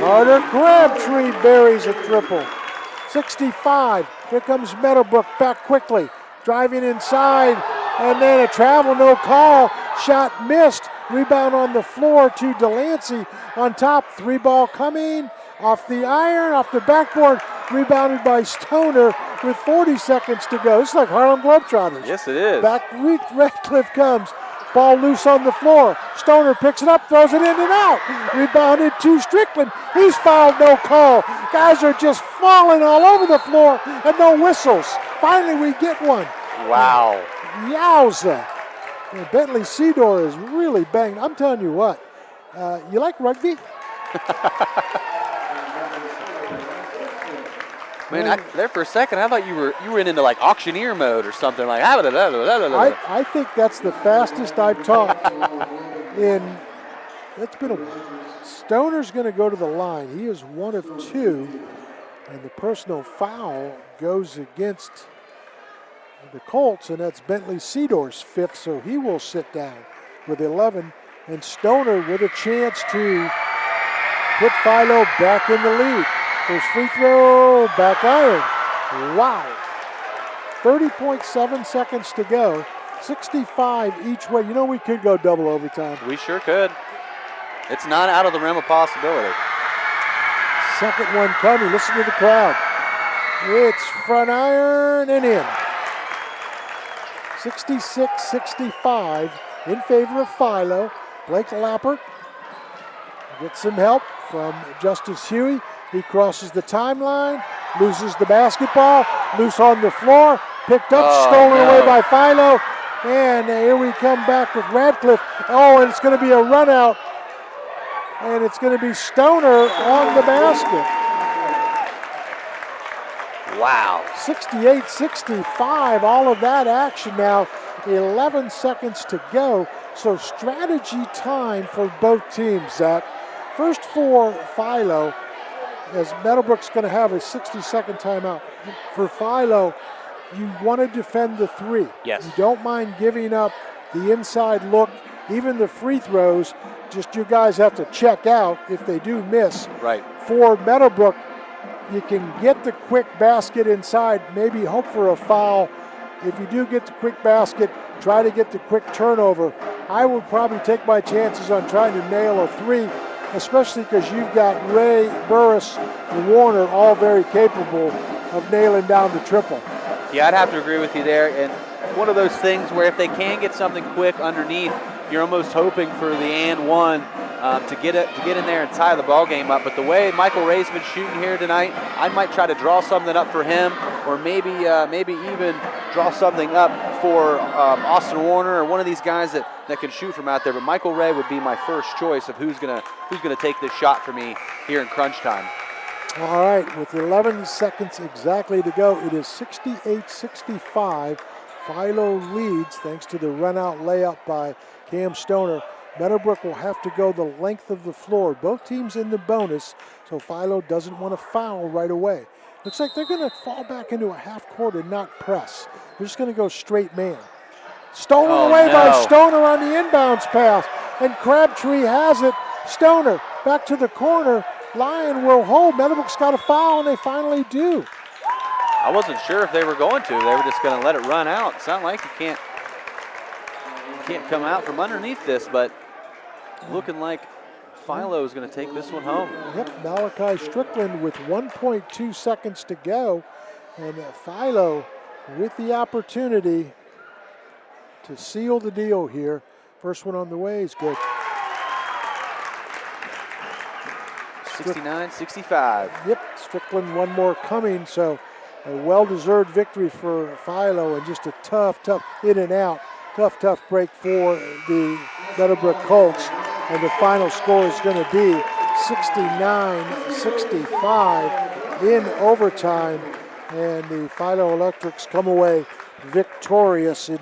B: Carter Crabtree buries a triple. 65. Here comes Meadowbrook back quickly. Driving inside. And then a travel, no call. Shot missed. Rebound on the floor to Delancey. On top, three ball coming. Off the iron, off the backboard. Rebounded by Stoner with 40 seconds to go. It's like Harlem Globetrotters.
C: Yes, it is.
B: Back, Radcliffe comes. Ball loose on the floor. Stoner picks it up, throws it in and out. Rebounded to Strickland. He's fouled, no call. Guys are just falling all over the floor and no whistles. Finally, we get one.
C: Wow.
B: Yowza. And Bentley Cedor is really banged. I'm telling you what, you like rugby?
C: Man, there for a second, I thought you were into like auctioneer mode or something like.
B: I think that's the fastest I've talked in. It's been a while. Stoner's going to go to the line. He is 1 of 2, and the personal foul goes against the Colts, and that's Bentley Cedor's 5th, so he will sit down with 11. And Stoner with a chance to put Philo back in the lead. First free throw, back iron. Wow. 30.7 seconds to go. 65 each way. You know, we could go double overtime.
C: We sure could. It's not out of the realm of possibility.
B: Second one coming. Listen to the crowd. It's front iron and in. 66-65 in favor of Philo. Blake Lappert gets some help from Justice Huey. He crosses the timeline, loses the basketball, loose on the floor, picked up, stolen away by Philo. And here we come back with Radcliffe. Oh, and it's going to be a run out. And it's going to be Stoner on the basket.
C: Wow.
B: 68-65, all of that action now. 11 seconds to go. So strategy time for both teams, Zach. First for Philo, as Meadowbrook's going to have a 60-second timeout. For Philo, you want to defend the three.
C: Yes.
B: You don't mind giving up the inside look, even the free throws. Just you guys have to check out if they do miss.
C: Right.
B: For Meadowbrook, you can get the quick basket inside, maybe hope for a foul. If you do get the quick basket, try to get the quick turnover. I would probably take my chances on trying to nail a three, especially because you've got Ray, Burris, and Warner all very capable of nailing down the triple.
C: Yeah, I'd have to agree with you there. And one of those things where if they can get something quick underneath, you're almost hoping for the and one to get in there and tie the ball game up. But the way Michael Ray's been shooting here tonight, I might try to draw something up for him, or maybe even draw something up for Austin Warner or one of these guys that can shoot from out there. But Michael Ray would be my first choice of who's gonna take this shot for me here in crunch time.
B: All right, with 11 seconds exactly to go, it is 68-65. Philo leads thanks to the run-out layup by Cam Stoner. Meadowbrook will have to go the length of the floor. Both teams in the bonus, so Philo doesn't want to foul right away. Looks like they're going to fall back into a half court and not press. They're just going to go straight man. Stolen away by Stoner on the inbounds pass, and Crabtree has it. Stoner back to the corner. Lyon will hold. Meadowbrook's got a foul, and they finally do.
C: I wasn't sure if they were going to. They were just going to let it run out. It's not like you can't come out from underneath this, but looking like Philo is going to take this one home.
B: Yep, Malachi Strickland with 1.2 seconds to go, and Philo with the opportunity to seal the deal here. First one on the way is good.
C: 69-65.
B: Yep, Strickland one more coming, so a well-deserved victory for Philo, and just a tough in and out, tough break for the Meadowbrook Colts. And the final score is going to be 69-65 in overtime, and the Philo Electrics come away victorious in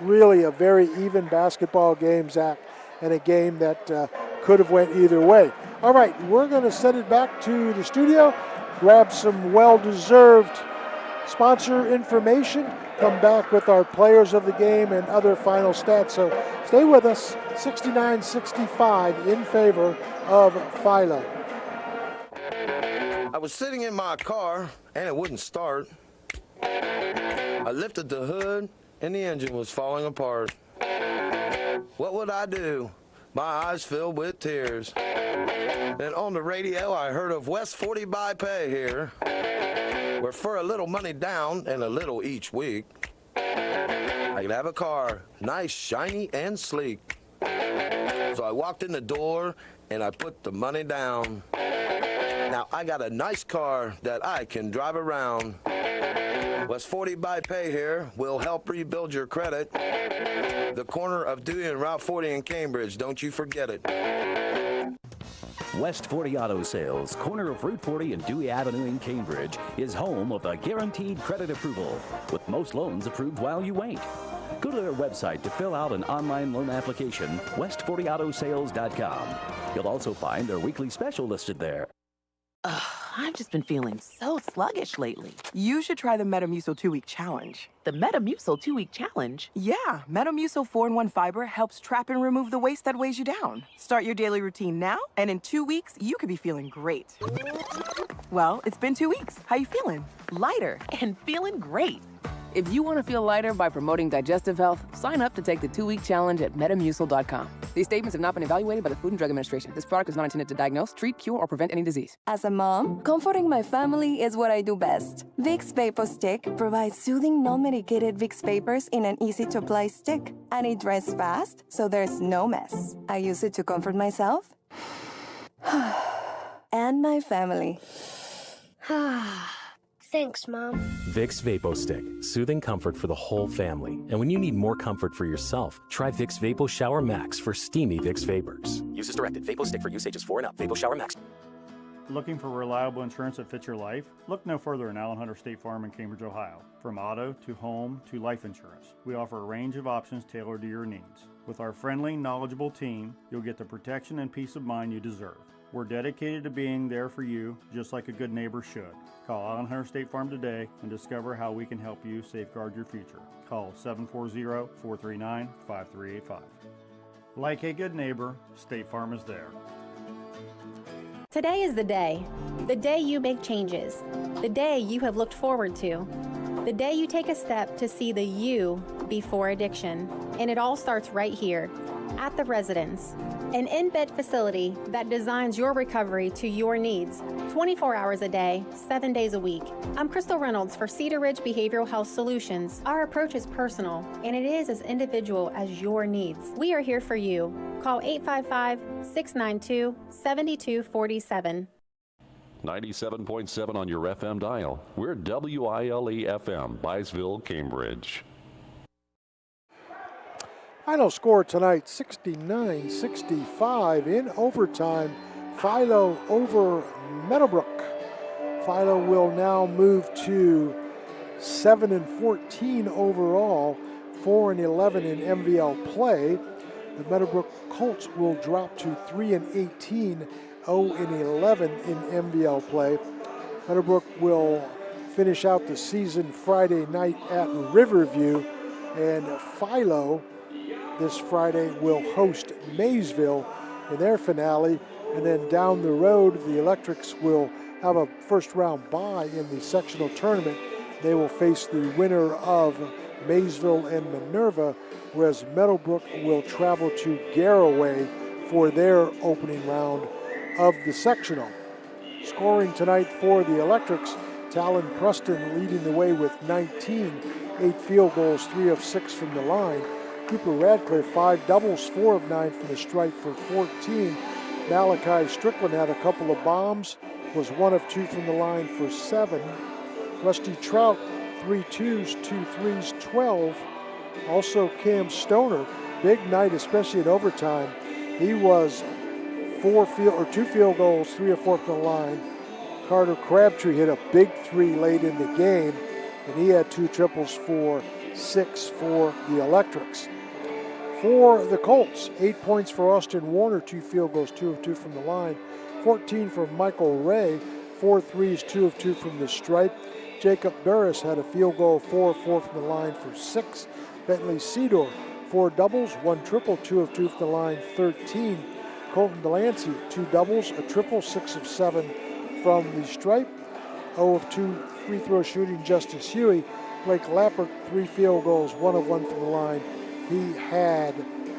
B: really a very even basketball game, Zach, and a game that could have went either way. All right, we're going to send it back to the studio, grab some well-deserved sponsor information, come back with our players of the game and other final stats. So stay with us. 69-65 in favor of Philo.
M: I was sitting in my car and it wouldn't start. I lifted the hood and the engine was falling apart. What would I do? My eyes filled with tears. Then on the radio I heard of West 40 by Pay here, where for a little money down and a little each week, I could have a car, nice, shiny, and sleek. So I walked in the door and I put the money down. Now I got a nice car that I can drive around. West 40 by Pay here will help rebuild your credit. The corner of Dewey and Route 40 in Cambridge, don't you forget it.
H: West 40 Auto Sales, corner of Route 40 and Dewey Avenue in Cambridge, is home of the guaranteed credit approval, with most loans approved while you wait. Go to their website to fill out an online loan application, west40autosales.com. You'll also find their weekly special listed there.
N: I've just been feeling so sluggish lately. You should try the Metamucil 2-week challenge. The Metamucil 2-week challenge? Yeah, Metamucil 4-in-1 fiber helps trap and remove the waste that weighs you down. Start your daily routine now, and in 2 weeks, you could be feeling great. Well, it's been 2 weeks. How you feeling? Lighter and feeling great.
O: If you want to feel lighter by promoting digestive health, sign up to take the 2-week challenge at Metamucil.com. These statements have not been evaluated by the Food and Drug Administration. This product is not intended to diagnose, treat, cure, or prevent any disease.
P: As a mom, comforting my family is what I do best. Vicks VapoStick provides soothing, non-medicated Vicks vapors in an easy-to-apply stick, and it dries fast, so there's no mess. I use it to comfort myself and my family.
S: Thanks, Mom.
R: Vicks VapoStick, soothing comfort for the whole family. And when you need more comfort for yourself, try Vicks Vapo Shower Max for steamy Vicks vapors. Use as directed. VapoStick for use ages 4 and up. Vapo Shower Max.
D: Looking for reliable insurance that fits your life? Look no further in Allen Hunter State Farm in Cambridge, Ohio. From auto to home to life insurance, we offer a range of options tailored to your needs. With our friendly, knowledgeable team, you'll get the protection and peace of mind you deserve. We're dedicated to being there for you, just like a good neighbor should. Call Allen Hunter State Farm today and discover how we can help you safeguard your future. Call 740-439-5385. Like a good neighbor, State Farm is there.
E: Today is the day you make changes, the day you have looked forward to, the day you take a step to see the you before addiction. And it all starts right here at the residence. An in-bed facility that designs your recovery to your needs, 24 hours a day, 7 days a week. I'm Crystal Reynolds for Cedar Ridge Behavioral Health Solutions. Our approach is personal, and it is as individual as your needs. We are here for you. Call 855-692-7247.
I: 97.7 on your FM dial. We're WILE FM, Byesville, Cambridge.
B: Final score tonight, 69-65 in overtime. Philo over Meadowbrook. Philo will now move to 7-14 overall, 4-11 in MVL play. The Meadowbrook Colts will drop to 3-18, 0-11 in MVL play. Meadowbrook will finish out the season Friday night at Riverview, and Philo this Friday will host Maysville in their finale, and then down the road the Electrics will have a first round bye in the sectional tournament. They will face the winner of Maysville and Minerva, whereas Meadowbrook will travel to Garraway for their opening round of the sectional. Scoring tonight for the Electrics, Talon Preston leading the way with 19, 8 field goals, 3 of 6 from the line. Cooper Radcliffe, 5 doubles, 4 of 9 from the stripe for 14. Malachi Strickland had a couple of bombs, was 1 of 2 from the line for 7. Rusty Trout, 3 twos, 2 threes, 12. Also Cam Stoner, big night, especially in overtime. He was 2 field goals, 3 of 4 from the line. Carter Crabtree hit a big 3 late in the game, and he had 2 triples for 6 for the Electrics. For the Colts, 8 points for Austin Warner, 2 field goals, 2 of 2 from the line. 14 for Michael Ray, 4 threes, 2 of 2 from the stripe. Jacob Burris had a field goal, 4 of 4 from the line for 6. Bentley Cedar, 4 doubles, 1 triple, 2 of 2 from the line, 13. Colton Delancey, 2 doubles, a triple, 6 of 7 from the stripe. 0 of 2 free throw shooting, Justice Huey. Blake Lappert, 3 field goals, 1 of 1 from the line. He had,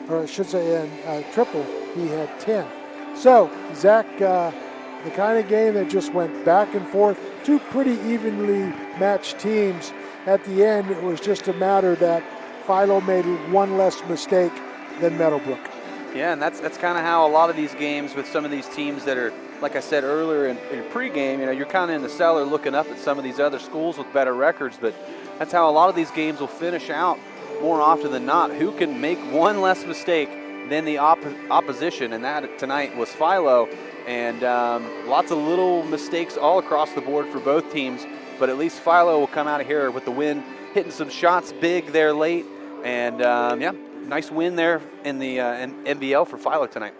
B: or I should say, in triple, he had 10. So, Zack, the kind of game that just went back and forth, 2 pretty evenly matched teams. At the end, it was just a matter that Philo made 1 less mistake than Meadowbrook.
C: Yeah, and that's kind of how a lot of these games with some of these teams that are, like I said earlier in pregame, you're kind of in the cellar looking up at some of these other schools with better records, but that's how a lot of these games will finish out more often than not. Who can make 1 less mistake than the opposition, and that tonight was Philo. And lots of little mistakes all across the board for both teams, but at least Philo will come out of here with the win, hitting some shots big there late, and yeah, nice win there in the NBL for Philo tonight.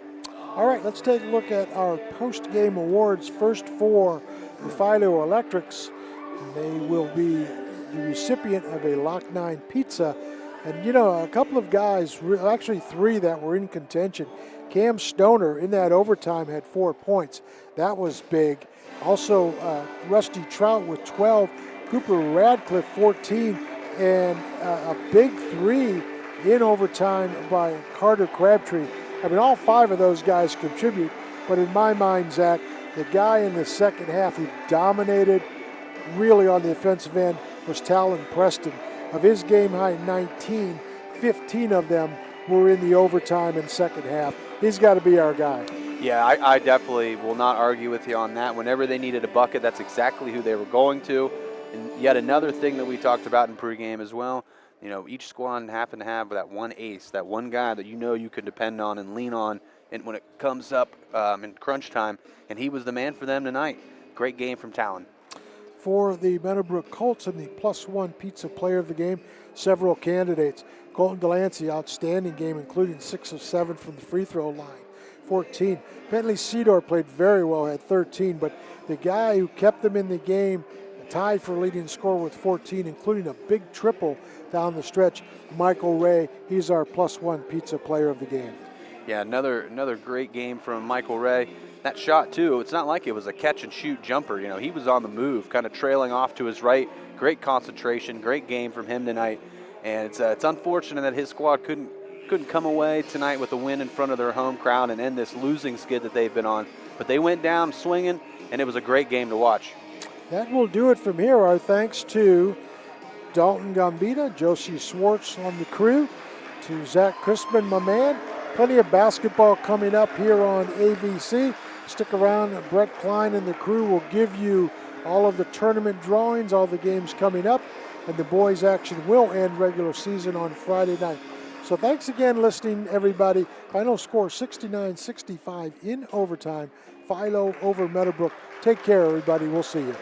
B: All right, let's take a look at our post-game awards. First for the Philo Electrics. They will be the recipient of a Lock 9 pizza. And, you know, a couple of guys, actually 3 that were in contention. Cam Stoner in that overtime had 4 points. That was big. Also, Rusty Trout with 12. Cooper Radcliffe, 14. And a big 3 in overtime by Carter Crabtree. I mean, all 5 of those guys contribute. But in my mind, Zach, the guy in the second half who dominated really on the offensive end was Talon Preston. Of his game-high 19, 15 of them were in the overtime and second half. He's got to be our guy.
C: Yeah, I definitely will not argue with you on that. Whenever they needed a bucket, that's exactly who they were going to. And yet another thing that we talked about in pregame as well, you know, each squad happened to have that one ace, that one guy that you know you can depend on and lean on and when it comes up in crunch time, and he was the man for them tonight. Great game from Talon.
B: For the Meadowbrook Colts and the +1 pizza player of the game, several candidates. Colton Delancey, outstanding game, including 6 of 7 from the free throw line, 14. Bentley Cedar played very well, had 13, but the guy who kept them in the game, tied for leading scorer with 14, including a big triple down the stretch, Michael Ray. He's our +1 pizza player of the game.
C: Yeah, another great game from Michael Ray. That shot, too, it's not like it was a catch-and-shoot jumper. You know, he was on the move, kind of trailing off to his right. Great concentration, great game from him tonight. And it's unfortunate that his squad couldn't couldn't come away tonight with a win in front of their home crowd and end this losing skid that they've been on. But they went down swinging, and it was a great game to watch.
B: That will do it from here. Our thanks to Dalton Gambita, Josie Swartz on the crew, to Zack Chrisman, my man. Plenty of basketball coming up here on AVC. Stick around. Brett Klein and the crew will give you all of the tournament drawings, all the games coming up, and the boys' action will end regular season on Friday night. So thanks again listening, everybody. Final score 69-65 in overtime. Philo over Meadowbrook. Take care, everybody. We'll see you.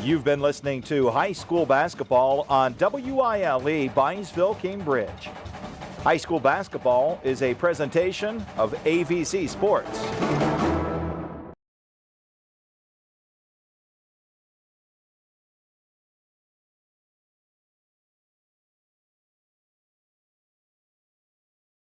A: You've been listening to high school basketball on WILE Byesville, Cambridge. High school basketball is a presentation of AVC Sports.